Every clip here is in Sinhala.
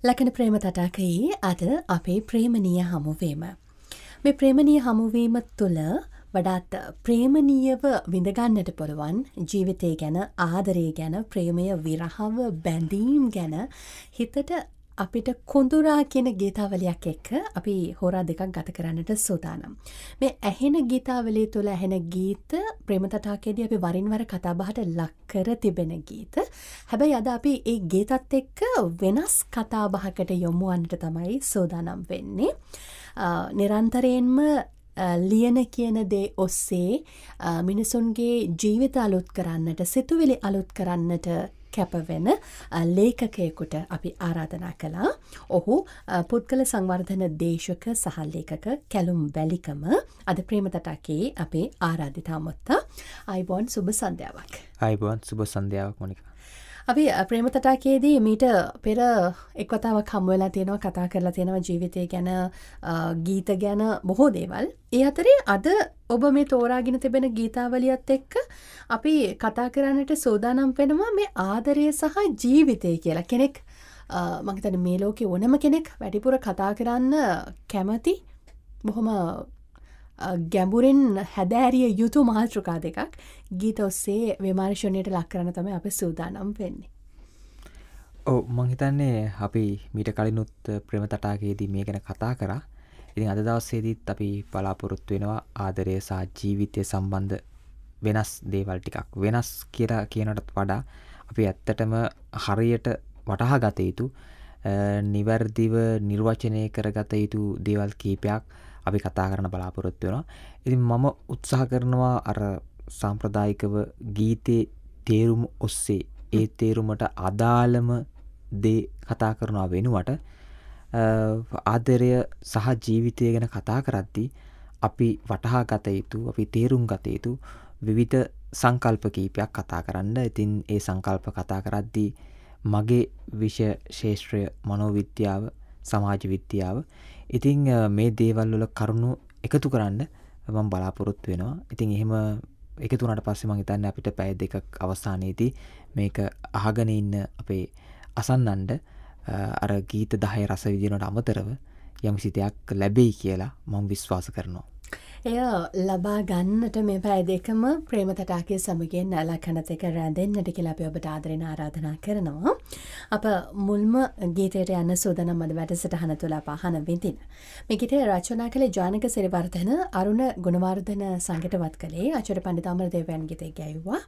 ලකන ප්‍රේම තටාකයේ අද අපේ ප්‍රේමණීය හමුවීම. මේ ප්‍රේමණීය හමුවීම තුළ වඩාත් ප්‍රේමණීයව විඳගන්නට පුළුවන් ජීවිතය ගැන, ආදරය ගැන, ප්‍රේමය විරහව බැඳීම් ගැන හිතට අපිට කොඳුරා කියන ගීතාවලියක් එක්ක අපි හෝරා දෙකක් ගත කරන්නට සූදානම්. මේ ඇහෙන ගීතාවලිය තුළ ඇහෙන ගීත ප්‍රේම තටාකයේදී අපි වරින් වර කතාබහට ලක් කර තිබෙන ගීත. හැබැයි අද අපි ඒ ගීතත් එක්ක වෙනස් කතාබහකට යොමු වන්නට තමයි සූදානම් වෙන්නේ. නිරන්තරයෙන්ම ලියන කියන දේ ඔස්සේ මිනිසුන්ගේ ජීවිත අලුත් කරන්නට, සිතුවිලි අලුත් කරන්නට කැපවෙන ලේඛකයෙකුට අපි ආරාධනා කළා. ඔහු පුද්ගල සංවර්ධන දේශක සහ ලේඛක කැලුම් වැලිකම අද ප්‍රේම තටාකයේ අපේ ආරාධිත අමුත්තා. අයිබෝන් සුබ සන්ධ්‍යාවක්. අයිබෝන් සුබ සන්ධ්‍යාවක් මොනිකා. අපි ප්‍රේම තටාකයේදී මීට පෙර එක් වතාවක් හමු වෙලා තියෙනවා, කතා කරලා තියෙනවා ජීවිතය ගැන, ගීත ගැන, බොහෝ දේවල්. ඒ අතරේ අද ඔබ මේ තෝරාගෙන තිබෙන ගීතාවලියත් එක්ක අපි කතා කරන්නට සූදානම් වෙනවා මේ ආදරය සහ ජීවිතය කියලා. කෙනෙක් මම හිතන්නේ මේ ලෝකේ ඕනම කෙනෙක් වැඩිපුර කතා කරන්න කැමති බොහොම ගැඹුරින් හැදෑරිය යුතු මාතෘකා දෙකක් ගීත ඔස්සේ විමර්ශනයට ලක් කරන්න තමයි අපි සූදානම් වෙන්නේ. ඔව්, මං හිතන්නේ අපි මීට කලිනුත් ප්‍රේම තටාකයේදී මේ ගැන කතා කරා. ඉතින් අද දවසේදීත් අපි බලාපොරොත්තු වෙනවා ආදරය සහ ජීවිතය සම්බන්ධ වෙනස් දේවල් ටිකක්. වෙනස් කියලා කියනටත් වඩා අපි ඇත්තටම හරියට වටහා ගත යුතු, නිවැරදිව නිර්වචනය කරගත යුතු දේවල් කීපයක් අපි කතා කරන්න බලාපොරොත්තු වෙනවා. ඉතින් මම උත්සාහ කරනවා අර සාම්ප්‍රදායිකව ගීතේ තේරුම ඔස්සේ ඒ තේරුමට අදාළම දේ කතා කරනවා වෙනුවට ආදරය සහ ජීවිතය ගැන කතා කරද්දී අපි වටහා ගත යුතු, අපි තේරුම් ගත යුතු විවිධ සංකල්ප කීපයක් කතා කරන්න. ඉතින් ඒ සංකල්ප කතා කරද්දී මගේ විෂය ශාස්ත්‍රය මනෝවිද්‍යාව, සමාජ විද්‍යාව. ඉතින් මේ දේවල් වල කරුණු එකතු කරන්න මම බලාපොරොත්තු වෙනවා. ඉතින් එහෙම එකතු වුණාට පස්සේ මම හිතන්නේ අපිට පැය දෙකක් අවසානයේදී මේක අහගෙන ඉන්න අපේ අසන්නන්ට අර ගීත 10 රස විඳිනවට අමතරව යම්කිසි දෙයක් ලැබෙයි කියලා මම විශ්වාස කරනවා. එය ලබා ගන්නට මේ පැය දෙකම ප්‍රේම තටාකයේ සමගින් ලකනත් එක රැඳෙන්නට කියලා අපි ඔබට ආදරෙන් ආරාධනා කරනවා. අප මුල්ම ගීතයට යන්න සූදානම් අද වැඩසටහන තුළ අප අහන විඳින. මේ ගීතය රචනා කළේ ජානක සිරිවර්ධන, අරුණ ගුණවර්ධන සංගීතවත් කළේ. ආචාර්ය පණ්ඩිත අමරදේවයන් ගීතය ගැයුවා.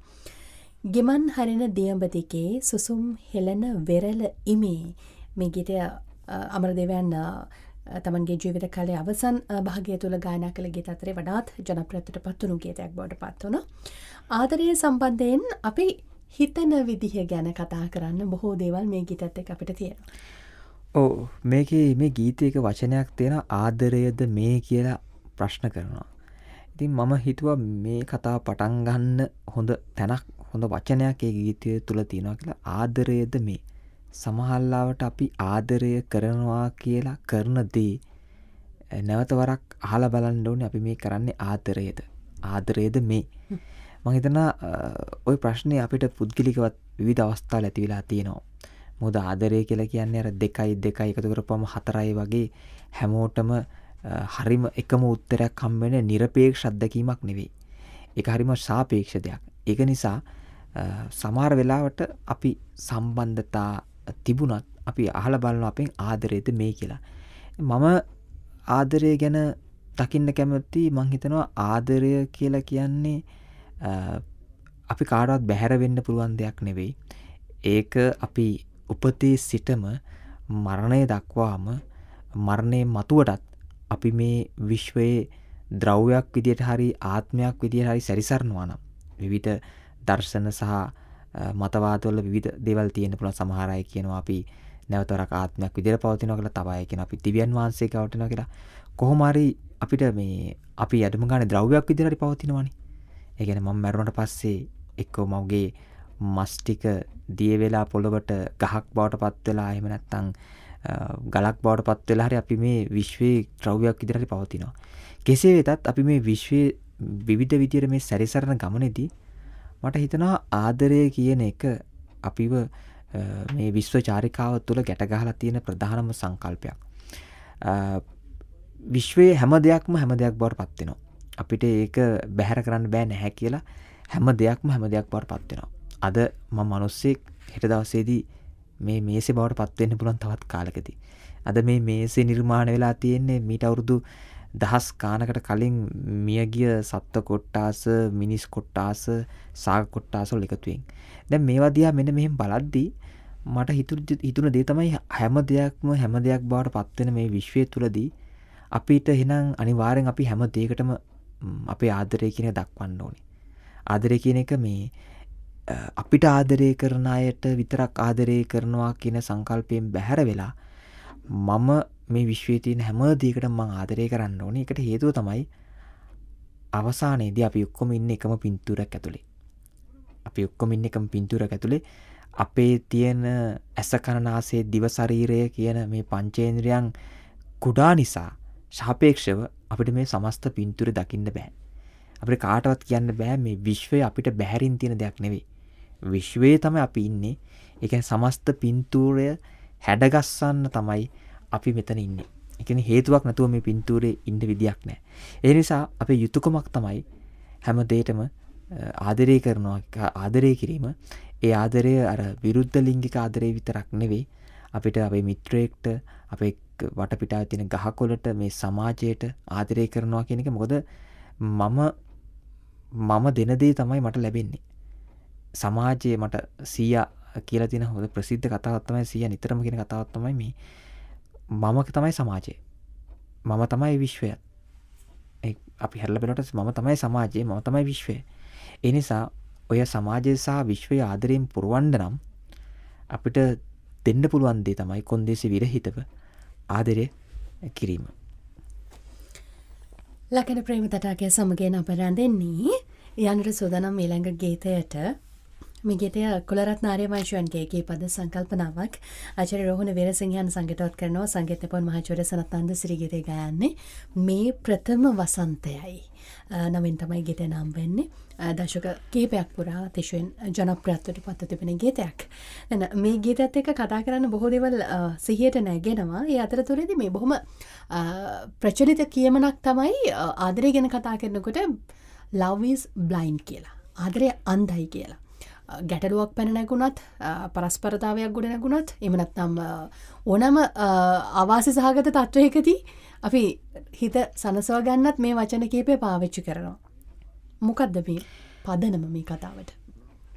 ගෙමන් හරින දියඹ දිගේ සුසුම් හෙළන වෙරළ ඉමේ. මේ ගීතය අමරදේවයන් තමන්ගේ ජීවිත කාලයේ අවසන් භාගය තුළ ගායනා කළ ගීත අතරේ වඩාත් ජනප්‍රියත්වයට පත් වුණු ගීතයක් බවට පත් වුණා. ආදරය සම්බන්ධයෙන් අපි හිතන විදිහ ගැන කතා කරන්න බොහෝ දේවල් මේ ගීතත් එක්ක අපිට තියෙනවා. ඔව්, මේකේ මේ ගීතයක වචනයක් තියෙනවා, ආදරයද මේ කියලා ප්‍රශ්න කරනවා. ඉතින් මම හිතුවා මේ කතාව පටන් ගන්න හොඳ තැනක්, හොඳ වචනයක් ඒ ගීතය තුළ තියෙනවා කියලා. ආදරයද මේ. සමහරවිට අපි ආදරය කරනවා කියලා කරන දේ නැවත වරක් අහලා බලන්න ඕනේ. අපි මේ කරන්නේ ආදරයද? ආදරයද මේ? මම හිතනවා ওই ප්‍රශ්නේ අපිට පුද්ගලිකවත් විවිධ අවස්ථාවල ඇති වෙලා තියෙනවා. මොකද ආදරය කියලා කියන්නේ අර 2 2 එකතු කරපුවම 4යි වගේ හැමෝටම හරිම එකම උත්තරයක් හම්බ වෙන নিরপেক্ষ අත්දැකීමක් නෙවෙයි. ඒක හරිම සාපේක්ෂ දෙයක්. ඒක නිසා සමහර වෙලාවට අපි සම්බන්ධතා තිබුණත් අපි අහලා බලනවා අපෙන් ආදරයද මේ කියලා. මම ආදරය ගැන දකින්න කැමති. මං හිතනවා ආදරය කියලා කියන්නේ අපි කාටවත් බැහැර වෙන්න පුළුවන් දෙයක් නෙවෙයි. ඒක අපි උපතේ සිටම මරණය දක්වාම, මරණය මතුවටත් අපි මේ විශ්වයේ ද්‍රව්‍යයක් විදියට හරි ආත්මයක් විදියට හරි සැරිසරනවා නම් විවිධ දර්ශන සහ මතවාදවල විවිධ දේවල් තියෙන්න පුළුවන්. සමහර අය කියනවා අපි නැවතවරක් ආත්මයක් විදියට පවතිනවා කියලා. තව අය කියනවා අපි දිව්‍යන් වහන්සේ ගාවට යනවා කියලා. කොහොම හරි අපිට මේ අපි අදම ගන්න ද්‍රව්‍යයක් විදියට හරි පවතිනවානේ. ඒ කියන්නේ මම මැරුණාට පස්සේ එක්කෝ මගේ මස් ටික දිය වෙලා පොළොවට ගහක් බවට පත් වෙලා, එහෙම නැත්නම් ගලක් බවට පත් වෙලා හරි අපි මේ විශ්වයේ ද්‍රව්‍යයක් විදියට හරි පවතිනවා. කෙසේ වෙතත් අපි මේ විශ්වයේ විවිධ විදියට මේ සැරිසරන ගමනේදී මට හිතනවා ආදරය කියන එක අපිව මේ විශ්ව චාරිකාව තුළ ගැටගහලා තියෙන ප්‍රධානම සංකල්පයක්. විශ්වයේ හැම දෙයක් බවට පත් වෙනවා. අපිට ඒක බැහැර කරන්න බෑ නැහැ කියලා හැම දෙයක් බවට පත් වෙනවා. අද මම මිනිස්සෙක් හෙට දවසේදී මේ මේසේ බවට පත් වෙන්න පුළුවන් තවත් කාලෙකදී. අද මේ මේසේ නිර්මාණය වෙලා තියෙන්නේ මීට අවුරුදු දහස් ගානකට කලින් මියගිය සත්ත්ව කොට්ටාස, මිනිස් කොට්ටාස, සාග කොට්ටාස වල එකතුවෙන්. දැන් මේවා දිහා මෙන්න මෙහෙම බලද්දී මට හිතුණ දේ තමයි හැම දෙයක් බවට පත් වෙන මේ විශ්වය තුලදී අපිට එහෙනම් අනිවාර්යෙන් අපි හැම දෙයකටම අපේ ආදරය කියන එක දක්වන්න ඕනේ. ආදරය කියන එක මේ අපිට ආදරය කරන අයට විතරක් ආදරය කරනවා කියන සංකල්පයෙන් බැහැර වෙලා මම මේ විශ්වයේ තියෙන හැම දෙයකටම මම ආදරය කරන්න ඕනේ. ඒකට හේතුව තමයි අවසානයේදී අපි ඔක්කොම ඉන්නේ එකම පින්තූරයක් ඇතුලේ. අපි ඔක්කොම ඉන්නේ එකම පින්තූරයක් ඇතුලේ. අපේ තියෙන ඇස කන නාසය දිව ශරීරය කියන මේ පංචේන්ද්‍රයන් කුඩා නිසා සාපේක්ෂව අපිට මේ සමස්ත පින්තූරය දකින්න බෑ. අපිට කාටවත් කියන්න බෑ මේ විශ්වය අපිට බැහැරින් තියෙන දෙයක් නෙවෙයි. විශ්වයේ තමයි අපි ඉන්නේ. ඒ කියන්නේ සමස්ත පින්තූරය හැඩගස්සන්න තමයි අපි මෙතන ඉන්නේ. ඒ කියන්නේ හේතුවක් නැතුව මේ පින්තූරේ ඉන්න විදියක් නැහැ. ඒ නිසා අපේ යුතුයකමක් තමයි හැම දෙයකම ආදරය කරනවා. ආදරය කිරීම. ඒ ආදරය අර විරුද්ධ ලිංගික ආදරය විතරක් නෙවෙයි. අපිට අපේ මිත්‍රයෙක්ට, අපේ වටපිටාවේ තියෙන ගහකොළට, මේ සමාජයට ආදරය කරනවා කියන එක මොකද මම දෙන දේ තමයි මට ලැබෙන්නේ. සමාජයේ මට සීයා කියලා තියෙන හොඳ ප්‍රසිද්ධ කතාවක් තමයි සීයා නිතරම කියන කතාවක් තමයි මේ මම තමයි සමාජය. මම තමයි විශ්වය. අපි හැරලා බලනකොට මම තමයි සමාජය, මම තමයි විශ්වය. ඒ නිසා ඔය සමාජය සහ විශ්වය ආදරයෙන් පුරවන්න නම් අපිට දෙන්න පුළුවන් දේ තමයි කොන්දේසි විරහිතව ආදරය කිරීම. ලකන ප්‍රේම තටාකය සමගයෙන් අප රැඳෙන්නේ යනට සූදානම් ඊළඟ ගීතයට. මේ ගීතය කුලරත්න ආර්යවංශයන්ගේ පද සංකල්පනාවක්. ආචාර්ය රෝහණ වීරසිංහයන් සංගීතවත් කරනවා. සංගීත පොන් මහාචාර්ය සනත්නන්ද සිරි ගීතය ගයන්නේ මේ ප්‍රථම වසන්තයයි. නමින් තමයි ගීතය නම් වෙන්නේ. දශක කීපයක් පුරා අතිශයින් ජනප්‍රියත්වයට පත් තිබෙන ගීතයක්. දැන් මේ ගීතයත් එක්ක කතා කරන්න බොහෝ දේවල් සිහියට නැගෙනවා. ඒ අතරතුරේදී මේ බොහොම ප්‍රචලිත කියමනක් තමයි ආදරය ගැන කතා කරනකොට love is blind කියලා. ආදරය අන්ධයි කියලා. ගැටලුවක් පැන නැගුණත්, පරස්පරතාවයක් ගොඩ නැගුණත්, එහෙම නැත්නම් ඕනම අවාසි සහගත තත්වයකදී අපි හිත සනසව ගන්නත් මේ වචන කීපය පාවිච්චි කරනවා. මොකද්ද මේ පදනම මේ කතාවට?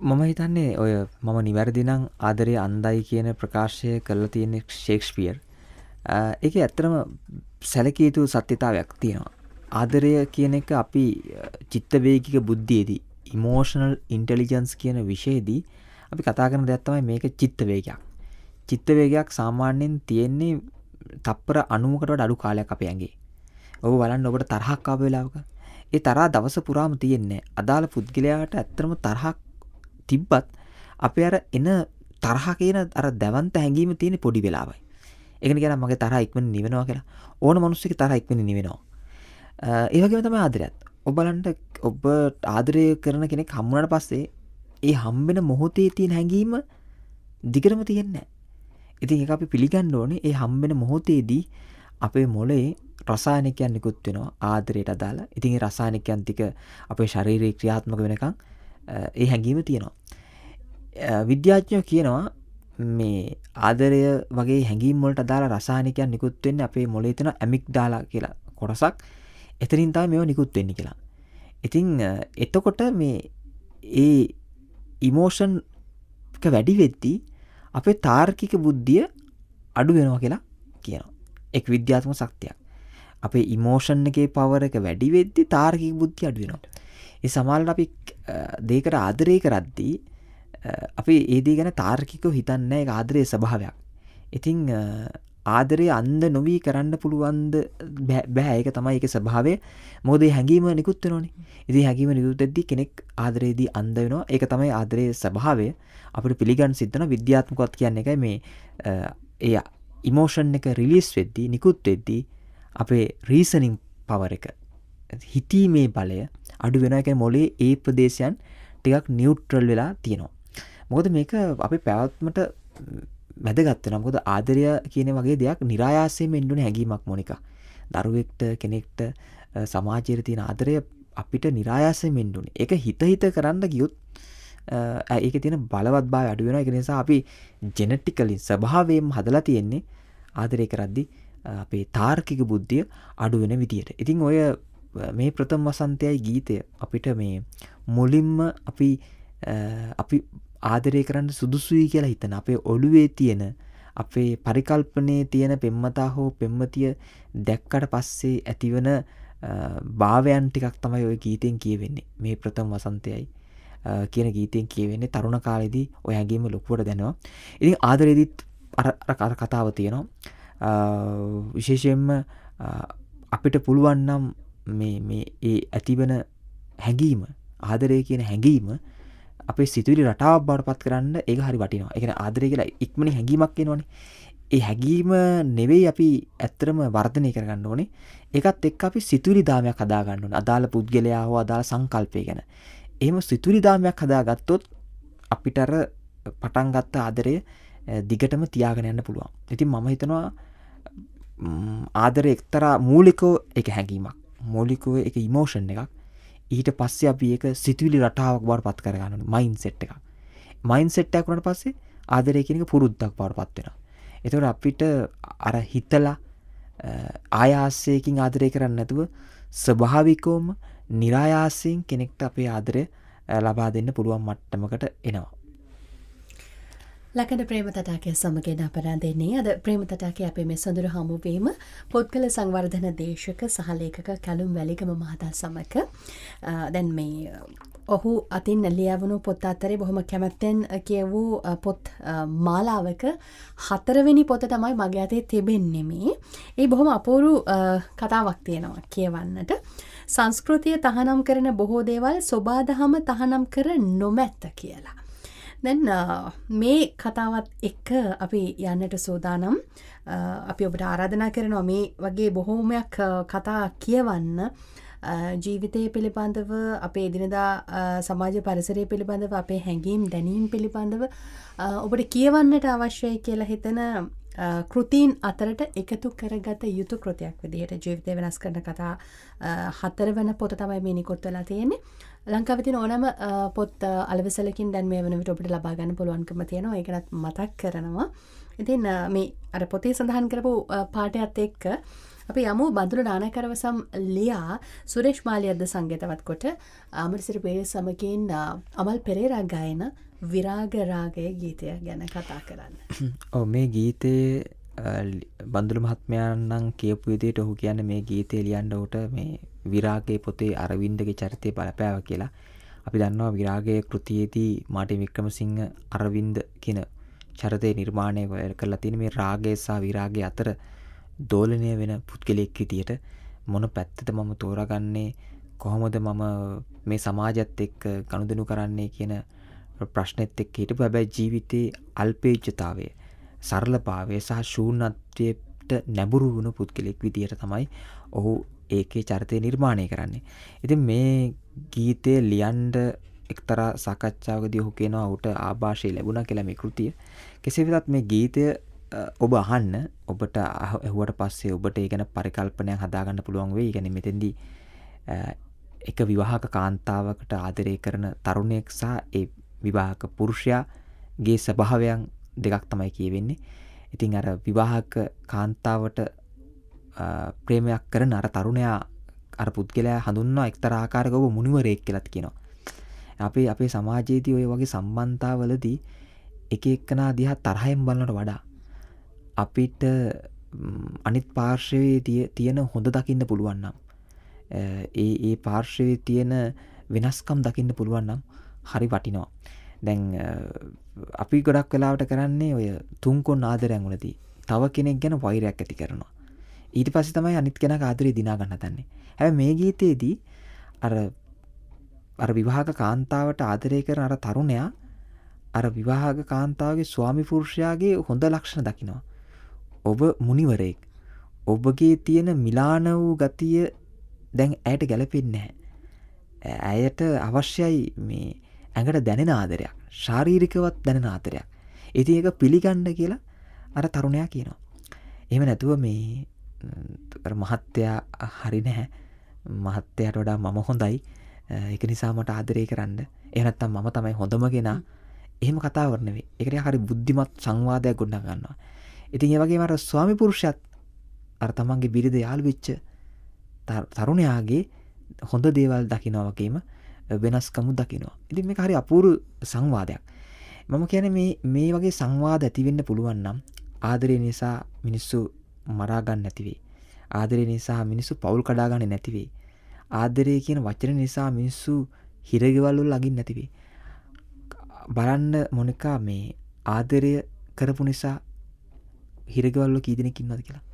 මම හිතන්නේ ඔය මම නිවැරදි නම් ආදරය අන්ධයි කියන ප්‍රකාශය කරලා තියෙන ෂේක්ස්පියර්. ඒකේ ඇත්තටම සැලකිය යුතු සත්‍යතාවයක් තියෙනවා. ආදරය කියන එක අපි චිත්ත වේගික බුද්ධියේදී ඉමෝෂනල් ඉන්ටෙලිජන්ස් කියන විෂයේදී අපි කතා කරන දෙයක් තමයි මේක චිත්ත වේගයක්. චිත්ත වේගයක් සාමාන්‍යයෙන් තියෙන්නේ තප්පර 90කට වඩා අඩු කාලයක් අපේ ඇඟේ. ඔබ බලන්න ඔබට තරහක් ආව වෙලාවක ඒ තරහ දවස පුරාම තියෙන්නේ. අදාළ පුද්ගලයාට ඇත්තටම තරහක් තිබ්බත් අපේ අර එන තරහ කියන අර දැවන්ත හැඟීම තියෙන පොඩි වෙලාවයි. ඒකනේ කියනවා මගේ තරහ ඉක්මනින් නිවෙනවා කියලා. ඕන මිනිස්සුගේ තරහ ඉක්මනින් නිවෙනවා. ඒ වගේම තමයි ආදරයත්. ඔබ බලන්න ඔබ ආදරය කරන කෙනෙක් හම්බුනාට පස්සේ ඒ හම්බෙන මොහොතේ තියෙන හැඟීම දිගටම තියෙන්නේ නැහැ. ඉතින් ඒක අපි පිළිගන්න ඕනේ. ඒ හම්බෙන මොහොතේදී අපේ මොළේ රසායනිකයන් නිකුත් වෙනවා ආදරයට අදාළ. ඉතින් ඒ රසායනිකයන් ටික අපේ ශරීරයේ ක්‍රියාත්මක වෙනකන් ඒ හැඟීම තියෙනවා. විද්‍යාඥයෝ කියනවා මේ ආදරය වගේ හැඟීම් වලට අදාළ රසායනිකයන් නිකුත් වෙන්නේ අපේ මොළේ තියෙන ඇමිග්ඩාලා කියලා කොටසක්. එතනින් තමයි මේව නිකුත් වෙන්නේ කියලා. ඉතින් එතකොට මේ ඒ ඉමෝෂන් එක වැඩි වෙද්දී අපේ තාර්කික බුද්ධිය අඩු වෙනවා කියලා කියනවා. ඒක විද්‍යාත්මක ශක්තියක්. අපේ ඉමෝෂන් එකේ පවර් එක වැඩි වෙද්දී තාර්කික බුද්ධිය අඩු වෙනවා. ඒ සමානට අපි දෙයකට ආදරය කරද්දී අපි ඒ දේ ගැන තාර්කිකව හිතන්නේ නැහැ. ඒක ආදරයේ ස්වභාවයක්. ඉතින් ආදරය අන්ධ නොවි කරන්න පුළුවන්ද බෑ. ඒක තමයි ඒකේ ස්වභාවය. මොකද ඒ හැඟීම නිකුත් වෙනවනේ. ඉතින් හැඟීම නිකුත් වෙද්දී කෙනෙක් ආදරයේදී අන්ධ වෙනවා. ඒක තමයි ආදරයේ ස්වභාවය. අපිට පිළිගන්න සිද්ධ වෙනවා. විද්‍යාත්මකවත් කියන්නේ ඒකයි මේ ඒ ඉමෝෂන් එක රිලීස් වෙද්දී නිකුත් වෙද්දී අපේ රීසනින් පවර් එක හිතීමේ බලය අඩු වෙනවා. ඒ කියන්නේ මොලේ ඒ ප්‍රදේශයන් ටිකක් නියුට්‍රල් වෙලා තියෙනවා. මොකද මේක අපේ පැවැත්මට වැදගත් වෙනවා. මොකද ආදරය කියන වගේ දෙයක් નિરાයාසයෙන්ම එන්න ඕනේ හැඟීමක් මොනිකා. දරුවෙක්ට කෙනෙක්ට සමාජයේ තියෙන ආදරය අපිට નિરાයාසයෙන්ම එන්න ඕනේ. ඒක හිත කරන්න ගියොත් ඒකේ තියෙන බලවත්භාවය අඩු වෙනවා. ඒක නිසා අපි ජෙනටිකලි ස්වභාවයෙන්ම හදලා තියෙන්නේ ආදරය කරද්දී අපේ තාර්කික බුද්ධිය අඩු වෙන විදියට. ඉතින් ඔය මේ ප්‍රථම වසන්තයයි ගීතය අපිට මේ මුලින්ම අපි ආදරය කරන්න සුදුසුයි කියලා හිතන අපේ ඔළුවේ තියෙන අපේ පරිකල්පනයේ තියෙන පෙම්වතා හෝ පෙම්වතිය දැක්කට පස්සේ ඇතිවන භාවයන් ටිකක් තමයි ওই ගීතෙන් කියවෙන්නේ. මේ ප්‍රථම වසන්තයයි කියන ගීතෙන් කියවෙන්නේ තරුණ කාලෙදී ඔය හැඟීම ලොකුවට දැනෙනවා. ඉතින් ආදරයේදීත් අර කතාව තියෙනවා. විශේෂයෙන්ම අපිට පුළුවන් නම් මේ ඒ ඇතිවන හැඟීම ආදරය කියන හැඟීම අපේ සිතුවිලි රටාවක් බවට පත් කරන්න ඒක හරි වටිනවා. ඒ කියන්නේ ආදරය කියලා ඉක්මනින් හැඟීමක් එනවනේ. ඒ හැඟීම නෙවෙයි අපි ඇත්තටම වර්ධනය කරගන්න ඕනේ. ඒකත් එක්ක අපි සිතුවිලි දාමයක් හදා ගන්න ඕනේ. අදාළ පුද්ගලයා හෝ අදාළ සංකල්පය ගැන. එහෙම සිතුවිලි දාමයක් හදාගත්තොත් අපිට අර පටන් ගත්ත ආදරය දිගටම තියාගෙන යන්න පුළුවන්. ඉතින් මම හිතනවා ආදරය එක්තරා මූලිකව ඒක හැඟීමක්. මූලිකව ඒක ඉමෝෂන් එකක්. ඊට පස්සේ අපි ඒක සිතුවිලි රටාවක් බවට පත් කරගන්න ඕනේ. මයින්ඩ්සෙට් එකක්. මයින්ඩ්සෙට් එකක් වුණාට පස්සේ ආදරය කියන එක පුරුද්දක් බවට පත් වෙනවා. ඒතකොට අපිට අර හිතලා ආයාසයෙන් ආදරය කරන්නේ නැතුව ස්වභාවිකවම નિરાයාසයෙන් කෙනෙක්ට අපේ ආදරය ලබා දෙන්න පුළුවන් මට්ටමකට එනවා. ලකඩ ප්‍රේම තටාකය සමගින් අපරාදෙන්නේ අද ප්‍රේම තටාකයේ අපේ මේ සොඳුරු හමුවීම පොත්කල සංවර්ධන දේශක සහ ලේඛක කැලුම් වැලිගම මහතා සමග දැන් මේ ඔහු අතින් ලියවුණු පොත් අතරේ බොහොම කැමැත්තෙන් කියවූ පොත් මාලාවක 4 වෙනි පොත තමයි මගේ අතේ තිබෙන්නේ මේ. ඒ බොහොම අපූර්ව කතාවක් තියෙනවා කියවන්නට. සංස්කෘතිය තහනම් කරන බොහෝ දේවල් සොබාදහම තහනම් කර නොමැත කියලා. දැන් මේ කතාවත් එක්ක අපි යන්නට සූදානම්. අපි ඔබට ආරාධනා කරනවා මේ වගේ බොහෝමයක් කතා කියවන්න. ජීවිතය පිළිබඳව අපේ එදිනදා සමාජ පරිසරය පිළිබඳව අපේ හැඟීම් දැනීම් පිළිබඳව ඔබට කියවන්නට අවශ්‍යයි කියලා හිතන කෘතීන් අතරට එකතු කරගත යුතු කෘතියක් විදිහට ජීවිතය වෙනස් කරන කතා 4 වෙනි පොත තමයි මේ නිකුත් වෙලා තියෙන්නේ. ලංකාවේ තියෙන ඕනෑම පොත් අලවසලකින් දැන් මේ වෙන විට ඔබට ලබා ගන්න පුළුවන්කම තියෙනවා. ඒකත් මතක් කරනවා. ඉතින් මේ අර පොතේ සඳහන් කරපු පාඩයත් එක්ක අපි යමු බඳුන නානකරවසම් ලියා සුරේෂ් මාලියද්ද සංගීතවත් කොට අමරසිරි පෙරේරා සමගින් අමල් පෙරේරා ගායන විරාග රාගය ගීතය ගැන කතා කරන්න. ඔව් මේ ගීතේ බඳුළු මහත්මයා නම් කියපු විදිහට ඔහු කියන්නේ මේ ගීතේ ලියන්න උට මේ විරාගයේ පොතේ අරවින්දගේ චරිතය බලපෑවා කියලා. අපි දන්නවා විරාගයේ කෘතියේදී මාර්ටින් වික්‍රමසිංහ අරවින්ද කියන චරිතය නිර්මාණය කරලා තියෙන මේ රාගය සහ විරාගය අතර දෝලනය වෙන පුද්ගලයෙක් විදියට මොන පැත්තද මම තෝරාගන්නේ කොහොමද මම මේ සමාජයත් එක්ක ගනුදෙනු කරන්නේ කියන ප්‍රශ්නෙත් එක්ක හිටපු හැබැයි ජීවිතයේ අල්පේච්ඡතාවය සරලභාවය සහ ශූන්‍යත්වයට නැඹුරු වුණු පුද්ගලෙක් විදියට තමයි ඔහු ඒකේ චරිතය නිර්මාණය කරන්නේ. ඉතින් මේ ගීතය ලියන්න එක්තරා සාකච්ඡාවකදී ඔහු කියනවා ඔහුට ආభాෂය ලැබුණා කියලා මේ කෘතිය. කෙසේ වෙතත් මේ ගීතය ඔබ අහන්න ඔබට ඇහුවට පස්සේ ඔබට ඒ ගැන පරිකල්පනයක් හදාගන්න පුළුවන් වෙයි. ඒ කියන්නේ මෙතෙන්දී එක විවාහක කාන්තාවකට ආදරය කරන තරුණයෙක් සහ ඒ විවාහක පුරුෂයාගේ ස්වභාවයන් දෙකක් තමයි කියවෙන්නේ. ඉතින් අර විවාහක කාන්තාවට ප්‍රේමයක් කරන අර තරුණයා අර පුද්ගලයා හඳුන්වනවා එක්තරා ආකාරයක ඔබ මුනිවරයෙක් කියලාත් කියනවා. අපේ සමාජයේදී ඔය වගේ සම්බන්ධතාවලදී එක එක්කනා දිහා තරහෙන් බලනට වඩා අපිට අනිත් පාර්ශවයේ තියෙන හොඳ දකින්න පුළුවන් නම් ඒ පාර්ශවයේ තියෙන වෙනස්කම් දකින්න පුළුවන් නම් හරි වටිනවා. දැන් අපි ගොඩක් වෙලාවට කරන්නේ ඔය තුන්කොන් ආදරයන් වලදී තව කෙනෙක් ගැන වෛරයක් ඇති කරනවා. ඊට පස්සේ තමයි අනිත් කෙනාගේ ආදරේ දිනා ගන්න හදන්නේ. හැබැයි මේ ගීතේදී අර විවාහක කාන්තාවට ආදරය කරන අර තරුණයා අර විවාහක කාන්තාවගේ ස්වාමි පුරුෂයාගේ හොඳ ලක්ෂණ දකිනවා. ඔබ මුනිවරයෙක්. ඔබගේ තියෙන මිලාන වූ ගතිය දැන් ඇයට ගැලපෙන්නේ නැහැ. ඇයට අවශ්‍යයි මේ ඇඟට දැනෙන ආදරයක්. ශාරීරිකවත් දැනෙන ආදරයක්. ඉතින් ඒක පිළිගන්න කියලා අර තරුණයා කියනවා. එහෙම නැතුව මේ මහත්තයා හරි නැහැ. මහත්තයාට වඩා මම හොඳයි. ඒක නිසා මට ආදරය කරන්න. එහෙම නැත්නම් මම තමයි හොඳම කෙනා. එහෙම කතාවක් නෙවෙයි. ඒකට හරි බුද්ධිමත් සංවාදයක් ගොඩනගා ගන්නවා. ඉතින් ඒ වගේම අර ස්වාමි පුරුෂයත් අර තමන්ගේ බිරිඳ යාළු වෙච්ච තරුණයාගේ හොඳ දේවල් දකිනවා වගේම වෙනස්කම් දකිනවා. ඉතින් මේක හරි අපූර්ව සංවාදයක්. මම කියන්නේ මේ වගේ සංවාද ඇති වෙන්න පුළුවන් නම් ආදරය නිසා මිනිස්සු මරා ගන්න නැති වෙයි. ආදරය නිසා මිනිස්සු පවුල් කඩා ගන්න නැති වෙයි. ආදරය කියන වචන නිසා මිනිස්සු හිරගෙවල් වල ළඟින් නැති වෙයි. බලන්න මොනිකා මේ ආදරය කරපු නිසා හිරගෙවල් වල කී දෙනෙක් ඉන්නවද කියලා.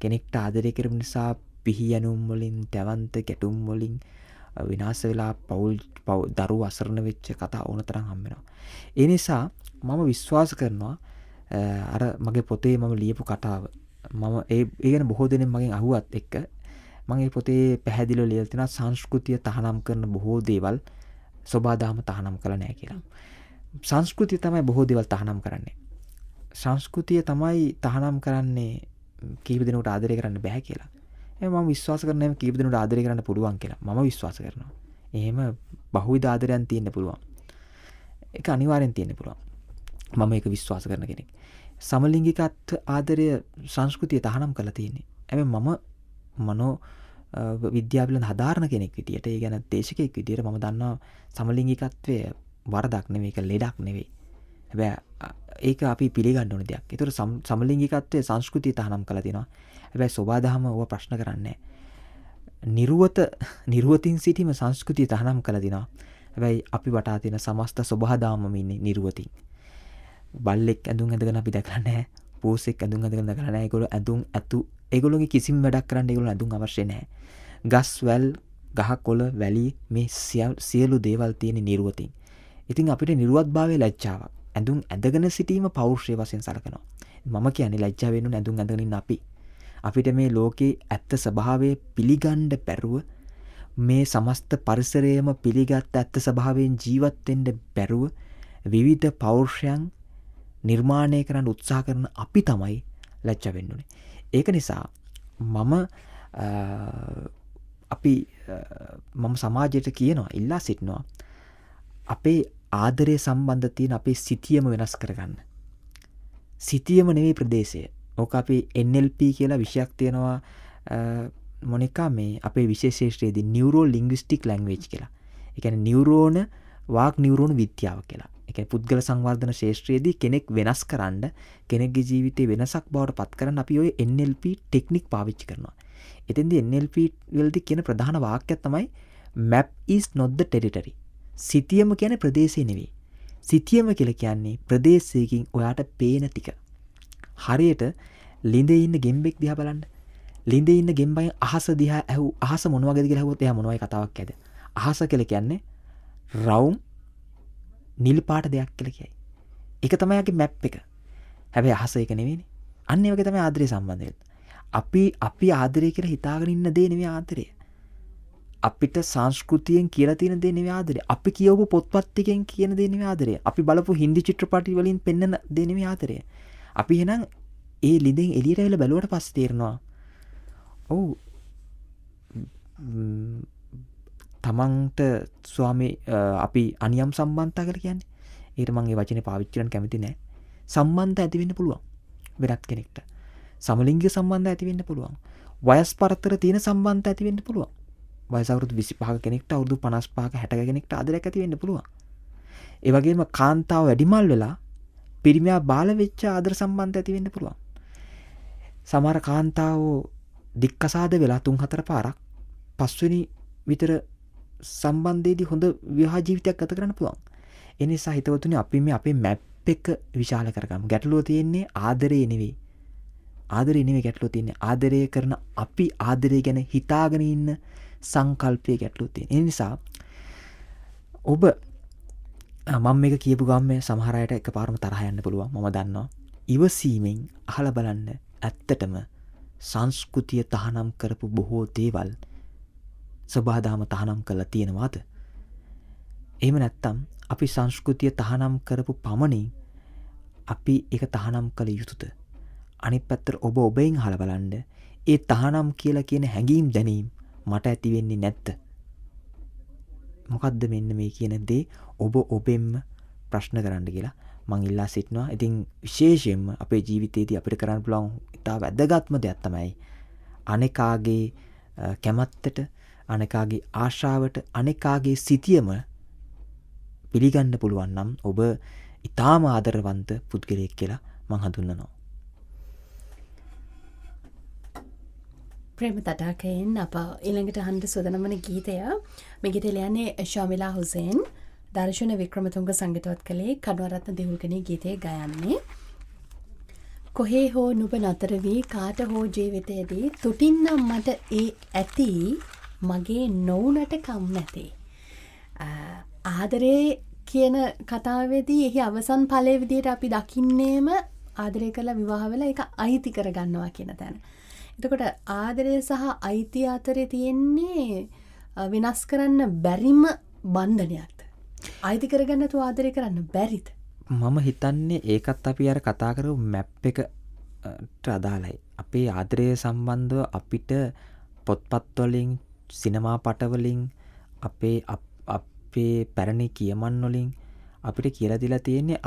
කෙනෙක්ට ආදරය කරපු නිසා පිහියනුම් වලින්, දැවන්ත ගැටුම් වලින් විනාශ වෙලා පවුල් දරුවෝ අසරණ වෙච්ච කතා ඕන තරම් හම්බ වෙනවා. ඒ නිසා මම විශ්වාස කරනවා අර මගේ පොතේ මම ලියපු කතාව මම ඒ ගැන බොහෝ දෙනෙක් මගෙන් අහුවත් එක්ක මම ඒ පොතේ පැහැදිලිව ලියලා තියෙනවා සංස්කෘතිය තහනම් කරන බොහෝ දේවල් සබාදාම තහනම් කළා නැහැ කියලා. සංස්කෘතිය තමයි බොහෝ දේවල් තහනම් කරන්නේ. සංස්කෘතිය තමයි තහනම් කරන්නේ කීප දෙනෙකුට ආදරය කරන්න බෑ කියලා. එහෙනම් මම විශ්වාස කරනවා එහෙනම් කීප දෙනෙකුට ආදරය කරන්න පුළුවන් කියලා. මම විශ්වාස කරනවා. එහෙම බහුවිධ ආදරයන් තියෙන්න පුළුවන්. ඒක අනිවාර්යෙන් තියෙන්න පුළුවන්. මම ඒක විශ්වාස කරන කෙනෙක්. සමලිංගිකත්ව ආදරය සංස්කෘතිය තහනම් කරලා තියෙන්නේ. හැබැයි මම මනෝ විද්‍යාව පිළිබඳ හදාරන කෙනෙක් විදියට, ඒ කියන්නේ දේශකයෙක් විදියට මම දන්නවා සමලිංගිකත්වය වරදක් නෙවෙයි, ඒක ලෙඩක් නෙවෙයි. හැබැයි ඒක අපි පිළිගන්න ඕන දෙයක්. ඒතර සමලිංගිකත්වයේ සංස්කෘතිය තහනම් කරලා තියෙනවා. හැබැයි සෝබාදහම ඕවා ප්‍රශ්න කරන්නේ නිර්වතින් සිටීම සංස්කෘතිය තහනම් කරලා තියෙනවා. හැබැයි අපි වටා තියෙන සමස්ත සෝබාදහමම ඉන්නේ නිර්වතින්. බල්ලෙක් ඇඳුම් ඇඳගෙන අපි දැකලා නැහැ. පූසෙක් ඇඳුම් ඇඳගෙන දැකලා නැහැ. ඒගොල්ලෝ ඇඳුම් ඇතු ඒගොල්ලෝගේ කිසිම වැඩක් කරන්න ඒගොල්ලෝ ඇඳුම් අවශ්‍ය නැහැ. ගස් වැල් ගහ කොළ වැලි මේ සියලු දේවල් තියෙන නිර්වතින්. ඉතින් අපිට නිර්වත්භාවයේ ලැජ්ජාවක්. ඇඳුම් ඇඳගෙන සිටීම පෞරුෂය වශයෙන් සලකනවා. මම කියන්නේ ලැජ්ජා වෙන්න ඕන ඇඳුම් ඇඳගෙන ඉන්න අපි. අපිට මේ ලෝකේ ඇත්ත ස්වභාවය පිළිගන්න බැරුව මේ සමස්ත පරිසරයම පිළිගත් ඇත්ත ස්වභාවයෙන් ජීවත් වෙන්න බැරුව විවිධ පෞරුෂයන් නිර්මාණය කරන්න උත්සාහ කරන අපි තමයි ලැජ්ජා වෙන්න ඕනේ. ඒක නිසා මම සමාජයට කියනවා, ඉල්ලා සිටිනවා අපේ ආදරය සම්බන්ධ තියෙන අපේ සිතියම වෙනස් කරගන්න. සිතියම නෙවෙයි ප්‍රදේශය. ඕක අපි NLP කියලා විෂයක් තියෙනවා මොනිකා මේ අපේ විශේෂ ශාස්ත්‍රයේදී නියුරෝ ලින්ග්විස්ටික් ලැන්ග්වේජ් කියලා. ඒ කියන්නේ නියුරෝන වාග් නියුරෝන විද්‍යාව කියලා. ඒ කියන්නේ පුද්ගල සංවර්ධන ශාස්ත්‍රයේදී කෙනෙක් වෙනස් කරන්න, කෙනෙක්ගේ ජීවිතේ වෙනසක් බවට පත් කරන්න අපි ওই NLP ටෙක්නික් පාවිච්චි කරනවා. එතෙන්දී NLP වලදී කියන ප්‍රධාන වාක්‍යය තමයි map is not the territory. සිතියම කියන්නේ ප්‍රදේශය නෙවෙයි. සිතියම කියලා කියන්නේ ප්‍රදේශයකින් ඔයාට පේන ටික. හරියට ළිඳේ ඉන්න ගෙම්බෙක් දිහා බලන්න. ළිඳේ ඉන්න ගෙම්බෙන් අහස දිහා අහස මොන වගේද කියලා අහුවොත් එයා මොන වගේ කතාවක් ඇද? අහස කියලා කියන්නේ රවුම් නිල් පාට දෙයක් කියලා කියයි. ඒක තමයි යාගේ මැප් එක. හැබැයි අහස ඒක නෙවෙයිනේ. අන්න ඒ වගේ තමයි ආදරය සම්බන්ධ වෙන්නේ. අපි ආදරය කියලා හිතාගෙන ඉන්න දේ නෙවෙයි ආදරය. අපිට සංස්කෘතියෙන් කියලා තියෙන දේ නෙවෙයි ආදරය. අපි කියවපු පොත්පත් ටිකෙන් කියන දේ නෙවෙයි ආදරය. අපි බලපු හින්දි චිත්‍රපටි වලින් පෙන්වන දේ නෙවෙයි ආදරය. අපි එහෙනම් ඒ ළිඳෙන් එළියට ඇවිල්ලා බැලුවට පස්සේ තේරෙනවා. ඔව් තමන්ට අපි අනියම් සම්බන්ධතා කියලා කියන්නේ. ඒකට මම ඒ වචනේ පාවිච්චි කරන්න කැමති නැහැ. සම්බන්ධ ඇති වෙන්න පුළුවන් වෙනත් කෙනෙක්ට. සමලිංගික සම්බන්ධ ඇති වෙන්න පුළුවන්. වයස් පරතර තියෙන සම්බන්ධ ඇති වෙන්න පුළුවන්. වයස අවුරුදු 25ක කෙනෙක්ට අවුරුදු 55ක 60ක කෙනෙක්ට ආදරයක් ඇති වෙන්න පුළුවන්. ඒ වගේම කාන්තාව වැඩිමල් වෙලා පිරිමියා බාල වෙච්ච ආදර සම්බන්ධ ඇති වෙන්න පුළුවන්. සමහර කාන්තාවෝ දික්කසාද වෙලා 3-4 පාරක් පස්වෙනි විතර සම්බන්ධයේදී හොඳ විවාහ ජීවිතයක් ගත කරන්න පුළුවන්. ඒ නිසා හිතවතුනි අපි මේ අපේ මැප් එක විශාල කරගමු. ගැටලුව තියෙන්නේ ආදරේ නෙවෙයි. ආදරේ නෙවෙයි ගැටලුව තියෙන්නේ. ආදරය කරන අපි ආදරය ගැන හිතාගෙන ඉන්න සංකල්පයේ ගැටලුව තියෙන. ඒ නිසා ඔබ මම මේක කියපු ගමන් සමහර අයට එකපාරම තරහ යන්න පුළුවන්. මම දන්නවා. ඉවසීමෙන් අහලා බලන්න ඇත්තටම සංස්කෘතිය තහනම් කරපු බොහෝ දේවල් සබාදාම තහනම් කරලා තියෙනවාද? එහෙම නැත්නම් අපි සංස්කෘතිය තහනම් කරපු පමණින් අපි ඒක තහනම් කළ යුතුද? අනිත් පැත්තට ඔබෙන් අහලා බලන්න. ඒ තහනම් කියලා කියන හැඟීම් දැනීම් මට ඇති වෙන්නේ නැද්ද? මොකද්ද මෙන්න මේ කියන දේ ඔබෙන්ම ප්‍රශ්න කරන්න කියලා මං ඉල්ලා සිටිනවා. ඉතින් විශේෂයෙන්ම අපේ ජීවිතේදී අපිට කරන්න පුළුවන් ඉතා වැදගත්ම දෙයක් තමයි අනෙකාගේ කැමැත්තට, අනෙකාගේ ආශාවට, අනෙකාගේ සිතියම පිළිගන්න පුළුවන් නම් ඔබ ඉතාම ආදරවන්ත පුද්ගලයෙක් කියලා මං හඳුන්වනවා. ප්‍රේම තටාකයෙන් අප ඊළඟට අහන්න සූදානම් වන ගීතය මේ ගීතය ලියන්නේ ශාමිලා හුසේන්, දර්ශන වික්‍රමතුංග සංගීතවත් කළේ කණවරත්න දෙවුල්ගනේ ගීතය ගයන්නේ. කොහේ හෝ නුඹ නතර වී කාට හෝ ජීවිතයේදී තුටින්නම් මට ඒ ඇති මගේ නොවුනට කම් නැති. ආදරේ කියන කතාවේදී එහි අවසන් ඵලයේ විදිහට අපි දකින්නේම ආදරය කරලා විවාහ වෙලා ඒක අයිති කරගන්නවා කියන තැන. එතකොට ආදරය සහ අයිතිය අතරේ තියෙන්නේ වෙනස් කරන්න බැරිම බන්ධනයක්ද? අයිති කරගන්න තු ආදරය කරන්න බැරිද? මම හිතන්නේ ඒකත් අපි අර කතා කරපු මැප් එකට අදාළයි. අපේ ආදරය සම්බන්ධව අපිට පොත්පත් වලින්, සිනමා පටවලින්, අපේ පැරණි කියමන් වලින් අපිට කියලා දීලා තියෙන්නේ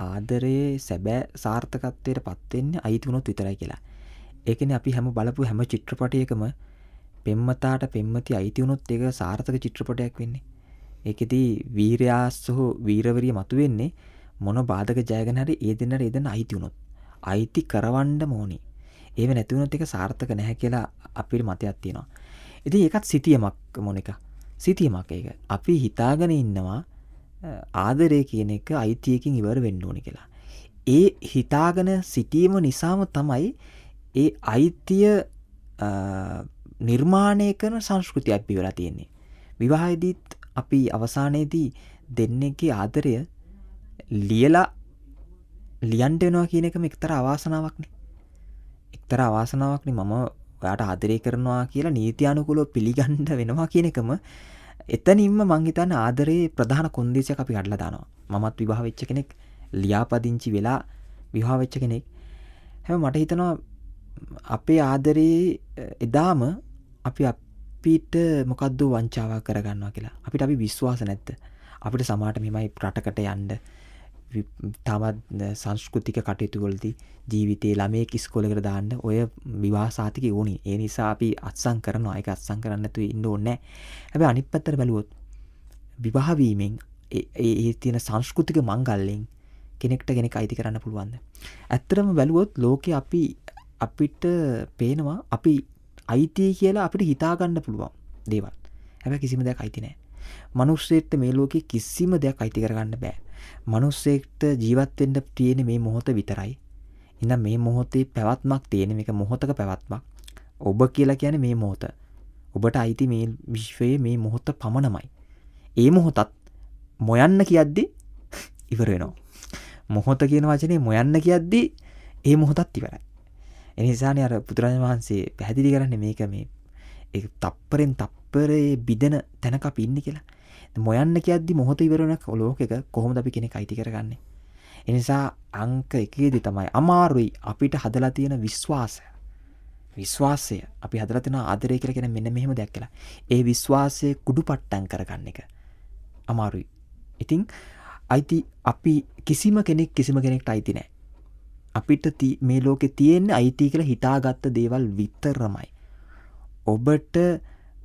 ආදරයේ සැබෑ සාර්ථකත්වයට පත් වෙන්නේ අයිති වුණොත් විතරයි කියලා. ඒකනේ අපි හැම බලපු හැම චිත්‍රපටයකම පෙම්වතාට පෙම්වතිය අයිති වුණොත් ඒක සාර්ථක චිත්‍රපටයක් වෙන්නේ. ඒකෙදී වීරයා සහ වීරවරිය මතුවෙන්නේ මොන බාධක ජයගෙන හරි ඒ දෙන්න අයිති වුණොත්. අයිති කරවන්න ඕනි. ඒව නැති වුණොත් ඒක සාර්ථක නැහැ කියලා අපේ මතයක් තියෙනවා. ඉතින් ඒකත් සිතියමක් මොනිකා. සිතියමක් ඒක. අපි හිතාගෙන ඉන්නවා ආදරය කියන එක අයිතියකින් ඉවර වෙන්න ඕනි කියලා. ඒ හිතාගෙන සිටීම නිසාම තමයි ඒ අයිතිය නිර්මාණය කරන සංස්කෘතියක් අපි වෙලා තියෙන්නේ. විවාහයේදීත් අපි අවසානයේදී දෙන්නෙක්ගේ ආදරය ලියන්න වෙනවා කියන එකම එක්තරා අවාසනාවක්නේ. එක්තරා අවාසනාවක්නේ. මම ඔයාට ආදරය කරනවා කියලා නීත්‍යානුකූලව පිළිගන්න වෙනවා කියන එකම එතනින්ම මං හිතන්නේ ආදරේ ප්‍රධාන කොන්දේසියක් අපි කඩලා දානවා. මමත් විවාහ වෙච්ච කෙනෙක්, ලියාපදිංචි වෙලා විවාහ වෙච්ච කෙනෙක්. හැබැයි මට හිතෙනවා අපේ ආදරේ එදාම අපිට මොකද්ද වංචාවක් කරගන්නවා කියලා. අපි විශ්වාස නැද්ද? අපිට සමාජයට මෙහෙමයි රටකට යන්න තවත් සංස්කෘතික කටයුතු වලදී ජීවිතේ ළමයෙක් ඉස්කෝලේකට දාන්න ඔය විවාහ සාතිකේ ඕනි. ඒ නිසා අපි අත්සන් කරනවා. ඒක අත්සන් කරන්න නැතුව ඉන්න ඕනේ නැහැ. හැබැයි අනිත් පැත්තට බැලුවොත් විවාහ වීමෙන් ඒ තියෙන සංස්කෘතික මංගල්‍යයෙන් කෙනෙක්ට කෙනෙක් අයිති කරන්න පුළුවන්ද? ඇත්තටම බැලුවොත් ලෝකේ අපිට පේනවා අපි අයිති කියලා අපිට හිතා ගන්න පුළුවන් දේවල්. හැබැයි කිසිම දෙයක් අයිති නැහැ. මනුස්සයෙක්ට මේ ලෝකේ කිසිම දෙයක් අයිති කරගන්න බෑ. මනුස්සයෙක්ට ජීවත් වෙන්න තියෙන මේ මොහොත විතරයි. එහෙනම් මේ මොහොතේ පැවැත්මක් තියෙන මේක මොහොතක පැවැත්මක්. ඔබ කියලා කියන්නේ මේ මොහොත. ඔබට අයිති මේ විශ්වයේ මේ මොහොත පමණමයි. ඒ මොහොතත් මොයන්න කියද්දි ඉවර වෙනවා. මොහොත කියන වචනේ මොයන්න කියද්දි ඒ මොහොතත් ඉවරයි. ඒ නිසානේ අර බුදුරජාණන් වහන්සේ පැහැදිලි කරන්නේ මේක මේ ඒ තප්පරෙන් තප්පරේ බිදෙන තැනක අපි ඉන්නේ කියලා. මොයන්න කියද්දි මොහොත ඉවර වෙන ලෝකෙක කොහොමද අපි කෙනෙක් අයිති කරගන්නේ? ඒ නිසා අංක 1 තමයි අමාරුයි අපිට හදලා තියෙන විශ්වාසය අපි හදලා තියෙන ආදරය කියලා කියන මෙන්න මෙහෙම දෙයක් කියලා. ඒ විශ්වාසය කුඩුපට්ටම් කරගන්න එක අමාරුයි. ඉතින් අයිති අපි කිසිම කෙනෙක්ට අයිති නැහැ. අපිට මේ ලෝකේ තියෙන අයිති කියලා හිතාගත්ත දේවල් විතරමයි. ඔබට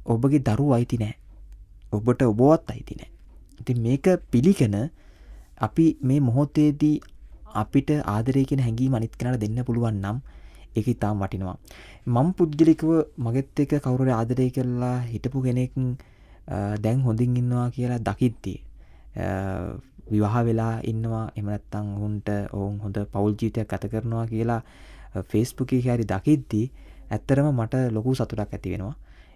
ඔබගේ දරුවෝ අයිති නැහැ. ඔබට ඔබවත් අයිති නැහැ. ඉතින් මේක පිළිගෙන අපි මේ මොහොතේදී අපිට ආදරය කියන හැඟීම අනිත් කෙනාට දෙන්න පුළුවන් නම් ඒක ඉතාම වටිනවා. මම පුද්ගලිකව මගෙත් එක්ක කවුරු හරි ආදරය කරලා හිටපු කෙනෙක් දැන් හොඳින් ඉන්නවා කියලා දකිද්දී විවාහ වෙලා ඉන්නවා එහෙම නැත්නම් ඔවුන් හොඳ පෞල් ජීවිතයක් ගත කරනවා කියලා Facebook එකේ හරි දකිද්දී ඇත්තටම මට ලොකු සතුටක් ඇති වෙනවා.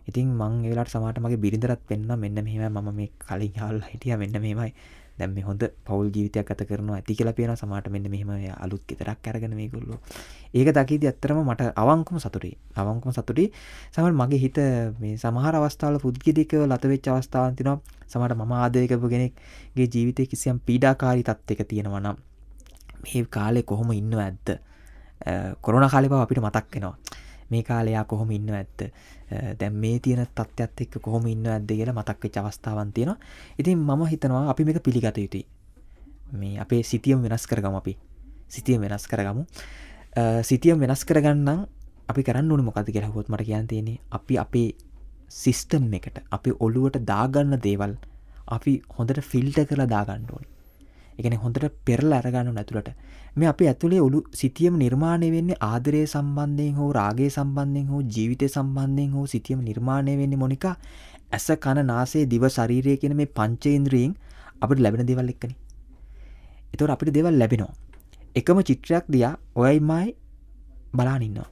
ඉතින් මං ඒ වෙලාවට සමහරට මගේ බිරිඳටත් පෙන්නවා මෙන්න මෙහෙමයි මම මේ කලින් යාළුවා හිටියා මෙන්න මෙහෙමයි දැන් මේ හොඳ පෞල් ජීවිතයක් ගත කරනවා ඇති කියලා පේනවා සමහරට මෙන්න මෙහෙම අලුත් ගෙදරක් අරගෙන මේගොල්ලෝ. ඒක දකිද්දී ඇත්තටම මට අවංකවම සතුටුයි. සමහර මගේ හිත මේ සමහර අවස්ථාවල පුද්ගලිකව ලත වෙච්ච අවස්ථාවන් තියෙනවා. සමහරට මම ආදරය කරපු කෙනෙක්ගේ ජීවිතේ කිසියම් පීඩාකාරී තත්යක තියෙනවා නම් මේ කාලේ කොහොම ඉන්නව ඇත්ත, කොරෝනා කාලේ බව අපිට මතක් වෙනවා. මේ කාලේ යා කොහොම ඉන්නව ඇත්ත, දැන් මේ තියෙන තත්ත්වයක් එක්ක කොහොම ඉන්නව ඇද්ද කියලා මතක් වෙච්ච අවස්ථාවන් තියෙනවා. ඉතින් මම හිතනවා අපි මේක පිළිගත යුතුයි. මේ අපේ සිතියම වෙනස් කරගමු. අපි සිතියම වෙනස් කරගමු. සිතියම වෙනස් කරගන්නම් අපි කරන්න ඕනේ මොකද්ද කියලා හුවොත් මට කියන්න තියෙන්නේ අපි අපේ සිස්ටම් එකට අපේ ඔළුවට දාගන්න දේවල් අපි හොඳට ෆිල්ටර් කරලා දාගන්න ඕනේ. ඒ කියන්නේ හොඳට පෙරලා අරගන්න ඕනේ ඇතුළට. මේ අපේ ඇතුලේ ඔළු සිතියම නිර්මාණය වෙන්නේ ආදරය සම්බන්ධයෙන් හෝ රාගය සම්බන්ධයෙන් හෝ ජීවිතය සම්බන්ධයෙන් හෝ සිතියම නිර්මාණය වෙන්නේ මොනිකා ඇස කන නාසය දිව ශරීරය කියන මේ පංචේන්ද්‍රියෙන් අපිට ලැබෙන දේවල් එක්කනේ. ඒතකොට අපිට දේවල් ලැබෙනවා. එකම චිත්‍රයක් දිහා ඔයයිමයි බලන් ඉන්නවා.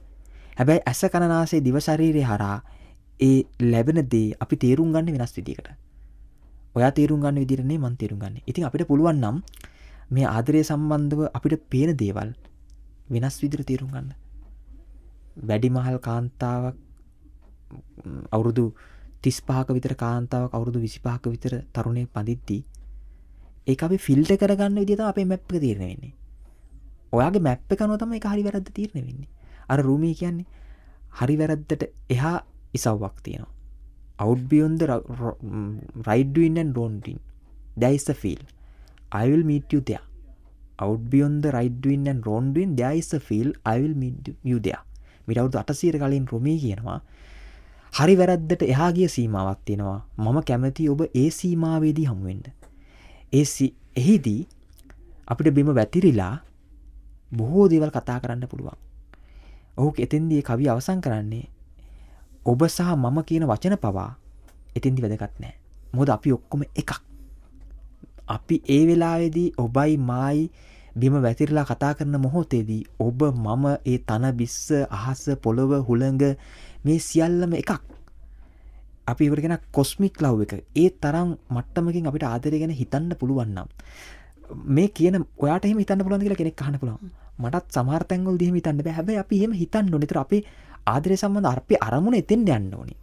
හැබැයි ඇස කන නාසය දිව ශරීරය හරහා ඒ ලැබෙන දේ අපි තේරුම් ගන්න වෙනස් විදිහකට. ඔයා තේරුම් ගන්න විදිහට නෙමෙයි මම තේරුම් ගන්න. ඉතින් අපිට පුළුවන් නම් මේ ආදරය සම්බන්ධව අපිට පේන දේවල් වෙනස් විදිහට තේරුම් ගන්න. වැඩිමහල් කාන්තාවක් අවුරුදු 35ක විතර කාන්තාවක් අවුරුදු 25ක විතර තරුණයෙක් පදිද්දී ඒක අපි ෆිල්ටර් කරගන්න විදිහ තමයි අපේ මැප් එක තීරණය වෙන්නේ. ඔයාගේ මැප් එක අනුව තමයි ඒක හරි වැරද්ද තීරණය වෙන්නේ. අර රූමී කියන්නේ හරි වැරද්දට එහා ඉසව්වක් තියෙනවා. Out beyond the right doing and wrong doing, there is a field. I will meet you there. Out beyond the right doing and wrong doing, there is a field. I will meet you there. මීට අවුරුදු 800 කලින් රොමී කියනවා හරි වැරද්දට එහා ගිය සීමාවක් තියෙනවා. මම කැමති ඔබ ඒ සීමාවේදී හමු වෙන්න. එහිදී අපිට බිම වැතිරිලා බොහෝ දේවල් කතා කරන්න පුළුවන්. ඔහු එතෙන්දී කවිය අවසන් කරන්නේ ඔබ සහ මම කියන වචන පවා එතෙන්දි වැදගත් නැහැ. මොකද අපි ඔක්කොම එකක්. අපි ඒ වෙලාවේදී ඔබයි මායි බිම වැතිරලා කතා කරන මොහොතේදී ඔබ මම ඒ තන බිස්ස අහස පොළව හුළඟ මේ සියල්ලම එකක්. අපි ඒකට කියන කොස්මික් ලව් එක. ඒ තරම් මට්ටමකින් අපිට ආදරය ගැන හිතන්න පුළුවන් නම් මේ කියන ඔයාට එහෙම හිතන්න පුළුවන්ද කියලා කෙනෙක් අහන්න පුළුවන්. මටත් සමහර තැන්වලදී එහෙම හිතන්න බෑ. හැබැයි අපි එහෙම හිතන්න ඕනේ. ඒතර අපේ ආදරය සම්බන්ධ අපේ අරමුණ එතෙන් යන්න ඕනේ.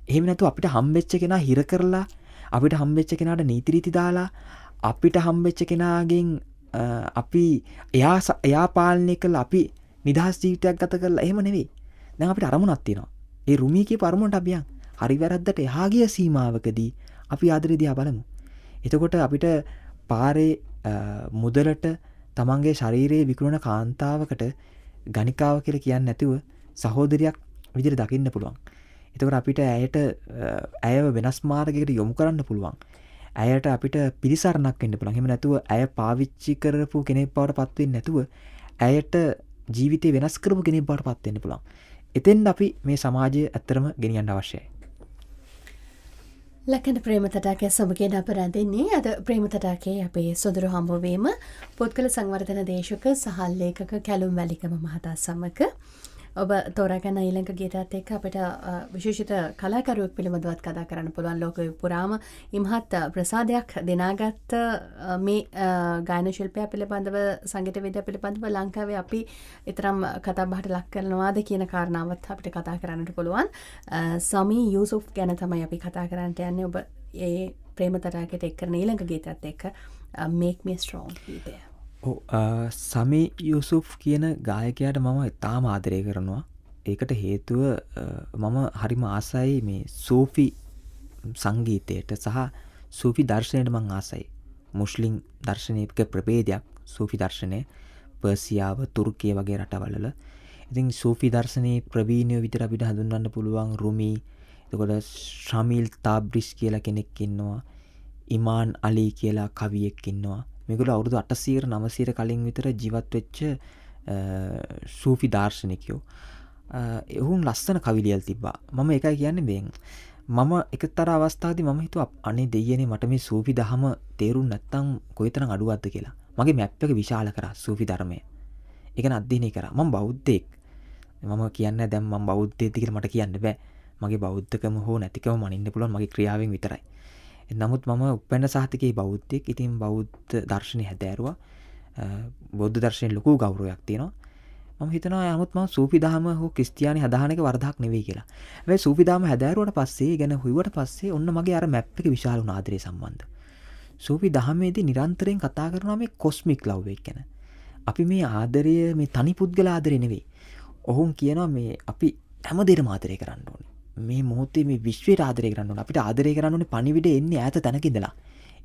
එහෙම නැතුව අපිට හම්බෙච්ච කෙනා හිර කරලා අපිට හම්බෙච්ච කෙනාට නීති රීති දාලා අපිට හම්බෙච්ච කෙනාගෙන් අපි එයා පාලනය කළා අපි නිදහස් ජීවිතයක් ගත කරලා එහෙම නෙවෙයි. දැන් අපිට අරමුණක් තියෙනවා. ඒ රුමී කියපු අරමුණට අපි යන්. හරි වැරද්දට එහා ගිය සීමාවකදී අපි ආදරය දිහා බලමු. එතකොට අපිට පාරේ මුදලට තමන්ගේ ශරීරයේ විකුණන කාන්තාවකට ගණිකාව කියලා කියන්නේ නැතුව සහෝදරියක් විදිහට දකින්න පුළුවන්. එතකොට අපිට ඇයව වෙනස් මාර්ගයකට යොමු කරන්න පුළුවන්. ඇයට අපිට පිළිසරණක් වෙන්න පුළුවන්. එහෙම නැතුව ඇය පාවිච්චි කරපු කෙනෙක් බවට පත් වෙන්නේ නැතුව ඇයට ජීවිතේ වෙනස් කරපු කෙනෙක් බවට පත් වෙන්න පුළුවන්. එතෙන් අපි මේ සමාජය ඇත්තරම ගෙනියන්න අවශ්‍යයි. ලකන ප්‍රේම තටාකය සමගින් අප රැඳෙන්නේ අද ප්‍රේම තටාකයේ අපේ සොඳුරු හම්බවීම පොත්කල සංවර්ධන දේශක සහ ලේඛක කැලුම් වැලිකම මහතා සමග ඔබ තෝරාගන්න ඊළඟ ගීතයත් එක්ක අපිට විශේෂිත කලාකරුවෙක් පිළිබඳවත් කතා කරන්න පුළුවන්. ලෝකෙ පුරාම ඉමහත් ප්‍රසාදයක් දෙනාගත් මේ ගායන ශිල්පය පිළිබඳව සංගීත විද්‍යාව පිළිබඳව ලංකාවේ අපි ඊතරම් කතා බහට ලක් කරනවාද කියන කාරණාවත් අපිට කතා කරන්නට පුළුවන්. සමී යූසුෆ් ගැන තමයි අපි කතා කරන්නට යන්නේ. ඔබ ඒ ප්‍රේම තටාකයට එක් කරන ඊළඟ ගීතයත් එක්ක Make Me Strong ගීතය. සමී යූසුෆ් කියන ගායකයාට මම ඉතාම ආදරය කරනවා. ඒකට හේතුව මම හරිම ආසයි මේ සූෆි සංගීතයට සහ සූෆි දර්ශනයට මං ආසයි. මුස්ලිම් දර්ශනයක ප්‍රභේදයක් සූෆි දර්ශනය පර්සියාව තුර්කිය වගේ රටවල. ඉතින් සූෆි දර්ශනයේ ප්‍රවීණයෝ විතර අපිට හඳුන්වන්න පුළුවන් රුමී, එතකොට ශමීල් තාබ්රිස් කියලා කෙනෙක් ඉන්නවා, ඉමාන් අලි කියලා කවියෙක් ඉන්නවා. මේගොල්ලෝ අවුරුදු 800 900 කලින් විතර ජීවත් වෙච්ච සූෆි දාර්ශනිකයෝ. එහුන් ලස්සන කවි ලියලා තිබ්බා. මම ඒකයි කියන්නේ මේ මම එකතර අවස්ථාවේදී මම හිතුවා අනේ දෙයියනේ මට මේ සූෆි දහම තේරුම් නැත්තම් කොයිතරම් අඩුවක්ද කියලා. මගේ මැප් එක විශාල කරා සූෆි ධර්මය. ඒක න අධ්‍යයනය කරා. මම බෞද්ධයෙක්. මම කියන්නේ දැන් මම බෞද්ධයෙක්ද කියලා මට කියන්න බෑ. මගේ බෞද්ධකම හෝ නැතිකම මනින්න පුළුවන් මගේ ක්‍රියාවෙන් විතරයි. නමුත් මම උපැන්න සහතිකයේ බෞද්ධයෙක්. ඉතින් බෞද්ධ දර්ශනය හැදෑරුවා. බෞද්ධ දර්ශනයේ ලොකු ගෞරවයක් තියෙනවා. මම හිතනවා නමුත් මම සූෆි දහම හෝ ක්‍රිස්තියානි හදාන එක වරදක් නෙවෙයි කියලා. හැබැයි සූෆි දහම හැදෑරුවට පස්සේ ගැන හුයුවට පස්සේ ඔන්න මගේ අර මැප් එක විශාල වුණා ආදරේ සම්බන්ධ. සූෆි දහමේදී නිරන්තරයෙන් කතා කරනවා මේ කොස්මික් ලව් එක ගැන. අපි මේ ආදරය මේ තනි පුද්ගල ආදරය නෙවෙයි. ඔවුන් කියනවා මේ අපි හැමදේටම ආදරය කරන්න ඕනේ. මේ මොහොතේ මේ විශ්වයට ආදරය කරන්න ඕනේ. අපිට ආදරය කරන්න ඕනේ පණිවිඩය එන්නේ ඈත තැනක ඉඳලා.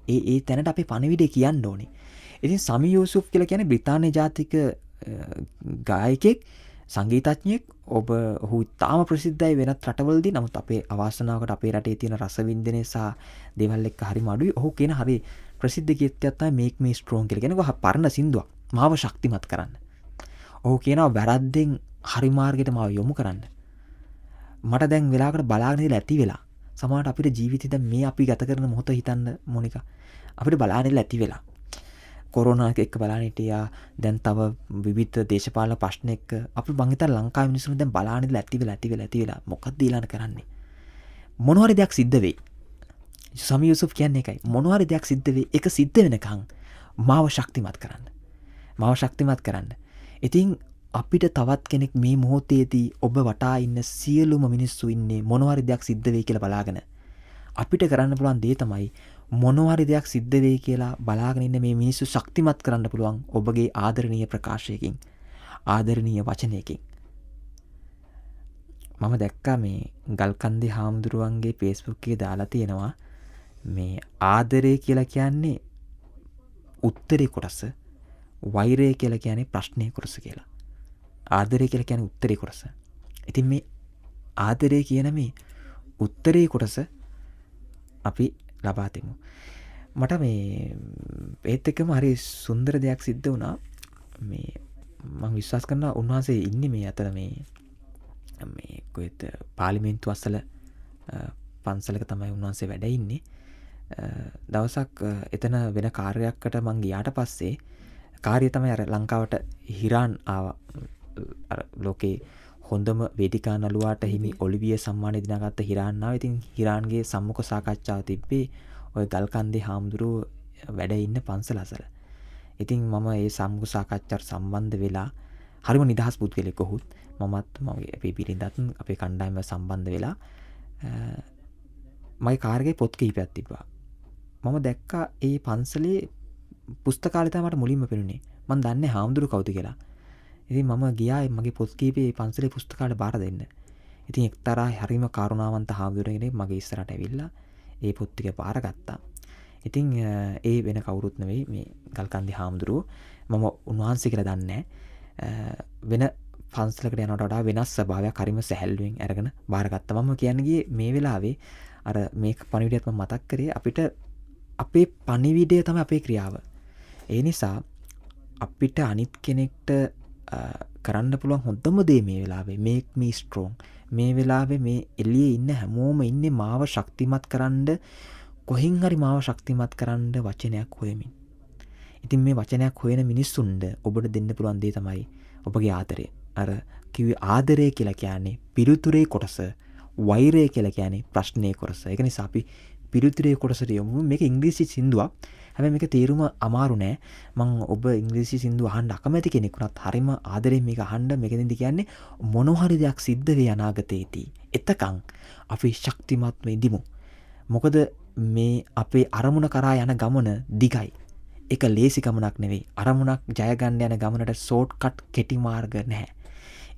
ඒ තැනට අපි පණිවිඩය කියන්න ඕනේ. ඉතින් සමි යූසුෆ් කියලා කියන්නේ බ්‍රිතාන්‍ය ජාතික ගායකයෙක්, සංගීතඥයෙක්. ඔහු ඉතාම ප්‍රසිද්ධයි වෙනත් රටවලදී. නමුත් අපේ අවාසනාවකට අපේ රටේ තියෙන රසවින්දනය සහ දේවල් එක්ක හරිම අඩුයි. ඔහු කියන හරි ප්‍රසිද්ධ ගීතයක් තමයි Make Me Strong කියලා. කියන්නේ පරණ සින්දුවක්. මාව ශක්තිමත් කරන්න. ඔහු කියනවා වැරද්දෙන් හරි මාර්ගයට මාව යොමු කරන්න. මට දැන් වෙලාවකට බලාගෙන ඉඳලා ඇති වෙලා. සමහරවිට අපිට ජීවිතේ දැන් මේ අපි ගත කරන මොහොත හිතන්න මොනිකා. අපිට බලාගෙන ඉඳලා ඇති වෙලා. කොරෝනා එක්ක බලාගෙන හිටියා. දැන් තව විවිධ දේශපාලන ප්‍රශ්න එක්ක අපි මං හිතන ලංකාවේ මිනිස්සුන් දැන් බලාගෙන ඉඳලා ඇති වෙලා මොකක්ද ඊළඟ කරන්නේ? මොන හරි දෙයක් සිද්ධ වෙයි. සමි යූසුෆ් කියන්නේ ඒකයි. මොන හරි දෙයක් සිද්ධ වෙයි. ඒක සිද්ධ වෙනකන් මාව ශක්තිමත් කරන්න. මාව ශක්තිමත් කරන්න. ඉතින් අපිට තවත් කෙනෙක් මේ මොහොතේදී ඔබ වටා ඉන්න සියලුම මිනිස්සු ඉන්නේ මොන හරි දෙයක් සිද්ධ වෙයි කියලා බලාගෙන. අපිට කරන්න පුළුවන් දේ තමයි මොන හරි දෙයක් සිද්ධ වෙයි කියලා බලාගෙන ඉන්න මේ මිනිස්සු ශක්තිමත් කරන්න පුළුවන් ඔබගේ ආදරණීය ප්‍රකාශයකින්, ආදරණීය වචනයකින්. මම දැක්කා මේ ගල්කන්දේ හාමුදුරුවන්ගේ Facebook එකේ දාලා තියෙනවා මේ ආදරය කියලා කියන්නේ උත්තරේ කොටස, වෛරය කියලා කියන්නේ ප්‍රශ්නේ කොටස කියලා. ආදරය කියලා කියන්නේ උත්තරේ කොටස. ඉතින් මේ ආදරය කියන මේ උත්තරේ කොටස අපි ලබා දෙමු. මට මේ ඒත් එක්කම හරි සුන්දර දෙයක් සිද්ධ වුණා. මේ මම විශ්වාස කරනවා උන්වහන්සේ ඉන්නේ මේ අතර මේ කොහෙද පාර්ලිමේන්තු අසල පන්සලක තමයි උන්වහන්සේ වැඩ ඉන්නේ. දවසක් එතන වෙන කාර්යයකට මං ගියාට පස්සේ කාර්යය තමයි අර ලංකාවට හිරාන් ආවා. ලෝකේ හොඳම වේදිකා නළුවාට හිමි ඔලිවිය සම්මානය දිනාගත්ත හිරාන් ආවා. ඉතින් හිරාන්ගේ සම්මුඛ සාකච්ඡාව තිබ්බේ ඔය ගල්කන්දේ හාමුදුරුවෝ වැඩ ඉන්න පන්සල අසල. ඉතින් මම ඒ සම්මුඛ සාකච්ඡාවට සම්බන්ධ වෙලා හරිම නිදහස් පුද්ගලෙක් ඔහුත් මමත් මගේ අපේ බිරිඳත් අපේ කණ්ඩායම සම්බන්ධ වෙලා මගේ කාර්යයේ පොත් කිහිපයක් තිබ්බා. මම දැක්කා ඒ පන්සලේ පුස්තකාලය තමයි මට මුලින්ම පෙනුනේ. මම දන්නේ හාමුදුරුවෝ කවුද කියලා. ඉතින් මම ගියා මගේ පොත් කීපේ පන්සලේ පුස්තකාලයට බාර දෙන්න. ඉතින් එක්තරා හරිම කරුණාවන්ත හාමුදුරුවෝ කෙනෙක් මගේ ඉස්සරහට ඇවිල්ලා ඒ පොත් ටික බාරගත්තා. ඉතින් ඒ වෙන කවුරුත් නෙවෙයි මේ ගල්කන්දේ හාමුදුරුවෝ. මම උන්වහන්සේ කියලා දන්නේ වෙන පන්සලකට යනවට වඩා වෙනස් ස්වභාවයක් හරිම සැහැල්ලුවෙන් අරගෙන බාරගත්තා. මම කියන්නේ ගියේ මේ වෙලාවේ අර මේ පණිවිඩයත් මම මතක් කරේ අපිට අපේ පණිවිඩය තමයි අපේ ක්‍රියාව. ඒ නිසා අපිට අනිත් කෙනෙක්ට කරන්න පුළුවන් හොඳම දේ මේ වෙලාවේ make me strong. මේ වෙලාවේ මේ එළියේ ඉන්න හැමෝම ඉන්නේ මාව ශක්තිමත් කරන්න, කොහෙන් හරි මාව ශක්තිමත් කරන්න වචනයක් හොයමින්. ඉතින් මේ වචනයක් හොයන මිනිස්සුන්ට ඔබට දෙන්න පුළුවන් දේ තමයි ඔබගේ ආදරය. අර කිව්වේ ආදරය කියලා කියන්නේ පිළිතුරේ කොටස, වෛරය කියලා කියන්නේ ප්‍රශ්නේ කොටස. ඒක නිසා අපි පිළිතුරේ කොටසට යමු. මේක ඉංග්‍රීසි සින්දුවක්. හැබැයි මේක තේරුම අමාරු නෑ. මම ඔබ ඉංග්‍රීසි සින්දුව අහන්න අකමැති කෙනෙක් වුණත් හරිම ආදරෙන් මේක අහන්න. මේකෙන්ද කියන්නේ මොන හරි දෙයක් සිද්ධ වෙයි අනාගතයේදී. එතකන් අපි ශක්තිමත් වෙදිමු. මොකද මේ අපේ අරමුණ කරා යන ගමන දිගයි. ඒක ලේසි ගමනක් නෙවෙයි. අරමුණක් ජය ගන්න යන ගමනට ෂෝට් කට් කෙටි මාර්ග නැහැ.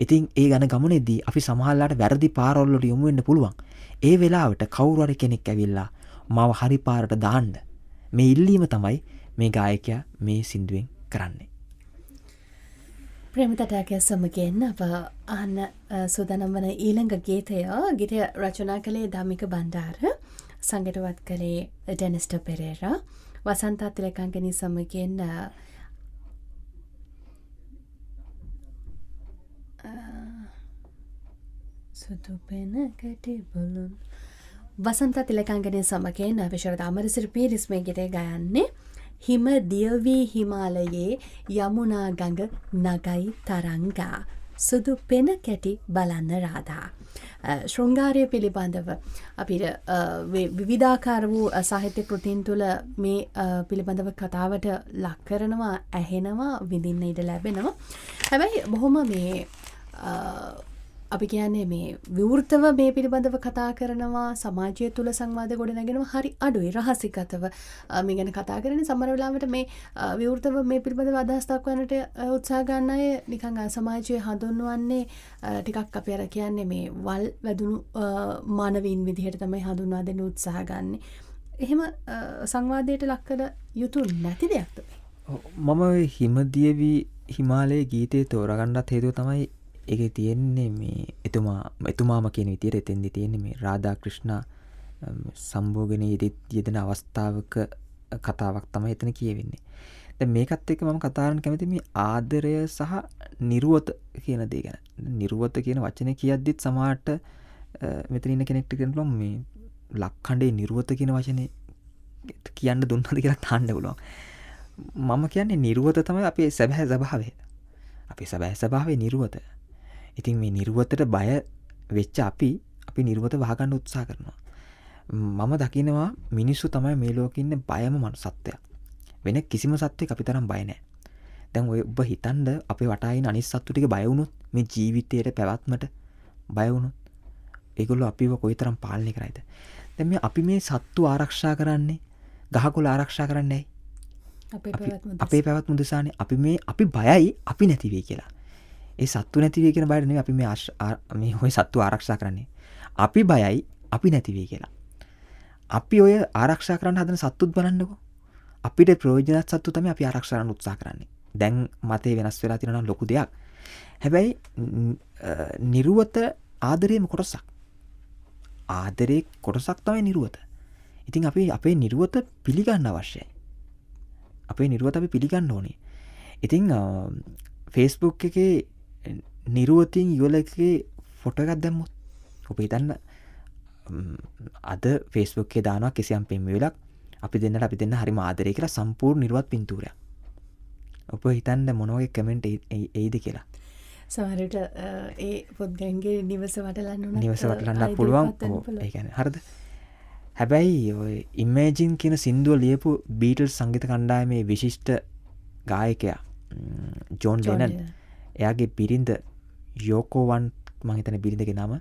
ඉතින් ඒ යන ගමනේදී අපි සමහරලාට වැරදි පාරවල් වලට යොමු වෙන්න පුළුවන්. ඒ වෙලාවට කවුරු හරි කෙනෙක් ඇවිල්ලා මාව හරි පාරට දාන්න. මේ ඉල්ලීම තමයි මේ ගායකයා මේ සින්දුවෙන් කරන්නේ. ප්‍රේමතටාගේ සමගින් අප අහන්න සූදානම් වන ඊළඟ ගීතය රචනා කළේ ධම්මික බණ්ඩාර, සංගීතවත් කළේ ඩෙනිස්ටර් පෙරේරා, වසන්තා තිලකංගනී සමගින් සුදු පෙනකට බලුන් වසන්තා තිලකංගනී සමගින් විශාරද අමරසිරි පීරිස් මේ ගීතය ගයන්නේ. හිම දියවී හිමාලයේ යමුනා ගඟ නගයි තරංගා සුදු පෙන කැටි බලන්න රාධා. ශෘංගාරය පිළිබඳව අපිට විවිධාකාර වූ සාහිත්‍ය කෘතීන් තුළ මේ පිළිබඳව කතාවට ලක් කරනවා, ඇහෙනවා, විඳින්න ඉඩ ලැබෙනවා. හැබැයි බොහොම මේ අපි කියන්නේ මේ විවෘතව මේ පිළිබඳව කතා කරනවා සමාජය තුළ සංවාද ගොඩනගෙනවා හරි අඩුයි රහසිගතව මේ ගැන කතා කරන්නේ සමහර වෙලාවට මේ විවෘතව මේ පිළිබඳව අදහස් දක්වන්නට උත්සාහ ගන්න අය නිකන් සමාජය හඳුන්වන්නේ ටිකක් අපි අර කියන්නේ මේ වල් වැදුණු මානවීන් විදිහට තමයි හඳුන්වා දෙන්න උත්සාහ ගන්න. එහෙම සංවාදයට ලක් කළ යුතු නැති දෙයක්ද මේ? මම හිමදියවි හිමාලයේ ගීතේ තෝරගන්නත් හේතුව තමයි ඒක තියෙන්නේ මේ එතුමාම කියන විදිහට එතෙන්දි තියෙන්නේ මේ රාධා ක්‍රිෂ්ණා සම්භෝගනයේ යෙදෙන අවස්ථාවක කතාවක් තමයි එතන කියවෙන්නේ. දැන් මේකත් එක්ක මම කතා කරන්න කැමති මේ ආදරය සහ නිර්වත කියන දේ ගැන. නිර්වත කියන වචනේ කියද්දිත් සමහරට මෙතන ඉන්න කෙනෙක්ට කියන්න පුළුවන් මේ ලක්ඛණ්ඩේ නිර්වත කියන වචනේ කියන්න දුන්නද කියලා තාන්න පුළුවන්. මම කියන්නේ නිර්වත තමයි අපේ සැබෑ ස්වභාවය. අපේ සැබෑ ස්වභාවය නිර්වත. ඉතින් මේ නිර්වතට බය වෙච්ච අපි නිර්වත වහගන්න උත්සාහ කරනවා. මම දකිනවා මිනිස්සු තමයි මේ ලෝකේ ඉන්න බයම මනුස්සත්වයා. වෙන කිසිම සත්වෙක් අපි තරම් බය නැහැ. දැන් ඔබ හිතන්න අපේ වටා ඉන්න අනිත් සත්තු ටික බය වුණොත් මේ ජීවිතයේ පැවැත්මට බය වුණොත් ඒගොල්ලෝ අපිව කොයිතරම් පාලනය කරයිද? දැන් අපි මේ සත්තු ආරක්ෂා කරන්නේ ගහකොළ ආරක්ෂා කරන්නේ අපේ පැවැත්ම උදෙසානේ. අපි බයයි අපි නැති වෙයි කියලා. ඒ සත්තු නැති වෙයි කියන බයට නෙවෙයි අපි මේ ඔය සත්තු ආරක්ෂා කරන්නේ. අපි බයයි අපි නැති වෙයි කියලා. අපි ඔය ආරක්ෂා කරන්න හදන සත්තුත් බලන්නකෝ. අපිට ප්‍රයෝජනවත් සත්තු තමයි අපි ආරක්ෂා කරන්න උත්සාහ කරන්නේ. දැන් මතේ වෙනස් වෙලා තියෙනවා නම් ලොකු දෙයක්. හැබැයි නිර්වත ආදරයේම කොටසක්. ආදරේ කොටසක් තමයි නිර්වත. ඉතින් අපි අපේ නිර්වත පිළිගන්න අවශ්‍යයි. අපේ නිර්වත අපි පිළිගන්න ඕනේ. ඉතින් Facebook එකේ නිර්වතින් යුවලකේ ෆොටෝ එකක් දැම්මොත් ඔබ හිතන්න අද Facebook එකේ දානවා කිසියම් පෙම්වලක් අපි දෙන්න හරිම ආදරේ කියලා සම්පූර්ණ නිර්වත් පින්තූරයක්. ඔබ හිතන්න මොන වගේ කමෙන්ට් එයිද කියලා. සමහරවිට ඒ පොත්ගැන්ගේ නිවස වටලන්න පුළුවන්. ඒ කියන්නේ හරිද? හැබැයි ඔය ඉමේජින් කියන සින්දුව ලියපු බීටල්ස් සංගීත කණ්ඩායමේ විශිෂ්ට ගායකයා ජෝන් ලෙනන් එයාගේ බිරිඳ යෝකෝ වන් මම හිතන්නේ බිරිඳගේ නම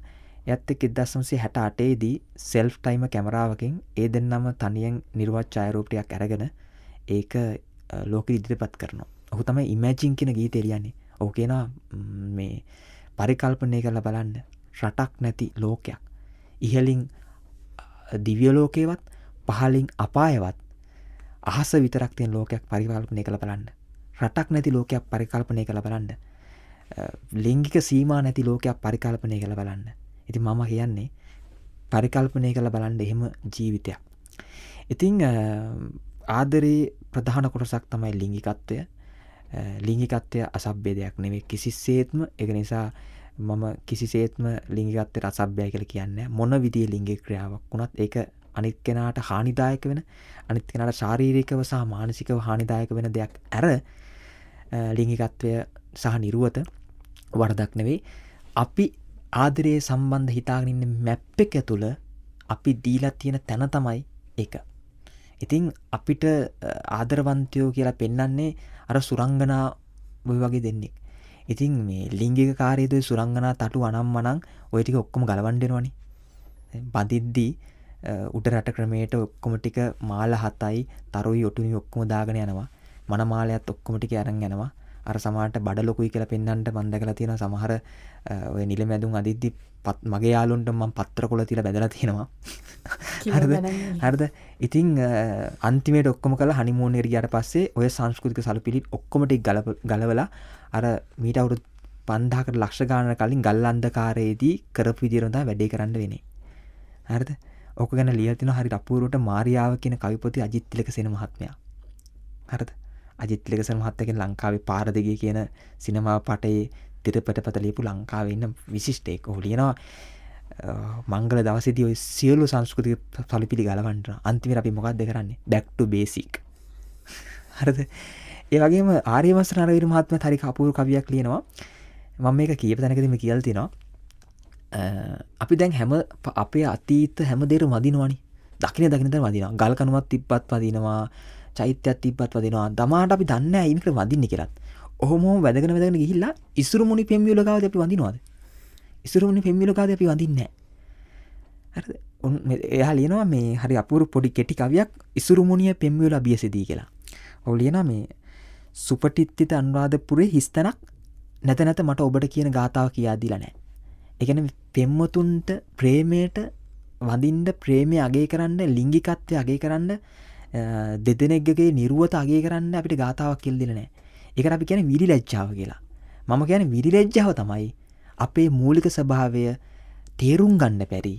එයත් එක්ක 1968 දී සෙල්ෆ් ටයිමර් කැමරාවකින් ඒ දෙන්නම තනියෙන් නිර්වත් ඡායාරූප ටිකක් අරගෙන ඒක ලෝකෙ ඉදිරිපත් කරනවා. ඔහු තමයි ඉමේජින් කියන ගීතය ලියන්නේ. ඔහු කියනවා මේ පරිකල්පනය කරලා බලන්න රටක් නැති ලෝකයක්. ඉහළින් දිව්‍ය ලෝකේවත් පහළින් අපායවත් අහස විතරක් තියෙන ලෝකයක් පරිකල්පනය කරලා බලන්න. රටක් නැති ලෝකයක් පරිකල්පනය කරලා බලන්න. ලිංගික සීමා නැති ලෝකයක් පරිකල්පනය කරලා බලන්න. ඉතින් මම කියන්නේ පරිකල්පනය කරලා බලන්න එහෙම ජීවිතයක්. ඉතින් ආදරේ ප්‍රධාන කොටසක් තමයි ලිංගිකත්වය. ලිංගිකත්වය අසභ්‍ය දෙයක් නෙවෙයි කිසිසේත්ම. ඒක නිසා මම කිසිසේත්ම ලිංගිකත්වයට අසභ්‍යයි කියලා කියන්නේ මොන විදිහේ ලිංගික ක්‍රියාවක් වුණත් ඒක අනිත් කෙනාට හානිදායක වෙන අනිත් කෙනාට ශාරීරිකව සහ මානසිකව හානිදායක වෙන දෙයක් අර ලිංගිකත්වය සහ නිර්වත වරදක් නෙවෙයි. අපි ආදරයේ සම්බන්ධ හිතාගෙන ඉන්න මැප් එක තුළ අපි දීලා තියෙන තැන තමයි ඒක. ඉතින් අපිට ආදරවන්තයෝ කියලා පෙන්වන්නේ අර සුරංගනා ඔය වගේ දෙන්නෙක්. ඉතින් මේ ලිංගික කාර්යයේදී සුරංගනා තටු අනම්මනම් ඔය ටික ඔක්කොම ගලවන්න දෙනවනේ. බඳිද්දී උඩ රට ක්‍රමයට ඔක්කොම ටික මාල 7යි තරුයි ඔටුනි ඔක්කොම දාගෙන යනවා. මනමාලයත් ඔක්කොම ටික අරන් යනවා. අර සමහරට බඩ ලොකුයි කියලා පෙන්වන්න මම දැකලා තියෙනවා. සමහර ඔය නිලමැදුම් අදිද්දි මගේ යාළුවන්ට මම පත්‍ර කොළ තියලා බැදලා තියෙනවා. හරිද? ඉතින් අන්තිමේට ඔක්කොම කරලා හනිමූන් එකට ගියාට පස්සේ ඔය සංස්කෘතික සලපිලි ඔක්කොම ටික ගලවලා අර මීට අවුරුදු 5000කට ලක්ෂ ගානකට කලින් ගල් අන්ධකාරයේදී කරපු විදිහට තමයි වැඩේ කරන්න වෙන්නේ. හරිද? ඔක ගැන ලියලා තිනවා හරියට අපූර්වට මාරියාව කියන කවි පොතේ අජිත් තිලකසේන මහත්මයා. හරිද? අජිත් තිලකසේන මහත්තයා කියන ලංකාවේ පාර දෙකේ කියන සිනමා පටයේ තිරපතපත ලියපු ලංකාවේ ඉන්න විශිෂ්ටයෙක්. ඔහු ලියනවා මංගල දවසේදී ඔය සියලු සංස්කෘතික සලපිලි ගලවන්න. අන්තිමට අපි මොකක්ද කරන්නේ? back to basic. හරිද? ඒ වගේම ආර්යවංශ නරවීර මහත්මයාත් හරි අපූර්ව කවියක් ලියනවා. මම මේක කීප තැනකදී මේ කියලා තිනවා. අපි දැන් අපේ අතීත හැම දෙයක්ම වදිනවනේ. දකින තැන වදිනවා. ගල් කණුවක් තිබ්බත් වදිනවා. චෛත්‍යයක් තිබ්බත් වදිනවා. දමාට අපි දන්නේ නැහැ මේකට වදින්නේ කියලාත්. ඔහොම වැදගෙන ගිහිල්ලා ඉසුරු මුනි පෙම්වියල ගාවදී අපි වදිනවද? ඉසුරුමුණි පෙම්විලෝකාදී අපි වඳින්නේ නැහැ. හරිද? එයා ලියනවා මේ හරි අපූර්ව පොඩි කෙටි කවියක් ඉසුරුමුණිය පෙම්විලෝ අබියසදී කියලා. ඔව් ලියනවා මේ සුපටිත්තිත අනුරාධපුරේ හිස්තනක් නැත නැත මට ඔබට කියන ගාතාව කියා දීලා නැහැ. ඒ කියන්නේ පෙම්වතුන්ට ප්‍රේමයට වඳින්න ප්‍රේමය අගය කරන්න ලිංගිකත්වය අගය කරන්න දෙදෙනෙක්ගේ නිර්වත අගය කරන්න අපිට ගාතාවක් කියලා දෙන්නේ නැහැ. ඒකට අපි කියන්නේ විරිලැජ්ජාව කියලා. මම කියන්නේ විරිලැජ්ජාව තමයි අපේ මූලික ස්වභාවය තේරුම් ගන්න බැරි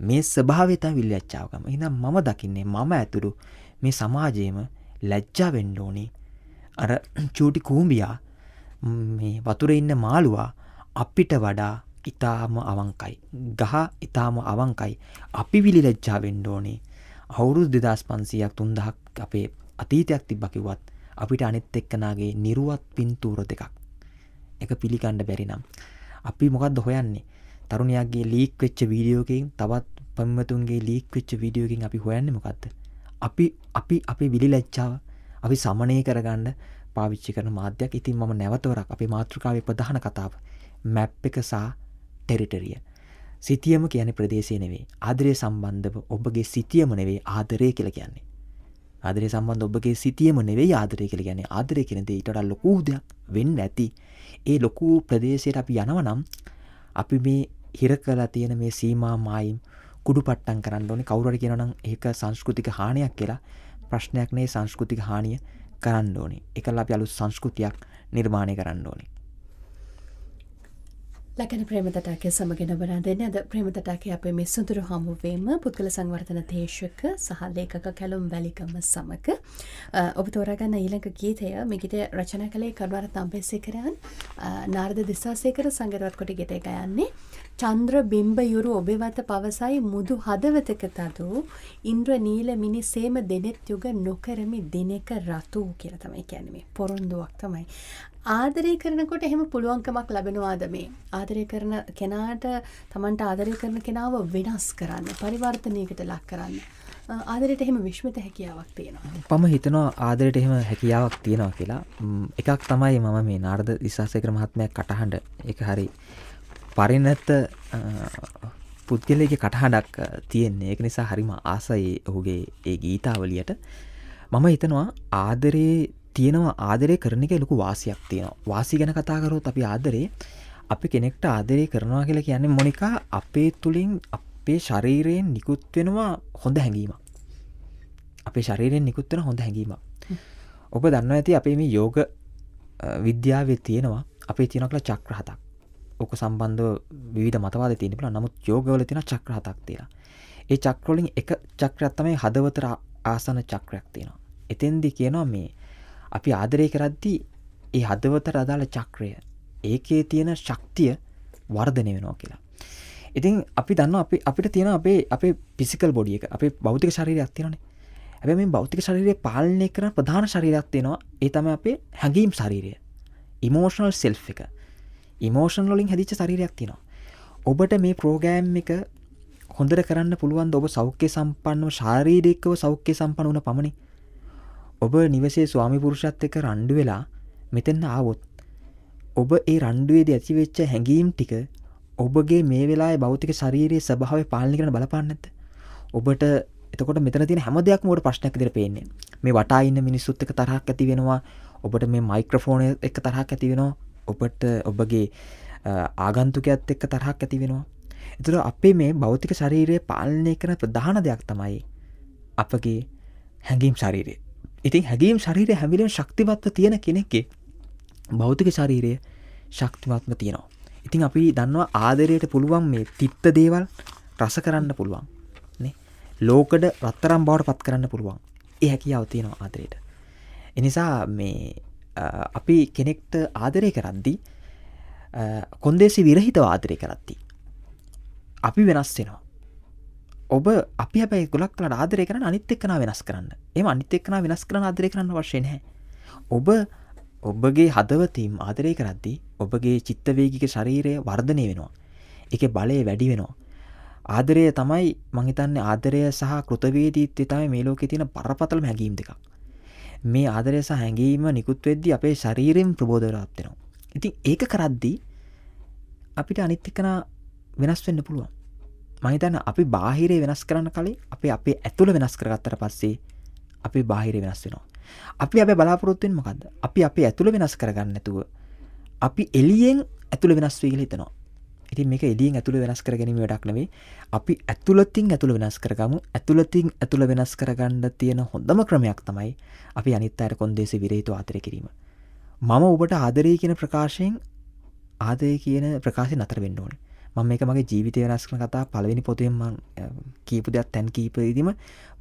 මේ ස්වභාවය තමයි විරිලැජ්ජාවකම. එහෙනම් මම දකින්නේ මම ඇතුළු මේ සමාජයේම ලැජ්ජා වෙන්න ඕනේ. අර චූටි කූඹියා මේ වතුරේ ඉන්න මාළුවා අපිට වඩා ඊටාම අවංකයි. ගහ ඊටාම අවංකයි. අපි විරිලැජ්ජා වෙන්න ඕනේ. අවුරුදු 2500ක් 3000ක් අපේ අතීතයක් තිබ්බා කිව්වත් අපිට අනිත් එක්කනාගේ නිර්වත් පින්තූර දෙකක් එක පිළිගන්න බැරි නම් අපි මොකද්ද හොයන්නේ? තරුණයාගේ ලීක් වෙච්ච වීඩියෝ එකකින් තවත් පෙම්වතුන්ගේ ලීක් වෙච්ච වීඩියෝ එකකින් අපි හොයන්නේ මොකද්ද? අපි විලිලැජ්ජාව අපි සමනය කරගන්න පාවිච්චි කරන මාධ්‍යයක්. ඉතින් මම නැවතවරක් අපේ මාතෘකාවේ ප්‍රධාන කතාව මැප් එක සහ ටෙරිටරිය. සිතියම කියන්නේ ප්‍රදේශය නෙවෙයි. ආදරය සම්බන්ධව ඔබගේ සිතියම නෙවෙයි ආදරය කියලා කියන්නේ. ආදරය සම්බන්ධ ඔබගේ සිතියම නෙවෙයි ආදරය කියලා කියන්නේ. ආදරය කියන දේ ඊට වඩා ලොකු දෙයක් වෙන්න ඇති. ඒ ලොකු ප්‍රදේශයට අපි යනවා නම් අපි මේ හිර කරලා තියෙන මේ සීමා මායිම් කුඩුපට්ටම් කරන්න ඕනේ. කවුරු හරි කියනවා නම් ඒක සංස්කෘතික හානියක් කියලා. ප්‍රශ්නයක් නෙවෙයි සංස්කෘතික හානිය කරන්න ඕනේ. ඒකලා අපි අලුත් සංස්කෘතියක් නිර්මාණය කරන්න ඕනේ. ලකන ප්‍රේමතටාකය සමගෙන බලා දෙන්න අද ප්‍රේමතටාකය අපේ මේ සුදුරු හමුවීම පුද්ගල සංවර්ධන දේශක සහ ලේඛක කැලුම් වැලිකම සමග ඔබ තෝරාගන්න ඊළඟ ගීතය මේ ගීතය රචනා කළේ කරුණාරත්න අම්බේසේකරයන් නාරද දිසාසේකර සංගීතවත් කොට ගීතය ගයන්නේ චන්ද්‍ර බිම්බ යුරු ඔබේ වත පවසයි මුදු හදවතක තදු ඉන්ද්‍ර නීල මිනි සේම දෙනෙත් යුග නොකරමි දිනක රතු කියලා තමයි කියන්නේ මේ පොරොන්දුවක් තමයි ආදරය කරනකොට එහෙම පුළුවන්කමක් ලැබෙනවාද මේ ආදරය කරන කෙනාට තමන්ට ආදරය කරන කෙනාව වෙනස් කරන්න පරිවර්තනයකට ලක් කරන්න ආදරයට එහෙම විශ්මිත හැකියාවක් තියෙනවා. මම හිතනවා ආදරයට එහෙම හැකියාවක් තියෙනවා කියලා. එකක් තමයි මම මේ නාරද දිසාසේකර මහත්මයා කටහඬ ඒක හරි පරිණත පුද්ගලයාගේ කටහඬක් තියෙන්නේ. ඒක නිසා හරිම ආසයි ඔහුගේ ඒ ගීතාවලියට. මම හිතනවා ආදරේ තියෙනවා ආදරය කරන එක ලොකු වාසියක් තියෙනවා. වාසිය ගැන කතා කරොත් අපි ආදරේ අපි කෙනෙක්ට ආදරය කරනවා කියලා කියන්නේ මොනිකා අපේ තුලින් අපේ ශරීරයෙන් නිකුත් වෙනවා හොඳ හැඟීමක්. අපේ ශරීරයෙන් නිකුත් වෙන හොඳ හැඟීමක්. ඔබ දන්නවා ඇති අපේ මේ යෝග විද්‍යාවේ තියෙනවා අපේ තියෙනවා කියලා චක්‍ර හතක්. ඔක සම්බන්ධව විවිධ මතවාද තියෙන පුළුවන්. නමුත් යෝගවල තියෙන චක්‍ර හතක් තියෙනවා. ඒ චක්‍ර වලින් එක චක්‍රයක් තමයි හදවතට ආසන චක්‍රයක් තියෙනවා. එතෙන්දී කියනවා මේ අපි ආදරය කරද්දී ඒ හදවතට අදාළ චක්‍රය ඒකේ තියෙන ශක්තිය වර්ධනය වෙනවා කියලා. ඉතින් අපි දන්නවා අපිට තියෙන අපේ ෆිසිකල් බොඩි එක අපේ භෞතික ශරීරයක් තියෙනවානේ. හැබැයි මේ භෞතික ශරීරය පාලනය කරන ප්‍රධාන ශරීරයක් තියෙනවා. ඒ තමයි අපේ හැඟීම් ශරීරය. ඉමෝෂනල් සෙල්ෆ් එක. ඉමෝෂන් වලින් හැදිච්ච ශරීරයක් තියෙනවා. ඔබට මේ ප්‍රෝග්‍රෑම් එක හොඳට කරන්න පුළුවන් ද ඔබ සෞඛ්‍ය සම්පන්නව ශාරීරිකව සෞඛ්‍ය සම්පන්න වුණ පමණින් ඔබ නිවසේ ස්වාමි පුරුෂයත් එක්ක රණ්ඩු වෙලා මෙතෙන් ආවොත් ඔබ ඒ රණ්ඩුවේදී ඇතිවෙච්ච හැඟීම් ටික ඔබගේ මේ වෙලාවේ භෞතික ශරීරයේ ස්වභාවය පාලනය කරන්න බලපාන්නේ නැද්ද? ඔබට එතකොට මෙතන තියෙන හැම දෙයක්ම ඔබට ප්‍රශ්නයක් විදිහට පේන්නේ. මේ වටා ඉන්න මිනිස්සුත් එක්ක තරහක් ඇති වෙනවා. ඔබට මේ මයික්‍රොෆෝන් එක්ක තරහක් ඇති වෙනවා. ඔබට ඔබගේ ආගන්තුකයත් එක්ක තරහක් ඇති වෙනවා. ඒතර අපේ මේ භෞතික ශරීරය පාලනය කරන ප්‍රධාන දෙයක් තමයි අපගේ හැඟීම් ශරීරය. ඉතින් හැඟීම් ශරීරය හැම වෙලේම ශක්තිමත්ව තියෙන කෙනෙක්ගේ භෞතික ශරීරය ශක්තිමත්ව තියෙනවා. ඉතින් අපි දන්නවා ආදරයට පුළුවන් මේ තිත්ත දේවල් රස කරන්න පුළුවන්. නේ? ලෝකඩ රත්තරන් බවට පත් කරන්න පුළුවන්. ඒ හැකියාව තියෙනවා ආදරයට. ඒ නිසා මේ අපි කෙනෙක්ට ආදරය කරද්දී කොන්දේසි විරහිතව ආදරය කරද්දී අපි වෙනස් වෙනවා. අපි හැබැයි ගොඩක් වෙලාවට ආදරය කරන අනිත් එක්කනා වෙනස් කරන්න. එහෙම අනිත් එක්කනා වෙනස් කරන ආදරය කරන්න අවශ්‍ය නැහැ. ඔබගේ හදවතින් ආදරය කරද්දී ඔබගේ චිත්ත වේගික ශරීරය වර්ධනය වෙනවා. ඒකේ බලය වැඩි වෙනවා. ආදරය තමයි මං හිතන්නේ ආදරය සහ කෘතවේදීත්වය තමයි මේ ලෝකේ තියෙන බරපතලම හැඟීම් දෙකක්. මේ ආදරය සහ හැඟීම නිකුත් වෙද්දී අපේ ශරීරයෙන් ප්‍රබෝධ වෙනවා. ඉතින් ඒක කරද්දී අපිට අනිත් එක්කනා වෙනස් වෙන්න පුළුවන්. මම හිතන්නේ අපි බාහිරේ වෙනස් කරන්න කලින් අපි අපේ ඇතුළ වෙනස් කරගත්තට පස්සේ අපි බාහිරේ වෙනස් වෙනවා. අපි බලාපොරොත්තු වෙන්නේ මොකද්ද? අපි අපේ ඇතුළ වෙනස් කරගන්න නැතුව අපි එළියෙන් ඇතුළ වෙනස් වෙයි කියලා හිතනවා. ඉතින් මේක එළියෙන් ඇතුළ වෙනස් කර ගැනීම වැඩක් නෙවෙයි. අපි ඇතුළතින් ඇතුළ වෙනස් කරගමු. ඇතුළතින් ඇතුළ වෙනස් කරගන්න තියෙන හොඳම ක්‍රමයක් තමයි අපි අනිත් අයට කොන්දේසි විරහිතව ආදරය කිරීම. මම ඔබට ආදරය කියන ප්‍රකාශයෙන් ආදරය කියන ප්‍රකාශයෙන් නතර වෙන්න ඕනේ. මම මේක මගේ ජීවිතය වෙනස් කරන කතා පළවෙනි පොතෙන් මම කියපු දෙයක් තැන් කීපෙදීම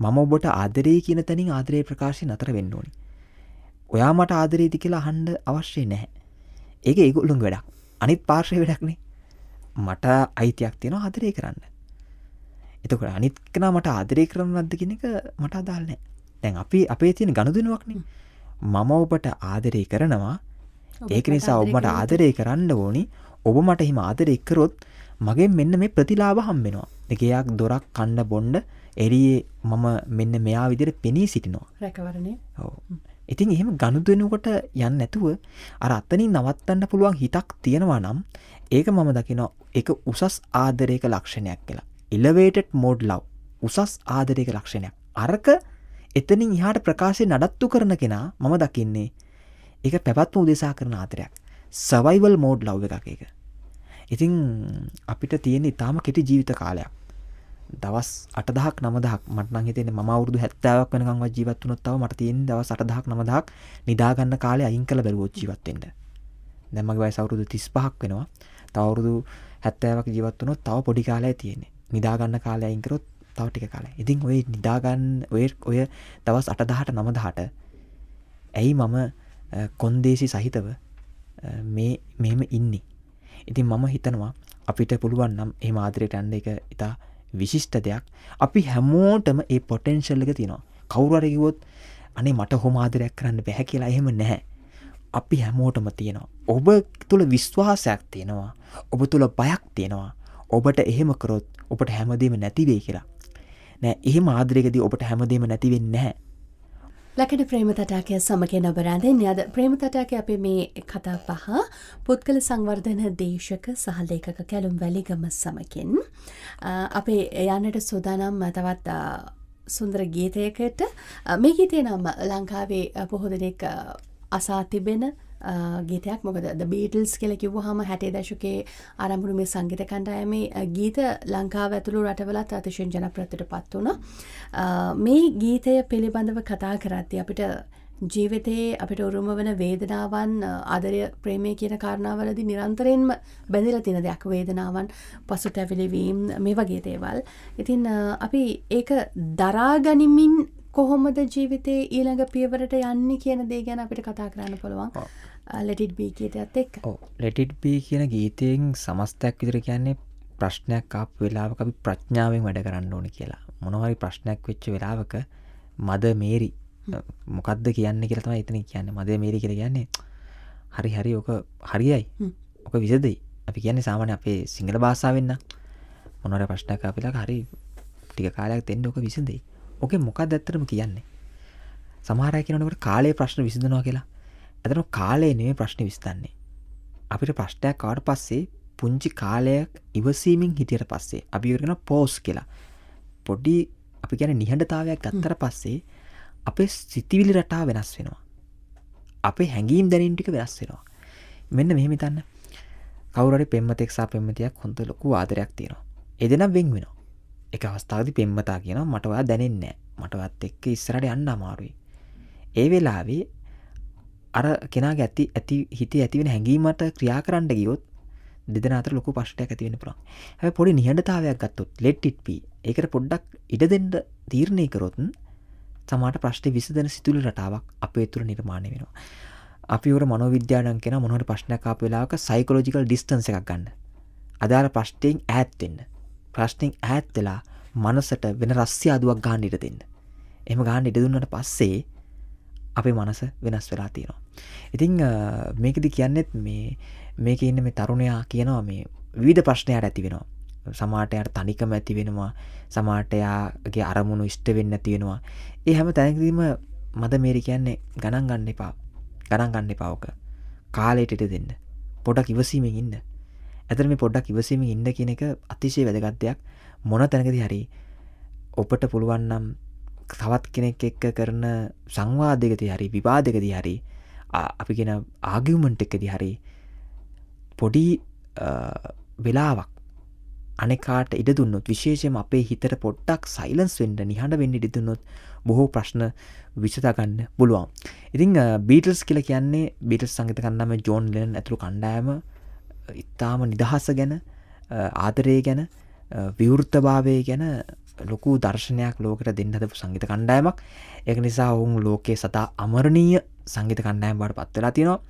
මම ඔබට ආදරය කියන තැනින් ආදරයේ ප්‍රකාශයෙන් නතර වෙන්න ඕනේ. ඔයා මට ආදරේද කියලා අහන්න අවශ්‍ය නැහැ. ඒක ඒගොල්ලොන්ගේ වැඩක්. අනිත් පාර්ශ්වයේ වැඩක් නේ. මට අයිතියක් තියෙනවා ආදරය කරන්න. එතකොට අනිත් කෙනා මට ආදරය කරනවද නැද්ද කියන එක මට අදාළ නැහැ. දැන් අපි අපේ තියෙන ගනුදෙනුවක් නේ. මම ඔබට ආදරය කරනවා. ඒක නිසා ඔබ මට ආදරය කරන්න ඕනි. ඔබ මට හිම ආදරය කරොත් මගෙන් මෙන්න මේ ප්‍රතිලාභ හම්බ වෙනවා. දෙකයක් දොරක් කන්න බොන්න එළියේ මම මෙන්න මෙයා විදිහට පෙනී සිටිනවා. රැකවරණේ. ඔව්. ඉතින් එහෙම ගනුදෙනුවකට යන්නේ නැතුව අර අතනින් නවත්තන්න පුළුවන් හිතක් තියෙනවා නම් ඒක මම දකිනවා ඒක උසස් ආදරයක ලක්ෂණයක් කියලා. elevated mode love. උසස් ආදරයක ලක්ෂණයක්. අරක එතනින් එහාට ප්‍රකාශයෙන් නඩත්තු කරන කෙනා මම දකින්නේ ඒක පැවැත්ම උදෙසා කරන ආදරයක්. survival mode love එකක් ඒක. ඉතින් අපිට තියෙන ඊටාම කෙටි ජීවිත කාලයක්. දවස් 8000ක් 9000ක් මට නම් හිතෙන්නේ මම අවුරුදු 70ක් වෙනකන්වත් ජීවත් වුණොත් තව මට තියෙන දවස් 8000ක් 9000ක් නිදා ගන්න කාලේ අයින් කළ බැලුවොත් ජීවත් වෙන්න. දැන් මගේ වයස අවුරුදු 35ක් වෙනවා. තව අවුරුදු 70ක් ජීවත් වුණොත් තව පොඩි කාලයක් තියෙන්නේ. නිදා ගන්න කාලය අයින් කරොත් තව ටික කාලයක්. ඉතින් ඔය නිදා ගන්න ඔය දවස් 8000ට 9000ට ඇයි මම කොන්දේසි සහිතව මෙහෙම ඉන්නේ. ඉතින් මම හිතනවා අපිට පුළුවන් නම් එහෙම ආදරයට යන්න එක ඉතා විශිෂ්ට දෙයක්. අපි හැමෝටම ඒ පොටෙන්ෂල් එක තියෙනවා. කවුරු හරි කිව්වොත් අනේ මට කොහොම ආදරයක් කරන්න බෑ කියලා එහෙම නැහැ. අපි හැමෝටම තියෙනවා. ඔබ තුල විශ්වාසයක් තියෙනවා. ඔබ තුල බයක් තියෙනවා. ඔබට එහෙම කරොත් ඔබට හැමදේම නැති වෙයි කියලා. නෑ එහෙම ආදරයකදී ඔබට හැමදේම නැති වෙන්නේ නැහැ. ලකඩ ප්‍රේම තටාකය සමගින් ඔබ රැඳෙන්නේ අද ප්‍රේම තටාකයේ අපේ මේ කතා පහ පුද්ගල සංවර්ධන දේශක සහ ලේඛක කැලුම් වැලිගම සමගින් අපේ යන්නට සූදානම් තවත් සුන්දර ගීතයකට මේ ගීතේ නම් ලංකාවේ බොහෝ දෙනෙක් අසා තිබෙන ගීතයක්. මොකද The Beatles කියලා කිව්වහම 60 දශකයේ ආරම්භ වුණු මේ සංගීත කණ්ඩායමේ ගීත ලංකාව ඇතුළු රටවලත් අතිශයින් ජනප්‍රියත්වයට පත් වුණා. මේ ගීතය පිළිබඳව කතා කරද්දී අපිට ජීවිතයේ අපිට උරුම වන වේදනාවන් ආදරය ප්‍රේමය කියන කාරණාවලදී නිරන්තරයෙන්ම බැඳලා තියෙන දෙයක්. වේදනාවන් පසුතැවිලි වීම මේ වගේ දේවල්. ඉතින් අපි ඒක දරා ගනිමින් කොහොමද ජීවිතේ ඊළඟ පියවරට යන්නේ කියන දේ ගැන අපිට කතා කරන්න පුළුවන්. Let it be ගීතයත් එක්ක. ඔව් Let it be කියන ගීතයෙන් සමස්තයක් විතර කියන්නේ ප්‍රශ්නයක් ආපු වෙලාවක අපි ප්‍රඥාවෙන් වැඩ කරන්න ඕනේ කියලා. මොනවා හරි ප්‍රශ්නයක් වෙච්ච වෙලාවක මද මේරි මොකද්ද කියන්නේ කියලා තමයි එතන කියන්නේ. මද මේරි කියලා කියන්නේ හරි ඔක හරියයි. ඔක විසදෙයි. අපි කියන්නේ සාමාන්‍ය අපේ සිංහල භාෂාවෙන් නම් මොනවා හරි ප්‍රශ්නයක් ආපිලා හරි ටික කාලයක් දෙන්න ඔක විසදෙයි. ඔකේ මොකක්ද ඇත්තටම කියන්නේ? සමහර අය කියනකොට කාලේ ප්‍රශ්න විසඳනවා කියලා. ඇත්තටම කාලේ නෙමෙයි ප්‍රශ්නේ විසඳන්නේ. අපිට ප්‍රශ්නයක් ආවට පස්සේ පුංචි කාලයක් ඉවසීමෙන් හිටියට පස්සේ අපි ඉවර කරන පෝස් කියලා. පොඩි අපි කියන්නේ නිහඬතාවයක් ගත්තට පස්සේ අපේ සිතිවිලි රටාව වෙනස් වෙනවා. අපේ හැඟීම් දැනීම් ටික වෙනස් වෙනවා. මෙන්න මෙහෙම හිතන්න. කවුරු හරි පෙම්වතෙක් සහ පෙම්වතියක් හොඳ ලොකු ආදරයක් තියෙනවා. ඒ දෙනා වෙන් වෙනවා. එක අවස්ථාවකදී පෙම්වතා කියනවා මට ඔයා දැනෙන්නේ නැහැ. මට ඔයත් එක්ක ඉස්සරහට යන්න අමාරුයි. ඒ වෙලාවේ අර කෙනාගේ හිතේ ඇති වෙන හැඟීමට ක්‍රියා කරන්න ගියොත් දෙදෙනා අතර ලොකු ප්‍රශ්නයක් ඇති වෙන්න පුළුවන්. හැබැයි පොඩි නිහඬතාවයක් ගත්තොත් let it be. ඒකට පොඩ්ඩක් ඉඩ දෙන්න තීරණය කරොත් සමහරට ප්‍රශ්නේ විසඳන සිතුවිලි රටාවක් අපේ තුල නිර්මාණය වෙනවා. අපි උර මනෝවිද්‍යාවෙන් කියන මොන හරි ප්‍රශ්නයක් ආපු වෙලාවක psychological distance එකක් ගන්න. අදාළ ප්‍රශ්නෙන් ඈත් වෙන්න. ප්‍රශ්නෙන් ඈත් වෙලා මනසට වෙන රස්සිය අදුවක් ගන්න ඉඩ දෙන්න. එහෙම ගන්න ඉඩ දුන්නාට පස්සේ අපේ මනස වෙනස් වෙලා තියෙනවා. ඉතින් මේකෙදි කියන්නේත් මේකේ ඉන්න මේ තරුණයා කියනවා මේ විවිධ ප්‍රශ්නයකට ඇති වෙනවා. සමහරට යාට තනිකම ඇති වෙනවා. සමහරට යාගේ අරමුණු ඉෂ්ට වෙන්නේ නැති වෙනවා. ඒ හැම තැනකදීම මද මේරි කියන්නේ ගණන් ගන්න එපා. ගණන් ගන්න එපා ඔක. කාලයට ඉඩ දෙන්න. පොඩක් ඉවසීමෙන් ඉන්න. ඇතර මේ පොඩ්ඩක් ඉවසීමෙන් ඉන්න කියන එක අතිශය වැදගත් දෙයක්. මොන තැනකදී හරි ඔබට පුළුවන් නම් තවත් කෙනෙක් එක්ක කරන සංවාදයකදී හරි විවාදයකදී හරි අපි කියන ආගියුමන්ට් එකකදී හරි පොඩි වෙලාවක් අනෙකාට ඉඩ දුන්නොත්, විශේෂයෙන්ම අපේ හිතට පොඩ්ඩක් සයිලන්ස් වෙන්න, නිහඬ වෙන්න ඉඩ දුන්නොත් බොහෝ ප්‍රශ්න විසඳ ගන්න පුළුවන්. ඉතින් බීටල්ස් කියලා කියන්නේ බීටල්ස් සංගීත කණ්ඩායම ජෝන් ලෙනන් ඇතුළු කණ්ඩායම ඉතාම නිදහස ගැන, ආදරය ගැන, විවෘතභාවය ගැන ලොකු දර්ශනයක් ලෝකෙට දෙන්න හදපු සංගීත කණ්ඩායමක්. ඒක නිසා ඔවුන් ලෝකයේ සදා අමරණීය සංගීත කණ්ඩායම් බවට පත් වෙලා තියෙනවා.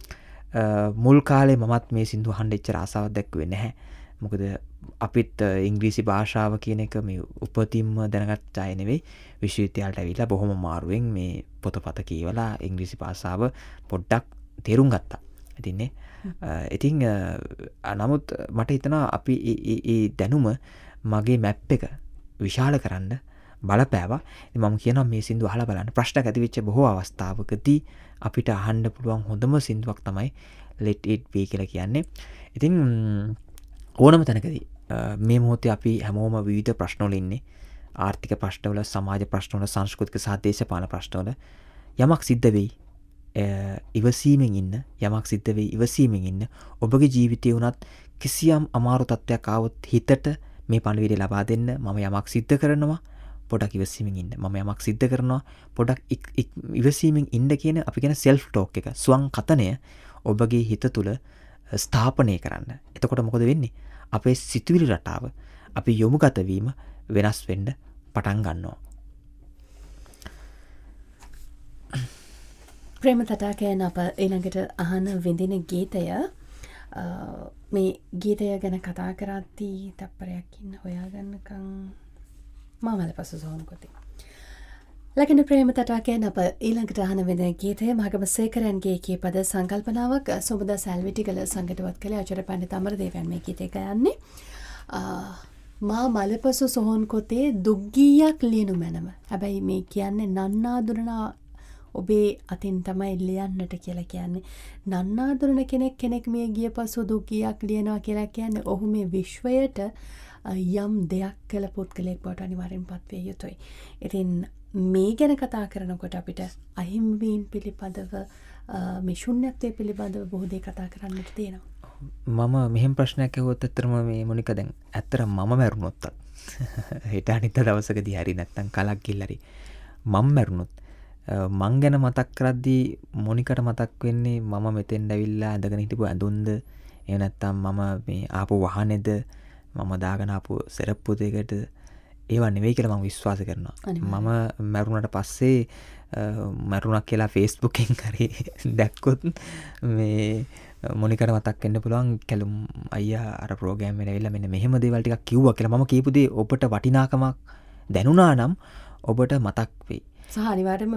මුල් කාලේ මමත් මේ සින්දු අහන්න එච්චර ආසාවක් දැක්ුවේ නැහැ. මොකද අපිත් ඉංග්‍රීසි භාෂාව කියන එක මේ උපතින්ම දැනගත් අය නෙවෙයි. විශ්වවිද්‍යාලයට ඇවිල්ලා බොහොම අමාරුවෙන් මේ පොතපත කියවලා ඉංග්‍රීසි භාෂාව පොඩ්ඩක් තේරුම් ගත්තා. ඉතින් නමුත් මට හිතෙනවා අපි ඒ දැනුම මගේ මැප් එක විශාල කරන්න බලපෑවා. මම කියනවා මේ සින්දු අහලා බලන්න. ප්‍රශ්නක් ඇති වෙච්ච බොහෝ අවස්ථාවකදී අපිට අහන්න පුළුවන් හොඳම සින්දුවක් තමයි Let It Be කියලා කියන්නේ. ඉතින් ඕනම තැනකදී මේ මොහොතේ අපි හැමෝම විවිධ ප්‍රශ්නවල ඉන්නේ. ආර්ථික ප්‍රශ්නවල, සමාජ ප්‍රශ්නවල, සංස්කෘතික සහ දේශපාලන ප්‍රශ්නවල යමක් සිද්ධ වෙයි. ඉවසීමෙන් ඉන්න, යමක් සිද්ධ වෙයි ඉවසීමෙන් ඉන්න. ඔබගේ ජීවිතේ වුණත් කිසියම් අමාරු තත්ත්වයක් ආවොත් හිතට මේ පණිවිඩය ලබා දෙන්න. මම යමක් සිද්ධ කරනවා, පොඩක් ඉවසීමෙන් ඉන්න. මම යමක් සිද්ධ කරනවා, පොඩක් ඉවසීමෙන් ඉන්න කියන අපි කියන සෙල්ෆ් ටෝක් එක, ස්වං කතනය ඔබගේ හිත තුළ ස්ථාපනය කරන්න. එතකොට මොකද වෙන්නේ? අපේ සිතුවිලි රටාව, අපි යොමුගත වීම වෙනස් වෙන්න පටන් ගන්නවා. ප්‍රේම තටාකයන් අප ඊළඟට අහන විඳින ගීතය, මේ ගීතය ගැන කතා කරද්දී තප්පරයක් ඉන්න හොයාගන්නකම් මාමල පසු සෝන්කොති. ලකින ප්‍රේම තටාකයන් අප ඊළඟට අහන විඳින ගීතය මහගම සේකරන්ගේ කීපද සංකල්පනාවක් සුබද සැල්විටිකල සංගටවත් කළ අචර පණ්ඩිත අමරදේවයන් මේ ගීතය ගයන්නේ. මා මලපසු සොහොන්කොතේ දුක්ගීයක් ලියනු මැනම. හැබැයි මේ කියන්නේ නන්නාදුරනා ඔබේ අතින් තමයි ලියන්නට කියලා කියන්නේ. නන්නාදුරන කෙනෙක් මේ ගිය පසු දුක්ගීයක් ලියනවා කියලා කියන්නේ ඔහු මේ විශ්වයට යම් දෙයක් කළ පුද්ගලයෙක් බවට අනිවාර්යෙන් පත්විය යුතුයි. ඉතින් මේ ගැන කතා කරනකොට අපිට අහිමිවීම් පිළිබඳව, මේ ශුන්‍යත්වය පිළිබඳව බොහෝ දේ කතා කරන්නට තියෙනවා. මම මෙහෙම ප්‍රශ්නයක් ඇහුවොත් ඇත්තටම මේ මොනික දැන් ඇත්තට මම මැරුණොත් හෙට අනිත් දවසකදී හරි නැත්නම් කලක් ගිහලා හරි මම මැරුණොත් මං ගැන මතක් කරද්දී මොනිකට මතක් වෙන්නේ මම මෙතෙන් ඇවිල්ලා ඇඳගෙන හිටපු ඇඳුම්ද, එහෙම නැත්නම් මම මේ ආපු වාහනේද, මම දාගෙන ආපු සෙරප්පු දෙකට, ඒවා නෙවෙයි කියලා මම විශ්වාස කරනවා. මම මැරුණට පස්සේ මැරුණා කියලා Facebook එකෙන් හරි දැක්කොත් මේ මොනිකට මතක් වෙන්න පුළුවන් කැලුම් අයියා අර ප්‍රෝග්‍රෑම් එකේ ඇවිල්ලා මෙන්න මෙහෙම දේවල් ටිකක් කිව්වා කියලා. මම කියපු දේ ඔබට වටිනාකමක් දැනුණා නම් ඔබට මතක් වෙයි. සහ අනිවාර්යයෙන්ම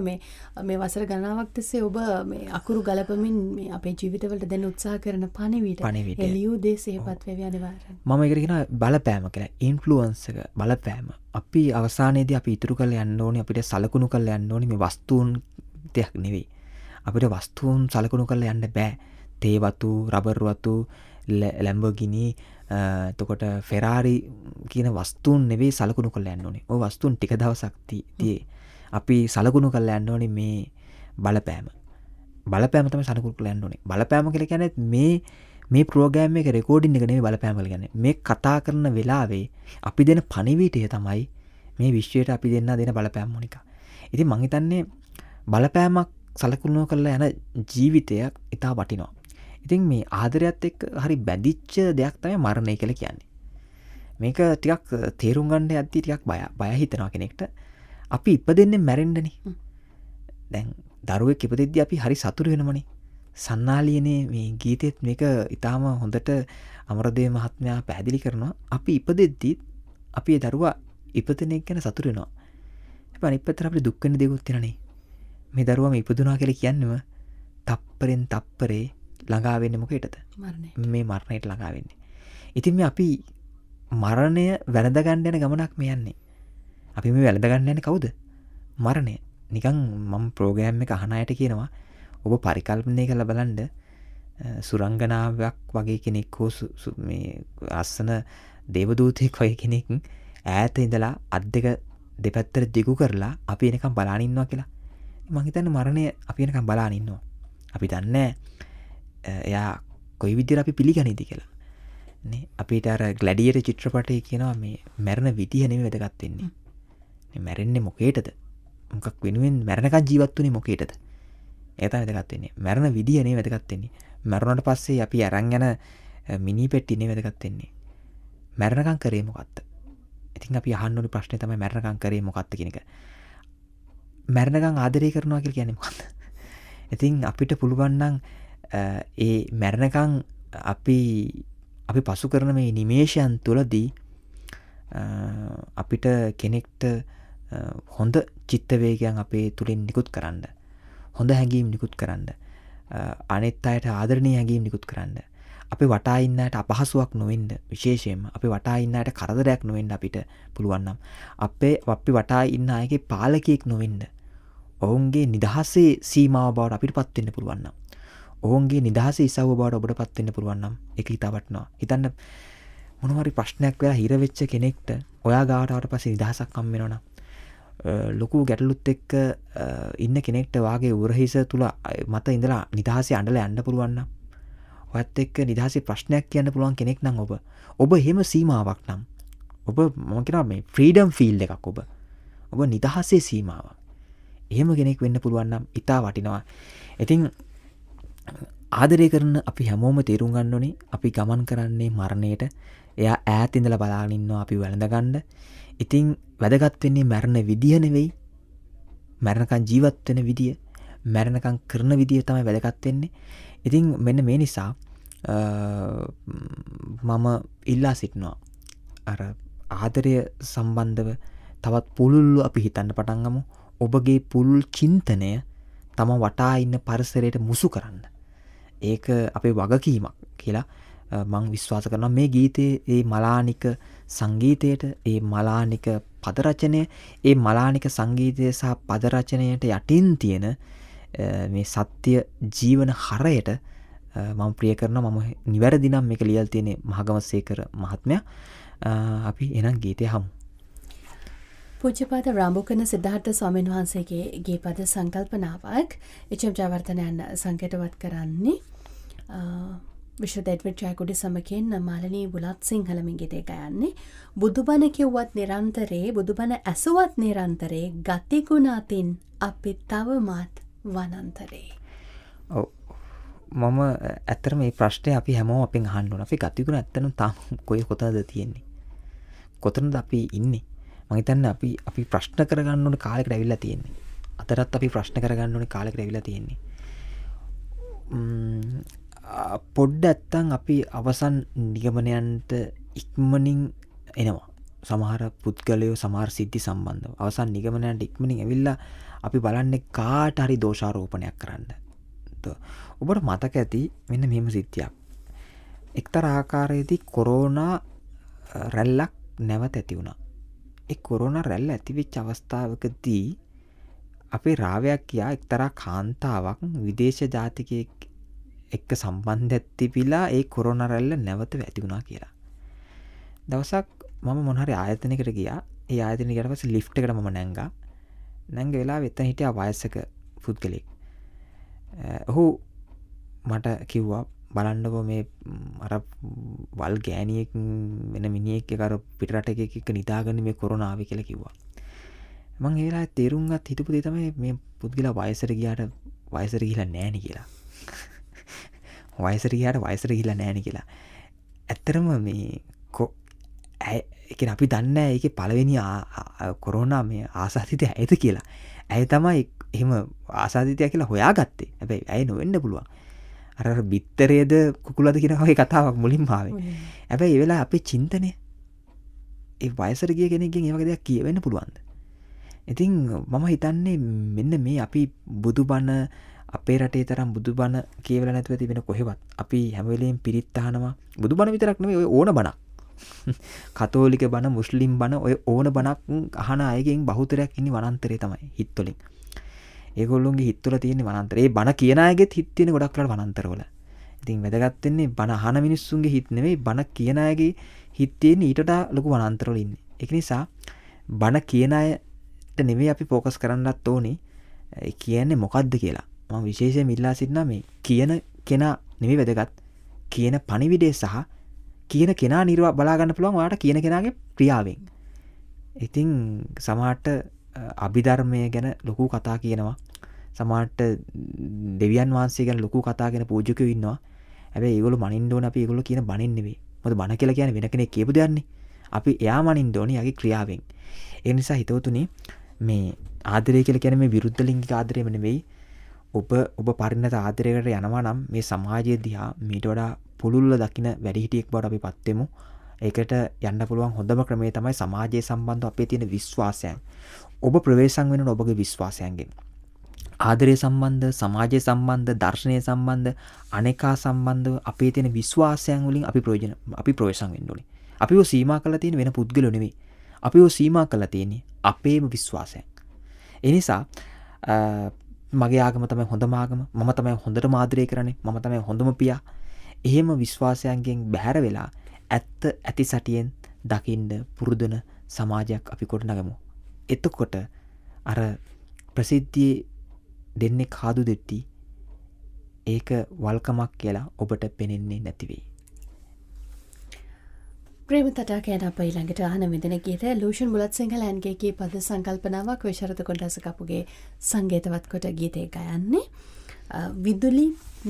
මේ වසර ගණනාවක් තිස්සේ ඔබ මේ අකුරු ගලපමින් මේ අපේ ජීවිතවලට දෙන්න උත්සාහ කරන පණිවිඩ එළියු දේ සිහිපත් වෙවි අනිවාර්යයෙන්. මම ඒකට කියනවා බලපෑම කියලා. ඉන්ෆ්ලුවන්ස් එක, බලපෑම. අපි අවසානයේදී අපි ඉතුරු කරලා යන්න ඕනේ, අපිට සලකුණු කරලා යන්න ඕනේ මේ වස්තුන් දෙයක් නෙවෙයි. අපිට වස්තුන් සලකුණු කරලා යන්න බෑ. තේ වතු, රබර් වතු, ලැම්බෝගිනි, එතකොට ෆෙරාරි කියන වස්තුන් නෙවෙයි සලකුණු කරලා යන්න ඕනේ. ওই වස්තුන් ටික දවසක් තියේ අපි සලකුණු කරලා යන්න ඕනේ මේ බලපෑම. බලපෑම තමයි සලකුණු කරලා යන්න ඕනේ. බලපෑම කියලා කියන්නේ මේ ප්‍රෝග්‍රෑම් එක රෙකෝඩින් එක නෙවෙයි බලපෑම කියලා කියන්නේ. මේ කතා කරන වෙලාවේ අපි දෙන පණිවිඩය තමයි මේ විශ්වයට අපි දෙන්න දෙන බලපෑම මොනිකා. ඉතින් මං හිතන්නේ බලපෑමක් සලකුණු කරලා යන ජීවිතයක් ඉතා වටිනවා. ඉතින් මේ ආදරයත් එක්ක හරි බැඳිච්ච දෙයක් තමයි මරණය කියලා කියන්නේ. මේක ටිකක් තේරුම් ගන්න යද්දී ටිකක් බය හිතෙනවා කෙනෙක්ට. අපි ඉපදෙන්නේ මැරෙන්නනේ. දැන් දරුවෙක් ඉපදෙද්දී අපි හරි සතුටු වෙනවනේ. සන්නාලියනේ මේ ගීතෙත් මේක ඊටාම හොඳට අමරදේව මහත්මයා පැහැදිලි කරනවා. අපි ඉපදෙද්දී අපි ඒ දරුවා ඉපදෙන එක ගැන සතුටු වෙනවා. හැබැයි අනිත් පැත්තට අපිට දුක් වෙන දේකුත් තියෙනනේ. මේ දරුවාම ඉපදුනා කියලා කියන්නේම තප්පරෙන් තප්පරේ ළඟා වෙන්නේ මොකේටද? මේ මරණයට ළඟා වෙන්නේ. ඉතින් මේ අපි මරණය වැළඳ ගන්න යන ගමනක් මේ යන්නේ. අපි මේ වැළඳ ගන්න යන්නේ කවුද? මරණය. නිකන් මම ප්‍රෝග්‍රෑම් එක අහන අයට කියනවා ඔබ පරිකල්පනය කරලා බලන්න සුරංගනාවක් වගේ කෙනෙක් හෝ මේ අස්සන දේවදූතයෙක් වගේ කෙනෙක් ඈත ඉඳලා අත් දෙක දෙපැත්තට දිගු කරලා අපි එනකම් බලාගෙන ඉන්නවා කියලා. මං හිතන්නේ මරණය අපි එනකම් බලාගෙන ඉන්නවා. අපි දන්නේ එයා කොයි විදිහට අපි පිළිගනිද කියලා. නේ අපිට අර ග්ලැඩියේටර් චිත්‍රපටයේ කියනවා මේ මරණ විදිය නෙමෙයි වැදගත් වෙන්නේ. මේ මැරෙන්නේ මොකේටද? මොකක් වෙනුවෙන් මැරෙනකන් ජීවත් වුනේ මොකේටද? ඒක තමයි වැදගත් වෙන්නේ. මරණ විදිය නෙමෙයි වැදගත් වෙන්නේ. මරුණාට පස්සේ අපි අරන් යන මිනි පෙට්ටි නෙමෙයි වැදගත් වෙන්නේ. මැරෙනකන් කරේ මොකක්ද? ඉතින් අපි අහන්න ඕනි ප්‍රශ්නේ තමයි මැරෙනකන් කරේ මොකක්ද කියන එක. මැරෙනකන් ආදරය කරනවා කියලා කියන්නේ මොකක්ද? ඉතින් අපිට පුළුවන් නම් ඒ මැරෙනකන් අපි පසු කරන මේ නිමේෂයන් තුළදී අපිට කෙනෙක්ට හොඳ චිත්ත වේගයන් අපේ තුලින් නිකුත් කරන්න, හොඳ හැඟීම් නිකුත් කරන්න, අනිත් අයට ආදරණීය හැඟීම් නිකුත් කරන්න, අපි වටා ඉන්න අයට අපහසුයක් නොවෙන්න, විශේෂයෙන්ම අපි වටා ඉන්න අයට කරදරයක් නොවෙන්න අපිට පුළුවන් නම් අපි වටා ඉන්න අයගේ පාලකයෙක් නොවෙන්න, ඔවුන්ගේ නිදහසේ සීමාව බවට අපිටපත් වෙන්න පුළුවන් නම්, ඔවුන්ගේ නිදහසේ ඉසව්ව බවට ඔබටපත් වෙන්න පුළුවන් නම් ඒක හිතා වටනවා. හිතන්න මොනවා හරි ප්‍රශ්නයක් වෙලා හිර වෙච්ච කෙනෙක්ට ඔයා ගාවට ආවට පස්සේ නිදහසක් හම් වෙනවනම්, ලොකු ගැටලුත් එක්ක ඉන්න කෙනෙක්ට වාගේ උරහිස තුල මත ඉඳලා නිදහසේ අඬලා යන්න පුළුවන් නම්, ඔයත් එක්ක නිදහසේ ප්‍රශ්නයක් කියන්න පුළුවන් කෙනෙක් නම් ඔබ එහෙම සීමාවක් නම්, ඔබ මම කියනවා මේ ෆ්‍රීඩම් ෆීල්ඩ් එකක් ඔබ නිදහසේ සීමාවක්. එහෙම කෙනෙක් වෙන්න පුළුවන් නම් ඉතා වටිනවා. ඉතින් ආදරය කරන අපි හැමෝම තේරුම් ගන්න ඕනේ අපි ගමන් කරන්නේ මරණයට. එයා ඈත ඉඳලා බලාගෙන ඉන්නවා අපි වැළඳ ගන්න. ඉතින් වැදගත් වෙන්නේ මරණ විදිය නෙවෙයි, මරණකන් ජීවත් වෙන විදිය, මරණකන් කරන විදිය තමයි වැදගත් වෙන්නේ. ඉතින් මෙන්න මේ නිසා මම ඉල්ලා සිටිනවා අර ආදරය සම්බන්ධව තවත් පුළුල්ව අපි හිතන්න පටන් ගමු. ඔබගේ පුළුල් චින්තනය තම වටා ඉන්න පරිසරයට මුසු කරන්න. ඒක අපේ වගකීමක් කියලා මං විශ්වාස කරනවා. මේ ගීතයේ ඒ මලානික සංගීතයට, ඒ මලානික පද රචනය, ඒ මලානික සංගීතය සහ පද රචනයට යටින් තියෙන මේ සත්‍ය ජීවන හරයට මම ප්‍රිය කරනවා. මම නිවැරදි නම් මේක ලියලා තියෙන්නේ මහගමසේකර මහත්මයා. අපි එහෙනම් ගීතය හමු. පූජ්‍යපාද රාම්බුකන සිද්ධාර්ථ ස්වාමීන් වහන්සේගේ ගීපද සංකල්පනාවක් එච්.එම්. ජයවර්ධනයන් සංකේතවත් කරන්නේ විශ්ව එඩ්වඩ් ජයකොඩි සමගින් මාලනී බුලත් සිංහලමින් ගීතය ගයන්නේ. බුදුබණ කිව්වත් නිරන්තරේ, බුදුබණ ඇසුවත් නිරන්තරේ, ගතිගුණ අතින් අපි තවමත් වනන්තරේ. ඔව්, මම ඇත්තට මේ ප්‍රශ්නේ අපි හැමෝම අපෙන් අහන්න ඕන. අපි ගතිගුණ ඇත්තටම තාම කොතනද තියෙන්නේ? කොතනද අපි ඉන්නේ? මම හිතන්නේ අපි ප්‍රශ්න කරගන්න ඕන කාලයකට ඇවිල්ලා තියෙන්නේ. අතරත් අපි ප්‍රශ්න කරගන්න ඕන කාලයකට ඇවිල්ලා තියෙන්නේ. පොඩ්ඩක් නැත්තම් අපි අවසන් නිගමනයන්ට ඉක්මනින් එනවා. සමහර පුද්ගලයෝ සමහර සිද්ධි සම්බන්ධව අවසන් නිගමනයන්ට ඉක්මනින් ඇවිල්ලා අපි බලන්නේ කාට හරි දෝෂාරෝපණයක් කරන්න. ඔබට මතක ඇති මෙන්න මෙහෙම සිද්ධියක්. එක්තරා ආකාරයේදී කොරෝනා රැල්ලක් නැවත ඇති වුණා. ඒ කොරෝනා රැල්ල ඇතිවෙච්ච අවස්ථාවකදී අපේ රාවයක් කියා එක්තරා කාන්තාවක් විදේශ ජාතිකයෙක් එක්ක සම්බන්ධයක් තිබිලා ඒ කොරෝනා රැල්ල නැවත ඇති වුණා කියලා. දවසක් මම මොන හරි ආයතනයකට ගියා. ඒ ආයතනෙ ගියාට පස්සේ ලිෆ්ට් එකට මම නැංගා. නැංග වෙලාවෙ එතන හිටියා වයසක පුද්ගලෙක්. ඔහු මට කිව්වා බලන්නකෝ මේ අර වල් ගෑණියෙක් වෙන මිනිහෙක් එක අර පිටරට එකෙක් එක්ක නිදාගන්නේ මේ කොරෝනා ආවේ කියලා කිව්වා. මං ඒ වෙලාවේ තේරුම් ගත්ත හිතපු දේ තමයි මේ පුද්ගලයා වයසට ගියාට වයසට ගිහිලා නෑනේ කියලා. වයසට ගිහිලා නෑනේ කියලා. ඇත්තටම මේ ඒ කියන්නේ අපි දන්නේ නැහැ ඒකේ පළවෙනි කොරෝනා මේ ආසාදිතය ඇයිද කියලා. ඇයි තමයි එහෙම ආසාදිතය කියලා හොයාගත්තේ. හැබැයි ඇයි නොවෙන්න පුළුවන්. අර බිත්තරේද කුකුලද කියන වගේ කතාවක් මුලින්ම ආවේ. හැබැයි ඒ වෙලාවේ අපේ චින්තනය ඒ වයසට ගිය කෙනෙක්ගෙන් ඒ වගේ දෙයක් කියවෙන්න පුළුවන්ද? ඉතින් මම හිතන්නේ මෙන්න මේ අපි බුදුබණ අපේ රටේ තරම් බුදුබණ කියවලා නැතුව තිබෙන කොහෙවත් අපි හැම වෙලෙම පිරිත් අහනවා. බුදුබණ විතරක් නෙවෙයි ඔය ඕන බණක්. කතෝලික බණ, මුස්ලිම් බණ, ඔය ඕන බණක් අහන අයගෙන් බහුතරයක් ඉන්නේ වනාන්තරේ තමයි හිත්වලින්. ඒගොල්ලොන්ගේ හිත්වල තියෙන වනාන්තරේ. ඒ බණ කියන අයගෙත් හිත් තියෙන ගොඩක් වෙලාවට වනාන්තරවල. ඉතින් වැදගත් වෙන්නේ බණ අහන මිනිස්සුන්ගේ හිත නෙවෙයි බණ කියන අයගේ හිත තියෙන ඊට වඩා ලොකු වනාන්තරවල ඉන්නේ. ඒක නිසා බණ කියන අයට නෙවෙයි අපි ફોකස් කරන්නත් ඕනේ. ඒ කියන්නේ මොකද්ද කියලා. මම විශේෂයෙන් ඉල්ලා සිටිනවා මේ කියන කෙනා නෙවෙයි වැදගත්. කියන පණිවිඩය සහ කියන කෙනා බලා ගන්න පුළුවන් ඔයාලට කියන කෙනාගේ ක්‍රියාවෙන්. ඉතින් සමහරට අභිධර්මය ගැන ලොකු කතා කියනවා. සමහරට දෙවියන් වහන්සේ ගැන ලොකු කතා කියන පූජකයෝ ඉන්නවා. හැබැයි ඒගොල්ලෝ මනින්න ඕන අපි ඒගොල්ලෝ කියන බණින් නෙවෙයි. මොකද බණ කියලා කියන්නේ වෙන කෙනෙක් කියපු දෙයක්නේ. අපි එයා මනින්න ඕනේ යාගේ ක්‍රියාවෙන්. ඒ නිසා හිතවතුනි මේ ආදරය කියලා කියන්නේ මේ විරුද්ධ ලිංගික ආදරයම නෙවෙයි. ඔබ පරිණත ආදරයකට යනවා නම් මේ සමාජය දිහා මීට වඩා පුළුල්ව දකින වැඩිහිටියෙක් බවට අපි පත් වෙමු. ඒකට යන්න පුළුවන් හොඳම ක්‍රමය තමයි සමාජයේ සම්බන්ධව අපේ තියෙන විශ්වාසයන්. ඔබ ප්‍රවේශම් වෙන ඔබගේ විශ්වාසයන්ගෙන්. ආදරය සම්බන්ධ, සමාජය සම්බන්ධ, දර්ශනය සම්බන්ධ, අනේකා සම්බන්ධව අපේ තියෙන විශ්වාසයන් වලින් අපි ප්‍රවේශම් වෙන්න ඕනේ. අපිව සීමා කරලා තියෙන වෙන පුද්ගලයෝ නෙවෙයි. අපිව සීමා කරලා තියෙන්නේ අපේම විශ්වාසයන්. ඒ නිසා මගේ ආගම තමයි හොඳම ආගම. මම තමයි හොඳටම ආදරය කරන්නේ. මම තමයි හොඳම පියා. එහෙම විශ්වාසයන්ගෙන් බැහැර වෙලා ඇත්ත ඇති සැටියෙන් දකින්න පුරුදුන සමාජයක් අපි ගොඩනගමු. එතකොට අර ප්‍රසිද්ධියේ දෙන්නේ කාදු දෙtti ඒක වල්කමක් කියලා ඔබට පෙනෙන්නේ නැති වෙයි. ප්‍රේම තටා කියන අප ඊළඟට අහන මෙතන ගීතය ලූෂන් බුලත් සිංහලයන්ගේ කී පද සංකල්පනාවක් විශරද කොණ්ඩාස කපුගේ සංගීතවත් කොට ගීතය ගයන්නේ. විදුලි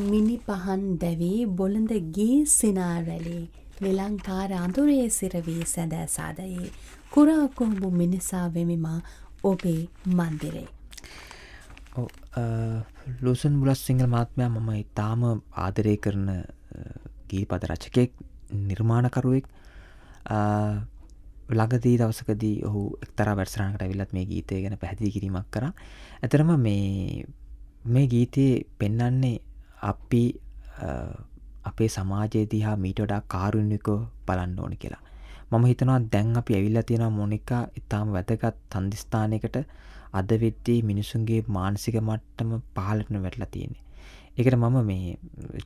මිනි පහන් දැවී බොළඳ ගී සිනා රැළි විලංකාර අඳුරේ සිරවී සැඳෑ සාදයේ කුරා කොහොඹු මිනිසා වෙමිමා ඔබේ මන්දිරේ. ලූසන් බුලත් සිංහල මහත්මයා මම ඉතාම ආදරය කරන ගීපද රචකයෙක්, නිර්මාණකරුවෙක්. ළඟදී දවසකදී ඔහු එක්තරා වැඩසටහනකට ඇවිල්ලත් මේ ගීතය ගැන පැහැදිලි කිරීමක් කරා. ඇතරම මේ ගීතයේ පෙන්වන්නේ අපි අපේ සමාජය දිහා මීට වඩා කාරුණිකව බලන්න ඕන කියලා. මම හිතනවා දැන් අපි ඇවිල්ලා තියෙනවා මොනිකා ඊටාම වැදගත් තන්දිස්ථානයකට. අද වෙද්දී මිනිසුන්ගේ මානසික මට්ටම පහළට වැටලා තියෙන්නේ. ඒකට මම මේ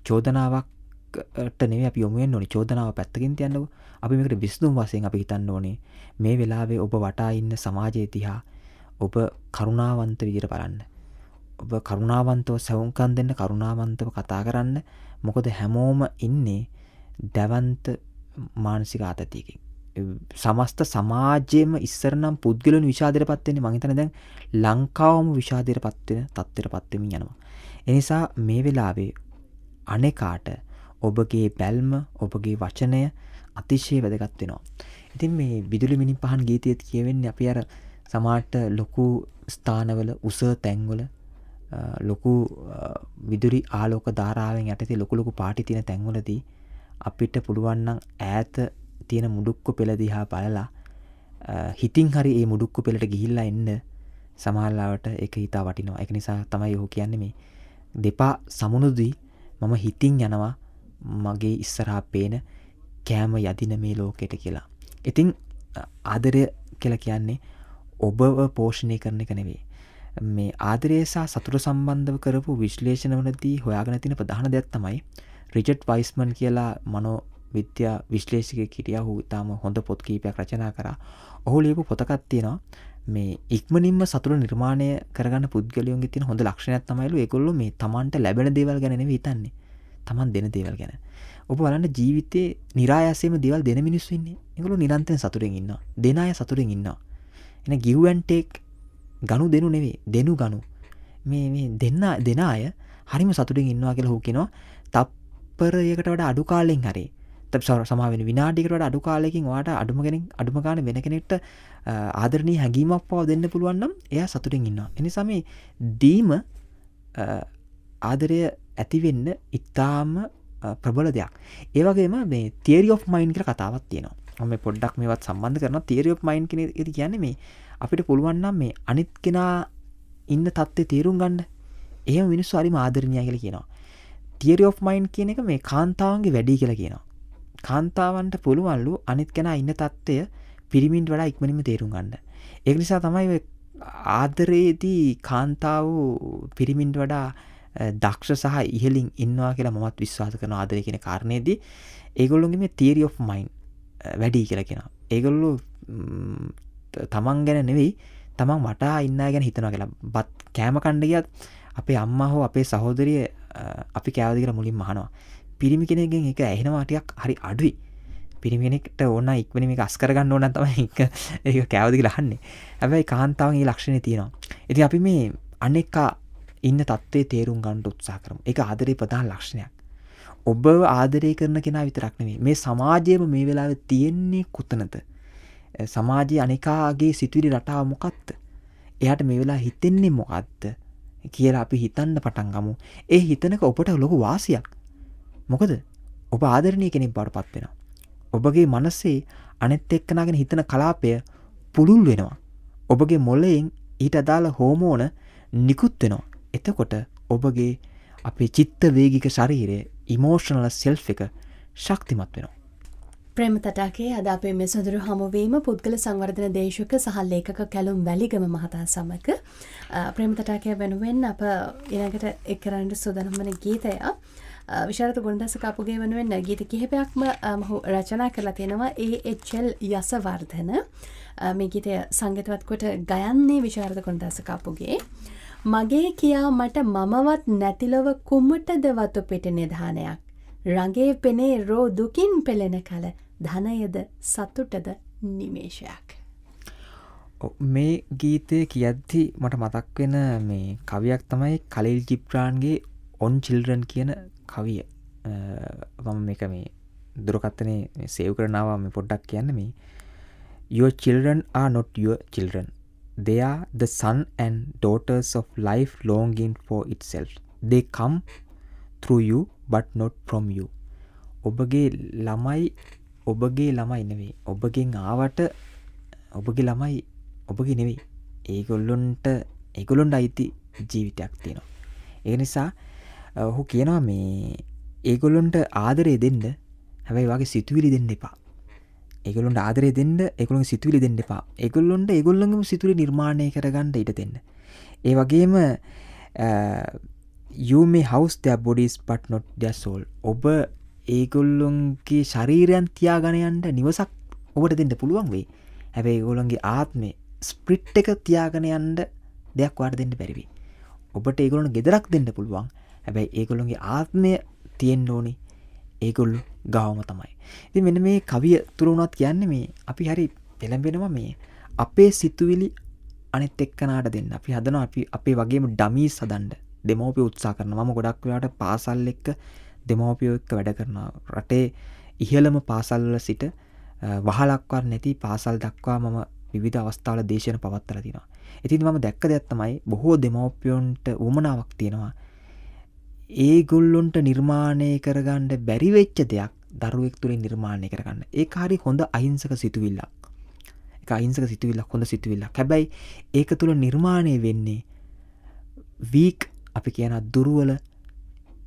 චෝදනාවක්ට නෙවෙයි අපි යොමු වෙන්න ඕනේ. චෝදනාව පැත්තකින් තියන්නකො. අපි මේකට විසඳුම් වශයෙන් අපි හිතන්න ඕනේ මේ වෙලාවේ ඔබ වටා ඉන්න සමාජය දිහා ඔබ කරුණාවන්ත විදිහට බලන්න. ඔබ කරුණාවන්තව සවුන්කම් දෙන්න, කරුණාවන්තව කතා කරන්න. මොකද හැමෝම ඉන්නේ දැවන්ත මානසික ආතතියකින්. සමස්ත සමාජයේම ඉස්සර නම් පුද්ගලයන් විෂාදයටපත් වෙන්නේ. මං හිතන්නේ දැන් ලංකාවම විෂාදයටපත් වෙන තත්ත්වයටපත් වෙමින් යනවා. ඒ නිසා මේ වෙලාවේ අනේකාට ඔබගේ බැල්ම, ඔබගේ වචනය අතිශය වැදගත් වෙනවා. ඉතින් මේ විදුලි මිනි පහන් ගීතයේ කියවෙන්නේ අපි අර සමාජයට ලොකු ස්ථානවල උස තැන්වල ලොකු විදුලි ආලෝක ධාරාවෙන් යටතේ ලොකු පාටි තියෙන තැන්වලදී අපිට පුළුවන් නම් ඈත තියෙන මුඩුක්කු පෙළ දිහා බලලා හිතින් හරි ඒ මුඩුක්කු පෙළට ගිහිල්ලා එන්න සමහරවිට ඒක හිතා වටිනවා. ඒක නිසා තමයි ඔහු කියන්නේ මේ දෙපා සමුනුදී මම හිතින් යනවා මගේ ඉස්සරහා පේන කෑම යදින මේ ලෝකෙට කියලා. ඉතින් ආදරය කියලා කියන්නේ ඔබව පෝෂණය කරන එක නෙවෙයි. මේ ආදරය සහ සතුට සම්බන්ධව කරපු විශ්ලේෂණවලදී හොයාගෙන තියෙන ප්‍රධාන දෙයක් තමයි රිචඩ් වයිස්මන් කියලා මනෝ විද්‍යා විශ්ලේෂකයෙක් හිටියා. ඔහු තාම හොඳ පොත් කීපයක් රචනා කරා. ඔහු ලියපු පොතක් තියෙනවා මේ ඉක්මනින්ම සතුට නිර්මාණය කරගන්න පුද්ගලයන්ගේ තියෙන හොඳ ලක්ෂණයක් තමයිලු ඒගොල්ලෝ මේ Tamanට ලැබෙන දේවල් ගැන නෙවෙයි හිතන්නේ. Taman දෙන දේවල් ගැන. ඔබ බලන්න ජීවිතේ નિરાයාසයෙන්ම දේවල් දෙන මිනිස්සු ඉන්නේ. ඒගොල්ලෝ නිරන්තරයෙන් සතුටෙන් ඉන්නවා. දෙන අය සතුටෙන් ඉන්නවා. එන give and take ගනු දෙනු නෙවෙයි. දෙනු ගනු. මේ දෙන අය හරිම සතුටෙන් ඉන්නවා කියලා ඔහු කියනවා. තප්පරයකට වඩා අඩු කාලෙකින් හරි සමා වෙන විනාඩියකට වඩා අඩු කාලයකින් ඔයාට අඩුම ගානේ වෙන කෙනෙක්ට ආදරණීය හැඟීමක් පව දෙන්න පුළුවන් නම් එයා සතුටින් ඉන්නවා. ඒ නිසා මේ දීම ආදරය ඇති වෙන්න ඉතාම ප්‍රබල දෙයක්. ඒ වගේම මේ theory of mind කියලා කතාවක් තියෙනවා. මම මේ පොඩ්ඩක් මේවත් සම්බන්ධ කරනවා. theory of mind කියන්නේ මේ අපිට පුළුවන් නම් මේ අනිත් කෙනා ඉන්න තත්ත්වය තේරුම් ගන්න. එහෙම මිනිස්සු හරිම ආදරණීයයි කියලා කියනවා. theory of mind කියන එක මේ කාන්තාවන්ගේ වැඩි කියලා කියනවා. කාන්තාවන්ට පුළුවන්ලු අනිත් කෙනා ඉන්න තත්ත්වය පිරිමින්ට වඩා ඉක්මනින්ම තේරුම් ගන්න. ඒක නිසා තමයි ඔය ආදරයේදී කාන්තාව පිරිමින්ට වඩා දක්ෂ සහ ඉහළින් ඉන්නවා කියලා මමත් විශ්වාස කරනවා ආදරය කියන කාරණේදී. ඒගොල්ලොන්ගේ මේ theory of mind වැඩි කියලා කියනවා. ඒගොල්ලෝ තමන් ගැන නෙවෙයි තමන් වටා ඉන්න අය ගැන හිතනවා කියලා. බත් කෑම කන්න ගියත් අපේ අම්මා හෝ අපේ සහෝදරිය අපි කෑවද කියලා මුලින්ම අහනවා. පිරිමි කෙනෙක්ගෙන් ඒක ඇහෙනවා ටිකක් හරි අඩුයි. පිරිමි කෙනෙක්ට ඕන ඉක්මනින් මේක අස් කරගන්න ඕන නම් තමයි ඒක කෑවද කියලා අහන්නේ. හැබැයි කාන්තාවන් මේ ලක්ෂණේ තියෙනවා. ඉතින් අපි මේ අනේකා ඉන්න තත්ත්වයේ තේරුම් ගන්න උත්සාහ කරමු. ඒක ආදරේ ප්‍රධාන ලක්ෂණයක්. ඔබව ආදරය කරන කෙනා විතරක් නෙමෙයි. මේ සමාජයේම මේ වෙලාවේ තියෙන්නේ කුතනද? සමාජයේ අනේකාගේ සිතුවිලි රටාව මොකක්ද? එයාට මේ වෙලාව හිතෙන්නේ මොකද්ද කියලා අපි හිතන්න පටන් ගමු. ඒ හිතනක ඔබට ලොකු වාසියක්. මොකද ඔබ ආදරණීය කෙනෙක් බවට පත් වෙනවා. ඔබගේ මනසේ අනෙත් එක්කනාගෙන හිතන කලාපය පුළුල් වෙනවා. ඔබගේ මොළයෙන් ඊට අදාළ හෝමෝන නිකුත් වෙනවා. එතකොට ඔබගේ අපේ චිත්ත වේගික ශරීරයේ ඉමෝෂනල් සෙල්ෆ් එක ශක්තිමත් වෙනවා. ප්‍රේම තටාකේ අද අපේ මේ සොඳුරු හමුවීම පුද්ගල සංවර්ධන දේශක සහ ලේඛක කැලුම් වැලිගම මහතා සමග ප්‍රේම තටාකය වෙනුවෙන් අප ඊළඟට එක් කරන්න සූදානම් වන ගීතය විශාරද ගුණදාස කපුගේ වෙනුවෙන් ගීත කිහිපයක්ම මොහු රචනා කරලා තියෙනවා. AHL යසවර්ධන මේ ගීතය සංගීතවත් කොට ගයන්නේ විශාරද ගුණදාස කපුගේ. මගේ කියා මට මමවත් නැතිලව කුමටද වතු පිට නිධානයක් රඟේ පෙනේ රෝ දුකින් පෙළෙන කල ධනයද සතුටද නිමේෂයක්. මේ ගීතය කියද්දි මට මතක් වෙන මේ කවියක් තමයි කලිල් ජිබ්‍රාන්ගේ On Children කියන කවිය. මම මේක මේ දුරකථනයේ සේව් කරනවා මේ පොඩ්ඩක් කියන්න මේ. Your children are not your children. They are the son and daughters of life longing for itself. They come through you but not from you. ඔබගේ ළමයි නෙවෙයි. ඔබගෙන් ආවට ඔබගේ ළමයි ඔබගේ නෙවෙයි. ඒගොල්ලොන්ට අයිති ජීවිතයක් තියෙනවා. ඒ නිසා ඔහු කියනවා මේ ඒගොල්ලොන්ට ආදරය දෙන්න හැබැයි වගේ සිතුවිලි දෙන්න එපා. ඒගොල්ලොන්ට ආදරය දෙන්න ඒගොල්ලොන්ගේ සිතුවිලි දෙන්න එපා. ඒගොල්ලොන්ට ඒගොල්ලොන්ගේම සිතුවිලි නිර්මාණය කරගන්න ඉඩ දෙන්න. ඒ වගේම you may house their bodies but not their soul. ඔබ ඒගොල්ලොන්ගේ ශරීරයන් තියාගෙන යන්න නිවසක් ඔබට දෙන්න පුළුවන් වෙයි. හැබැයි ඒගොල්ලොන්ගේ ආත්මේ ස්පිරිට් එක තියාගෙන යන්න දෙයක් ඔයාලට දෙන්න බැරි වෙයි. ඔබට ඒගොල්ලොන්ට ගෙදරක් දෙන්න පුළුවන්. හැබැයි ඒගොල්ලොන්ගේ ආත්මය තියෙන්න ඕනි ඒගොල්ලෝ ගාවම තමයි. ඉතින් මෙන්න මේ කවිය තුල උනත් කියන්නේ මේ අපි හරි පෙළඹෙනවා මේ අපේ සිතුවිලි අනිත් එක්කනාට දෙන්න. අපි හදනවා අපි අපේ වගේම ඩමීස් හදන්න. දෙමෝපිය උත්සාහ කරනවා. මම ගොඩක් වෙලාවට පාසල් එක්ක දෙමෝපියෝ එක්ක වැඩ කරනවා. රටේ ඉහළම පාසල් වල සිට වහලක්වත් නැති පාසල් දක්වා මම විවිධ අවස්ථාවල දේශන පවත්වලා තිනවා. ඉතින් මම දැක්ක දෙයක් තමයි බොහෝ දෙමෝපියොන්ට උවමනාවක් තියෙනවා. ඒගොල්ලොන්ට නිර්මාණය කරගන්න බැරි වෙච්ච දෙයක් දරුවෙක් තුලින් නිර්මාණය කරගන්න. ඒක හරි හොඳ අහිංසක සිතුවිල්ලක්. ඒක අහිංසක සිතුවිල්ලක්, හොඳ සිතුවිල්ලක්. හැබැයි ඒක තුල නිර්මාණය වෙන්නේ වීක් අපි කියන දුර්වල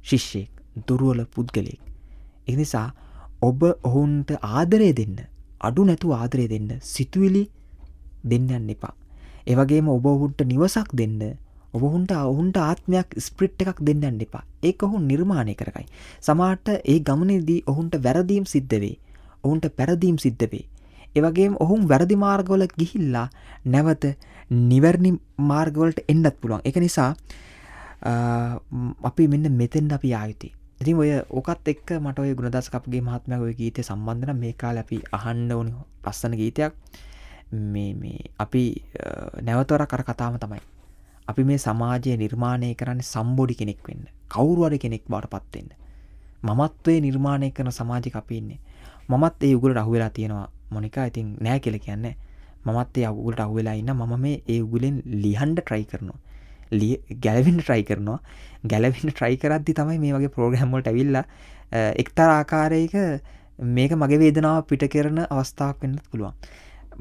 ශිෂ්‍යෙක්, දුර්වල පුද්ගලයෙක්. ඒ නිසා ඔබ ඔවුන්ට ආදරය දෙන්න, අඩු නැතුව ආදරය දෙන්න, සිතුවිලි දෙන්න යන්න එපා. ඒ වගේම ඔබ ඔවුන්ට නිවසක් දෙන්න, ඔවුන්ට ආත්මයක් ස්පිරිට් එකක් දෙන්න යන්න එපා. ඒක ඔවුන් නිර්මාණය කරගයි. සමහරට ඒ ගමනේදී ඔවුන්ට වැරදීම් සිද්ධ වෙයි. ඔවුන්ට පෙරදීම් සිද්ධ වෙයි. ඒ වගේම ඔවුන් වැරදි මාර්ගවල ගිහිල්ලා නැවත නිවැරදි මාර්ගවලට එන්නත් පුළුවන්. ඒක නිසා අපි මෙන්න මෙතෙන්ද අපි ආයුති. ඉතින් ඔය ඔකත් එක්ක මට ඔය ගුණදාස කපුගේ මහත්මයාගේ ඔය ගීතය සම්බන්ධ නම් මේ කාලේ අපි අහන්න ඕනි ලස්සන ගීතයක්. මේ අපි නැවතවරක් අර කතාවම තමයි. අපි මේ සමාජය නිර්මාණය කරන්නේ සම්බොඩි කෙනෙක් වෙන්න. කවුරු හරි කෙනෙක් බවට පත් වෙන්න. මමත්වයේ නිර්මාණය කරන සමාජයක අපි ඉන්නේ. මමත් ඒ උගලට අහු වෙලා තියෙනවා මොනිකා. ඉතින් නෑ කියලා කියන්නේ. මමත් ඒ උගලට අහු වෙලා ඉන්න. මම මේ ඒ උගලෙන් ලියන්න try කරනවා. ගැලවෙන්න try කරනවා. ගැලවෙන්න try කරද්දි තමයි මේ වගේ ප්‍රෝග්‍රෑම් වලට ඇවිල්ලා එක්තරා ආකාරයක මේක මගේ වේදනාව පිට කරන අවස්ථාවක් වෙන්නත් පුළුවන්.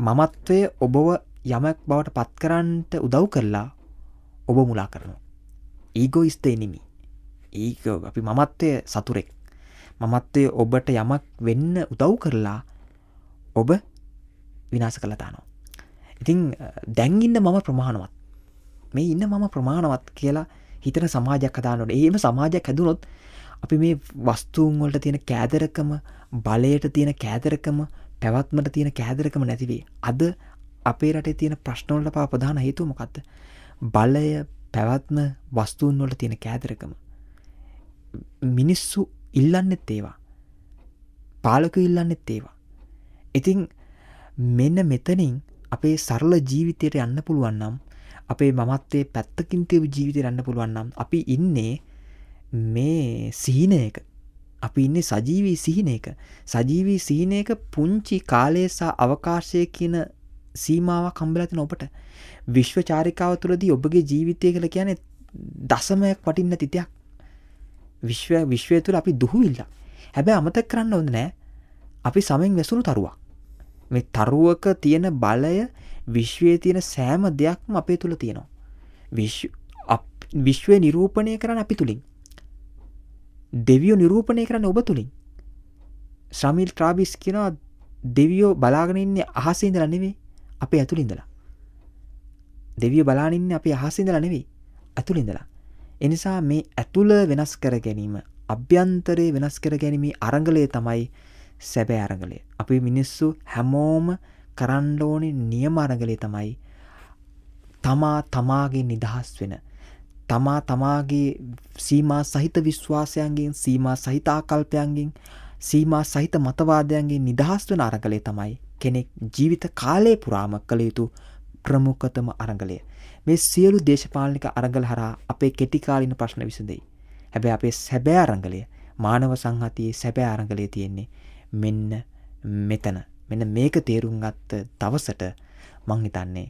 මමත්වයේ ඔබව යමක් බවට පත් කරන්නට උදව් කරලා ඔබ මුලා කරනවා. Ego is the enemy. Ego අපි මමත්වයේ සතුරෙක්. මමත්වයේ ඔබට යමක් වෙන්න උදව් කරලා ඔබ විනාශ කළා දානවා. ඉතින් දැන් ඉන්න මම ප්‍රමාණවත්. මේ ඉන්න මම ප්‍රමාණවත් කියලා හිතන සමාජයක් හදාන්න ඕනේ. එහෙම සමාජයක් හැදුනොත් අපි මේ වස්තුන් වලට තියෙන කෑදරකම, බලයට තියෙන කෑදරකම, පැවැත්මට තියෙන කෑදරකම නැති වෙයි. අද අපේ රටේ තියෙන ප්‍රශ්න වලට ප්‍රධාන හේතුව මොකද්ද? බලය, පැවැත්ම, වස්තුන් වලට තියෙන කෑදරකම. මිනිස්සු ඉල්ලන්නෙත් ඒවා. පාලකයෝ ඉල්ලන්නෙත් ඒවා. ඉතින් මෙන්න මෙතනින් අපේ සරල ජීවිතයට යන්න පුළුවන් නම්, අපේ මමත්වයේ පැත්තකින් තියපු ජීවිතයට යන්න පුළුවන් නම්, අපි ඉන්නේ මේ සිහිනයක. අපි ඉන්නේ සජීවී සිහිනයක. සජීවී සිහිනයක පුංචි කාලය සහ අවකාශය කියන සීමාවක් හම්බෙලා තියෙන ඔබට. විශ්ව චාරිකාව තුළදී ඔබගේ ජීවිතය කියලා කියන්නේ දශමයක් වටින්න නැති දෙයක්. විශ්වය තුළ අපි දුහුවිල්ල. හැබැයි අමතක කරන්න ඕනේ නෑ. අපි සමෙන් වැසුණු තරුවක්. මේ තරුවක තියෙන බලය විශ්වයේ තියෙන සෑම දෙයක්ම අපේ තුල තියෙනවා. විශ්වය නිරූපණය කරන්න අපි තුලින්. දෙවියෝ නිරූපණය කරන්න ඔබ තුලින්. ශමිල් ට්‍රාවිස් කියනවා දෙවියෝ බලාගෙන ඉන්නේ අහසේ ඉඳලා නෙවෙයි, අපේ ඇතුළේ ඉඳලා. දෙවියෝ බලාගෙන ඉන්නේ අපි අහසේ ඉඳලා නෙවෙයි, ඇතුළේ ඉඳලා. ඒ නිසා මේ ඇතුළ වෙනස් කර ගැනීම, අභ්‍යන්තරේ වෙනස් කර ගැනීම අරගලය තමයි සැබෑ අරගලය. අපි මිනිස්සු හැමෝම කරන්න ඕනේ නියම අරගලය තමයි තමාගේ නිදහස් වෙන, තමාගේ සීමා සහිත විශ්වාසයන්ගෙන්, සීමා සහිත ආකල්පයන්ගෙන්, සීමා සහිත මතවාදයන්ගෙන් නිදහස් වෙන අරගලය තමයි කෙනෙක් ජීවිත කාලය පුරාම කළ යුතු ප්‍රමුඛතම අරගලය. මේ සියලු දේශපාලනික අරගල හරහා අපේ කෙටි කාලින ප්‍රශ්න විසඳෙයි. හැබැයි අපේ සැබෑ අරගලය, මානව සංහතියේ සැබෑ අරගලය තියෙන්නේ මෙන්න මෙතන. මෙන්න මේක තේරුම් ගත්ත දවසට මං හිතන්නේ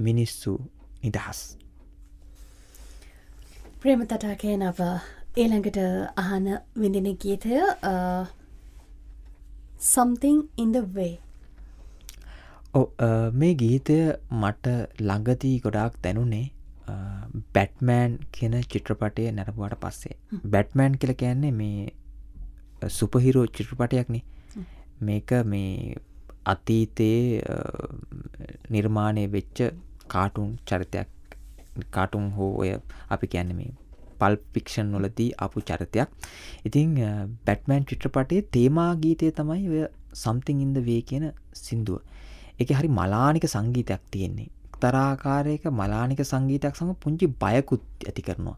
මිනිස්සු නිදහස්. ප්‍රේම තටාකේ නව ඊළඟට අහන විඳින ගීතය Something in the Way. මේ ගීතය මට ළඟදී ගොඩාක් දැනුනේ බැට්මෑන් කියන චිත්‍රපටය නැරඹුවාට පස්සේ. බැට්මෑන් කියලා කියන්නේ මේ සුපර්හිරෝ චිත්‍රපටයක්නේ. මේක මේ අතීතයේ නිර්මාණය වෙච්ච කාටුන් චරිතයක්. කාටුන් හෝ ඔය අපි කියන්නේ මේ පල්ප් ෆික්ෂන් වලදී ආපු චරිතයක්. ඉතින් බැට්මෑන් චිත්‍රපටයේ තේමා ගීතය තමයි ඔය Something in the Way කියන සින්දුව. ඒකේ හරි මලානික සංගීතයක් තියෙන්නේ. එක්තරාකාරයක මලානික සංගීතයක් සමග පුංචි බයකුත් ඇති කරනවා.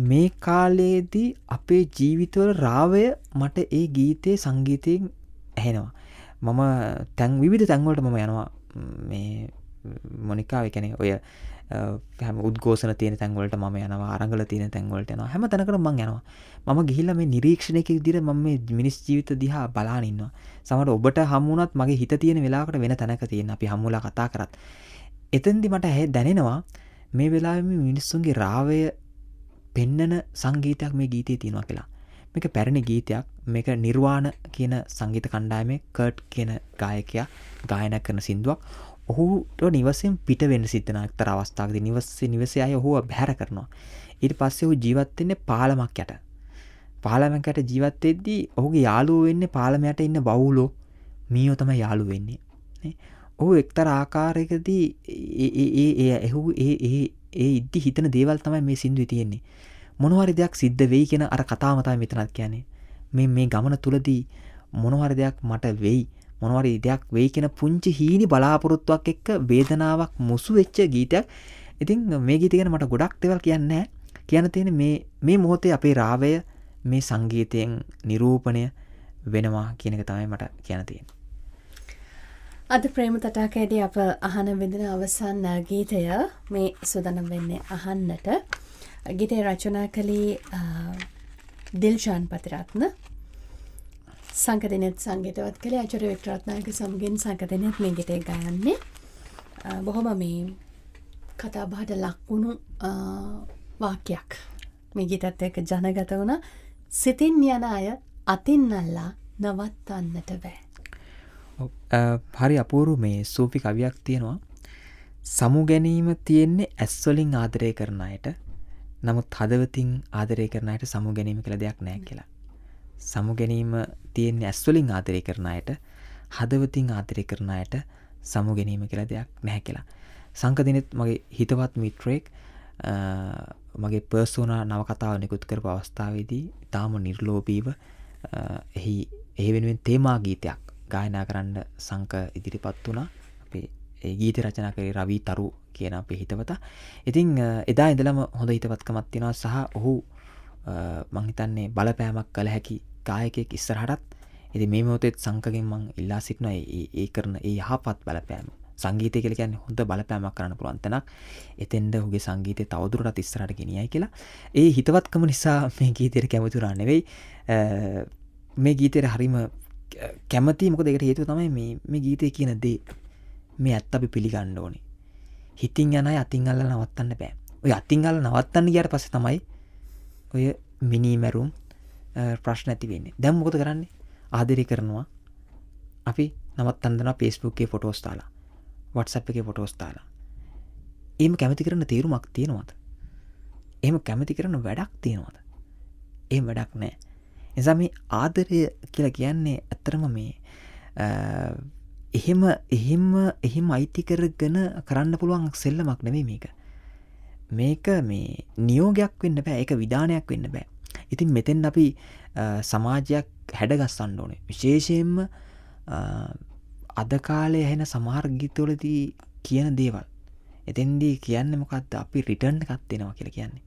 මේ කාලයේදී අපේ ජීවිතවල රාවය මට ඒ ගීතේ සංගීතයෙන් ඇහෙනවා. මම විවිධ තැන්වලට මම යනවා. මේ මොනිකා ඒ කියන්නේ ඔය හැම උද්ඝෝෂණ තියෙන තැන්වලට මම යනවා, අරගල තියෙන තැන්වලට යනවා. හැම තැනකටම මම යනවා. මම ගිහිල්ලා මේ නිරීක්ෂණයක විදිහට මම මේ මිනිස් ජීවිත දිහා බලාගෙන ඉන්නවා. සමහර ඔබට හමු වුණත් මගේ හිත තියෙන වෙලාවකට වෙන තැනක තියෙන අපි හමුලා කතා කරත්. එතෙන්දි මට දැනෙනවා මේ වෙලාවේ මේ මිනිස්සුන්ගේ රාවය පෙන්නන සංගීතයක් මේ ගීතේ තියෙනවා කියලා. මේක පැරණි ගීතයක්. මේක නිර්වාණ කියන සංගීත කණ්ඩායමේ කර්ට් කියන ගායකයා ගායනා කරන සින්දුවක්. ඔහුට නිවසෙන් පිට වෙන්න සිද්ධ වෙන එක්තරා අවස්ථාවකදී නිවසේ අය ඔහුව බැහැර කරනවා. ඊට පස්සේ ඔහු ජීවත් වෙන්නේ පාලමක් යට. පාලමක් යට ජීවත් වෙද්දී ඔහුගේ යාළුවෝ වෙන්නේ පාලම යට ඉන්න බවුලෝ මීයෝ තමයි යාළුවෝ වෙන්නේ. නේ? ඔහු එක්තරා ආකාරයකදී ඒ ඉද්දි හිතන දේවල් තමයි මේ සින්දුවේ තියෙන්නේ. මොනවාරි දෙයක් සිද්ධ වෙයි කියන අර කතාවම තමයි මෙතනත් කියන්නේ. මේ ගමන තුලදී මොනවාරි දෙයක් මට වෙයි, මොනවාරි දෙයක් වෙයි කියන පුංචි හීනි බලාපොරොත්තුවක් එක්ක වේදනාවක් මුසු වෙච්ච ගීතයක්. ඉතින් මේ ගීතය ගැන මට ගොඩක් දේවල් කියන්න නැහැ. කියන්න තියෙන්නේ මේ මොහොතේ අපේ රාවය මේ සංගීතයෙන් නිරූපණය වෙනවා කියන එක තමයි මට කියන්න තියෙන්නේ. අද ප්‍රේම තටාකයේදී අප අහන විඳින අවසන් ගීතය මේ සූදානම් වෙන්නේ අහන්නට. ගීතය රචනා කළේ දිල්ෂාන් පතිරත්න. සංකදිනෙත් සංගීතවත් කළේ ආචාර්ය වික්ටරත්නායක සමගින් සංකදිනෙත් මේ ගීතය ගයන්නේ. බොහොම මේ කතා බහට ලක්වුණු වාක්‍යයක් මේ ගීතත් එක්ක ජනගත වුණා. සිතින් යන අය අතින් අල්ලා නවත්තන්නට බෑ. හරි අපූර්ව මේ සූෆි කවියක් තියෙනවා. සමු ගැනීම තියෙන්නේ ඇස් වලින් ආදරය කරන අයට. නමුත් හදවතින් ආදරය කරන අයට සමු ගැනීම කියලා දෙයක් නැහැ කියලා. සමු ගැනීම තියෙන්නේ ඇස් වලින් ආදරය කරන අයට, හදවතින් ආදරය කරන අයට සමු ගැනීම කියලා දෙයක් නැහැ කියලා. සංකදිනෙත් මගේ හිතවත් මිත්‍රයෙක් මගේ පර්සෝනා නවකතාව නිකුත් කරපු අවස්ථාවේදී තාම නිර්ලෝභීව එහි වෙනුවෙන් තේමා ගීතයක් ගායනා කරන්න සංක ඉදිරිපත් වුණා. අපේ ඒ ගීත රචනා කරේ රවී තරු කියන අපේ හිතවතා. ඉතින් එදා ඉඳලම හොඳ හිතවත්කමක් තියෙනවා සහ ඔහු මං හිතන්නේ බලපෑමක් කළ හැකි ගායකයෙක් ඉස්සරහටත්. ඉතින් මේ මොහොතේත් සංකගෙන් මං ඉල්ලා සිටිනවා ඒ කරන ඒ යහපත් බලපෑම. සංගීතය කියලා කියන්නේ හොඳ බලපෑමක් කරන්න පුළුවන් තැනක්. එතෙන්ද ඔහුගේ සංගීතය තවදුරටත් ඉස්සරහට ගෙනියයි කියලා. ඒ හිතවත්කම නිසා මේ ගීතයට කැමති වුණා නෙවෙයි. මේ ගීතයට හරිම කැමති. මොකද ඒකට හේතුව තමයි මේ ගීතේ කියන දේ. මේ ඇත්ත අපි පිළිගන්න ඕනේ. හිතින් යන අය අතින් අල්ලලා නවත්තන්න බෑ. ඔය අතින් අල්ලලා නවත්තන්න ගියාට පස්සේ තමයි ඔය මිනිමැරුම් ප්‍රශ්න ඇති වෙන්නේ. දැන් මොකද කරන්නේ? ආදරය කරනවා. අපි නවත්තන්න දෙනවා Facebook එකේ ෆොටෝස් දාලා. WhatsApp එකේ ෆොටෝස් දාලා. එහෙම කැමති කරන තීරුමක් තියෙනවද? එහෙම කැමති කරන වැඩක් තියෙනවද? එහෙම වැඩක් නැහැ. එනිසා මේ ආදරය කියලා කියන්නේ ඇත්තටම මේ එහෙම අයිති කරගෙන කරන්න පුළුවන් සෙල්ලමක් නෙවෙයි මේක. මේක මේ නියෝගයක් වෙන්න බෑ. ඒක විධානයක් වෙන්න බෑ. ඉතින් මෙතෙන් අපි සමාජයක් හැඩගස්සන්න ඕනේ. විශේෂයෙන්ම අද කාලේ ඇහෙන සමහර ගීතවලදී කියන දේවල්. එතෙන්දී කියන්නේ මොකද්ද? අපි රිටර්න් එකක් දෙනවා කියලා කියන්නේ.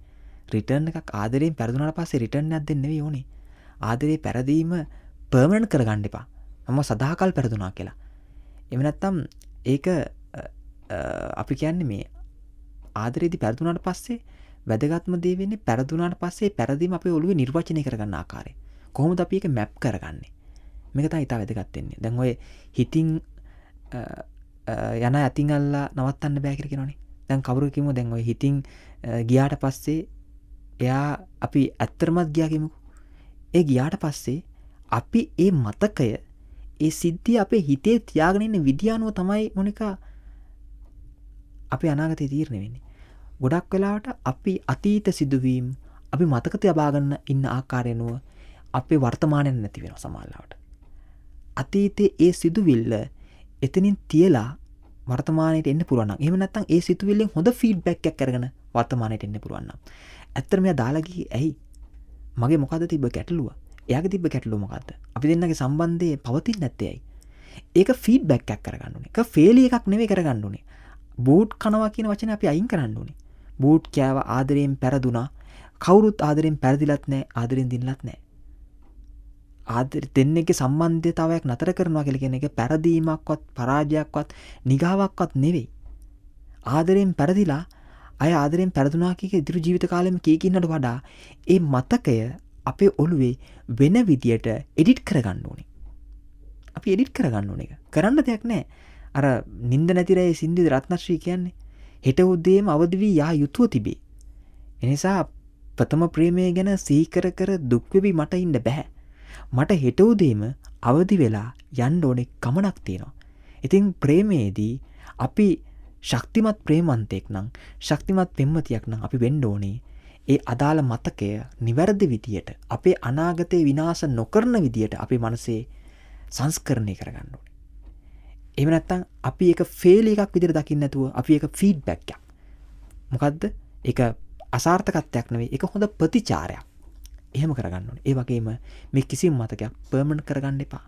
රිටර්න් එකක් ආදරයෙන් පෙරදුනාට පස්සේ රිටර්න් එකක් දෙන්න නෙවෙයි ඕනේ. ආදරේ පෙරදීම පර්මනන්ට් කරගන්න එපා. මම සදාකල් පෙරදුනා කියලා. එහෙම නැත්නම් ඒක අපි කියන්නේ මේ ආදරේදී පෙරදුනාට පස්සේ වැදගත්ම දේ වෙන්නේ පෙරදුනාට පස්සේ පෙරදීම අපේ ඔළුවේ නිර්වචනය කරගන්න ආකාරය. කොහොමද අපි ඒක මැප් කරගන්නේ? මේක තමයි ඉතාල වැදගත් වෙන්නේ. දැන් ඔය හිතින් යන අතින් අල්ලා නවත්තන්න බෑ කියලා කියනවනේ. දැන් කවුරු කිව්වොත් දැන් ඔය හිතින් ගියාට පස්සේ එයා අපි ඇත්තටමත් ගියා කියමුකෝ. ඒ ගියාට පස්සේ අපි ඒ මතකය ඒ සිද්ධිය අපේ හිතේ තියාගෙන ඉන්න විදිය අනුව තමයි මොනිකා අපේ අනාගතේ තීරණය වෙන්නේ. ගොඩක් වෙලාවට අපි අතීත සිදුවීම් අපි මතක තියා ගන්න ඉන්න ආකාරය අනුව අපේ වර්තමානයේ නැති වෙනවා සමහරවිට. අතීතයේ ඒ සිදුවිල්ල එතනින් තියලා වර්තමානයට එන්න පුළුවන් නම් එහෙම නැත්නම් ඒ සිතුවිල්ලෙන් හොඳ ෆීඩ්බැක් එකක් අරගෙන වර්තමානයට එන්න පුළුවන් නම් ඇත්තටම මෙයා දාලා ගියේ ඇයි? මගේ මොකද්ද තිබ්බ ගැටලුව? එයාගේ තිබ්බ ගැටලුව මොකද්ද? අපි දෙන්නගේ සම්බන්ධය පවතින්නේ නැත්තේ ඇයි? ඒක ෆීඩ්බැක් එකක් කරගන්න ඕනේ. ඒක ෆේලි එකක් නෙවෙයි කරගන්න ඕනේ. බූට් කනවා කියන වචනේ අපි අයින් කරන්න ඕනේ. බූට් කෑව ආදරයෙන් පෙරදුනා. කවුරුත් ආදරයෙන් පෙරදිලත් නැහැ, ආදරයෙන් දිනලත් නැහැ. ආදර දෙන්නේගේ සම්බන්ධතාවයක් නතර කරනවා කියලා කියන එක පෙරදීමක්වත් පරාජයක්වත් නිගාවක්වත් නෙවෙයි. ආදරයෙන් පෙරදිලා අය ආදරයෙන් පෙරදුනා කිය ඉදිරි ජීවිත කාලෙම කීකින්නට වඩා ඒ මතකය අපේ ඔළුවේ වෙන විදියට එඩිට් කරගන්න ඕනේ. අපි එඩිට් කරගන්න ඕනේ. කරන්න දෙයක් නැහැ. අර නිින්ද නැති රැයේ සින්දි රත්නශ්‍රී කියන්නේ හෙට උදේම අවදි වී යා යුතුව තිබේ. එනිසා ප්‍රථම ප්‍රේමය ගැන සිහි කර දුක් වෙවි මට ඉන්න බෑ. මට හෙට උදේම අවදි වෙලා යන්න ඕනේ ගමනක් තියෙනවා. ඉතින් ප්‍රේමයේදී අපි ශක්තිමත් ප්‍රේමන්තයෙක් නම් ශක්තිමත් පෙම්වතියක් නම් අපි වෙන්න ඕනේ ඒ අදාළ මතකය නිවැරදි විදියට අපේ අනාගතේ විනාශ නොකරන විදියට අපේ මනසේ සංස්කරණය කරගන්න ඕනේ. එහෙම නැත්නම් අපි ඒක ෆේල් එකක් විදියට දකින්න නැතුව අපි ඒක ෆීඩ්බැක් එකක්. මොකද්ද? ඒක අසාර්ථකත්වයක් නෙවෙයි. ඒක හොඳ ප්‍රතිචාරයක්. එහෙම කරගන්න ඕනේ. ඒ වගේම මේ කිසිම මතකයක් පර්මනන්ට් කරගන්න එපා.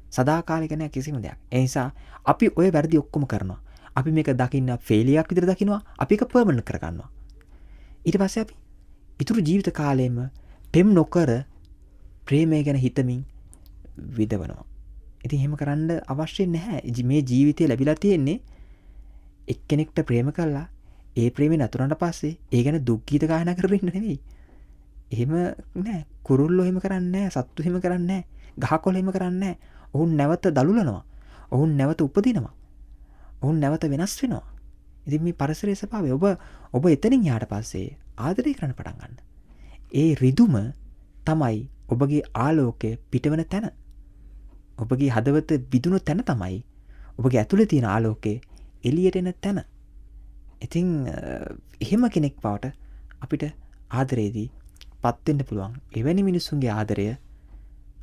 සදාකාලික නෑ කිසිම දෙයක්. ඒ නිසා අපි ওই වැරදි ඔක්කොම කරනවා. අපි මේක දකින්න ෆේලියක් විදිහට දකින්නවා. අපි ඒක පර්මනන්ට් කරගන්නවා. ඊට පස්සේ අපි ඊතුරු ජීවිත කාලෙම පෙම් නොකර ප්‍රේමය ගැන හිතමින් විදවනවා. ඉතින් එහෙම කරන්න අවශ්‍ය නැහැ. මේ ජීවිතේ ලැබිලා තියෙන්නේ එක්කෙනෙක්ට ප්‍රේම කළා. ඒ ප්‍රේමේ නතරනට පස්සේ ඒ ගැන දුක් ගීත ගායනා කරමින් ඉන්න නෙවෙයි. එහෙම නෑ. කුරුල්ලෝ එහෙම කරන්නේ නෑ. සත්තු එහෙම කරන්නේ නෑ. ගහකොළ එහෙම කරන්නේ නෑ. ඔවුන් නැවත දලුලනවා. ඔවුන් නැවත උපදිනවා. ඔවුන් නැවත වෙනස් වෙනවා. ඉතින් මේ පරිසරයේ ස්වභාවය ඔබ එතනින් යාට පස්සේ ආදරය කරන්න පටන් ගන්න. ඒ රිදුම තමයි ඔබගේ ආලෝකය පිටවන තැන. ඔබගේ හදවත විදුණු තැන තමයි ඔබගේ ඇතුලේ තියෙන ආලෝකය එළියට එන තැන. ඉතින් එහෙම කෙනෙක් බවට අපිට ආදරේදී පත් වෙන්න පුළුවන්. එවැනි මිනිසුන්ගේ ආදරය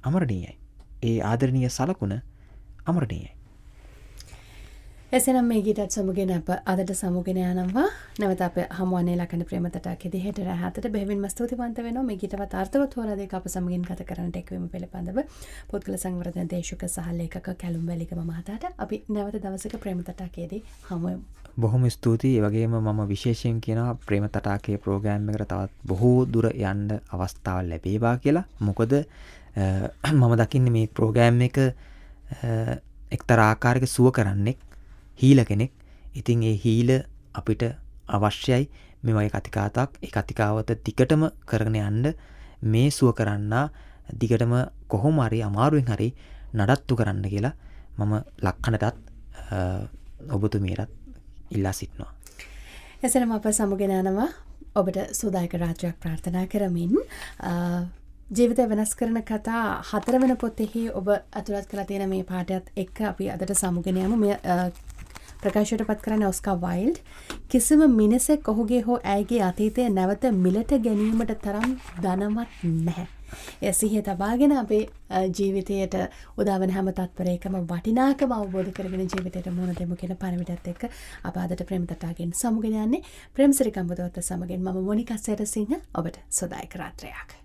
අමරණීයයි. ඒ ආදරණීය සලකුණ අමරණීයයි. එසනම් මේ ගීතත් සමුගෙන අප අදට සමුගෙන යනවා. නැවත අප හමුවන්නේ ලකන ප්‍රේමතටාකෙදී හෙට රැහතට බෙහෙවින්ම ස්තුතිවන්ත වෙනවා. මේ ගීතවත් අර්ථවත් හොරා දෙක අප සමගින් කතා කරන්නට එක්වීම පිළිබඳව පුද්ගල සංවර්ධන දේශක සහ ලේඛක කැලුම් වැලිගම මහතාට අපි නැවත දවසක ප්‍රේමතටාකයේදී හමු වෙමු. බොහොම ස්තුතියි. ඒ වගේම මම විශේෂයෙන් කියනවා ප්‍රේම තටාකයේ ප්‍රෝග්‍රෑම් එකට තවත් බොහෝ දුර යන්න අවස්ථාව ලැබේවා කියලා. මොකද මම දකින්නේ මේ ප්‍රෝග්‍රෑම් එක එක්තරා ආකාරයක සුව කරන්නෙක් හීල කෙනෙක්. ඉතින් ඒ හීල අපිට අවශ්‍යයි. මේ වගේ කතිකාවතක් ඒ කතිකාවත දිගටම කරගෙන යන්න මේ සුව කරන්නා දිගටම කොහොම හරි අමාරුවෙන් හරි නඩත්තු කරන්න කියලා මම ලක්කනටත් ඔබතුමියටත් ඉල්ලා සිටිනවා. එසේනම් අප සමුගෙන යනවා. ඔබට සුවදායක රාත්‍රියක් ප්‍රාර්ථනා කරමින් ජීවිතය වෙනස් කරන කතා 4 වෙනි පොතෙහි ඔබ අතුලත් කරලා තියෙන මේ පාඩයත් එක්ක අපි අදට සමුගෙන යමු. මේ ප්‍රකාශයට පත් කරන්නේ ඔස්කා වයිල්ඩ්. කිසිම මිනිසෙක් ඔහුගේ හෝ ඇයගේ අතීතය නැවත මිලට ගැනීමට තරම් ධනවත් නැහැ. එය සිහිය තබාගෙන අපේ ජීවිතයට උදාවන හැම තත්පරයකම වටිනාකම අවබෝධ කරගෙන ජීවිතයට මුහුණ දෙමු කියන පණිවිඩයත් එක්ක අප අදට ප්‍රේම තටාකෙන් සමුගෙන යන්නේ. ප්‍රේමසිරි කම්බුදවත්ත සමගින් මම මොනිකා සෙරසිංහ. ඔබට සුවදායක රාත්‍රියක්.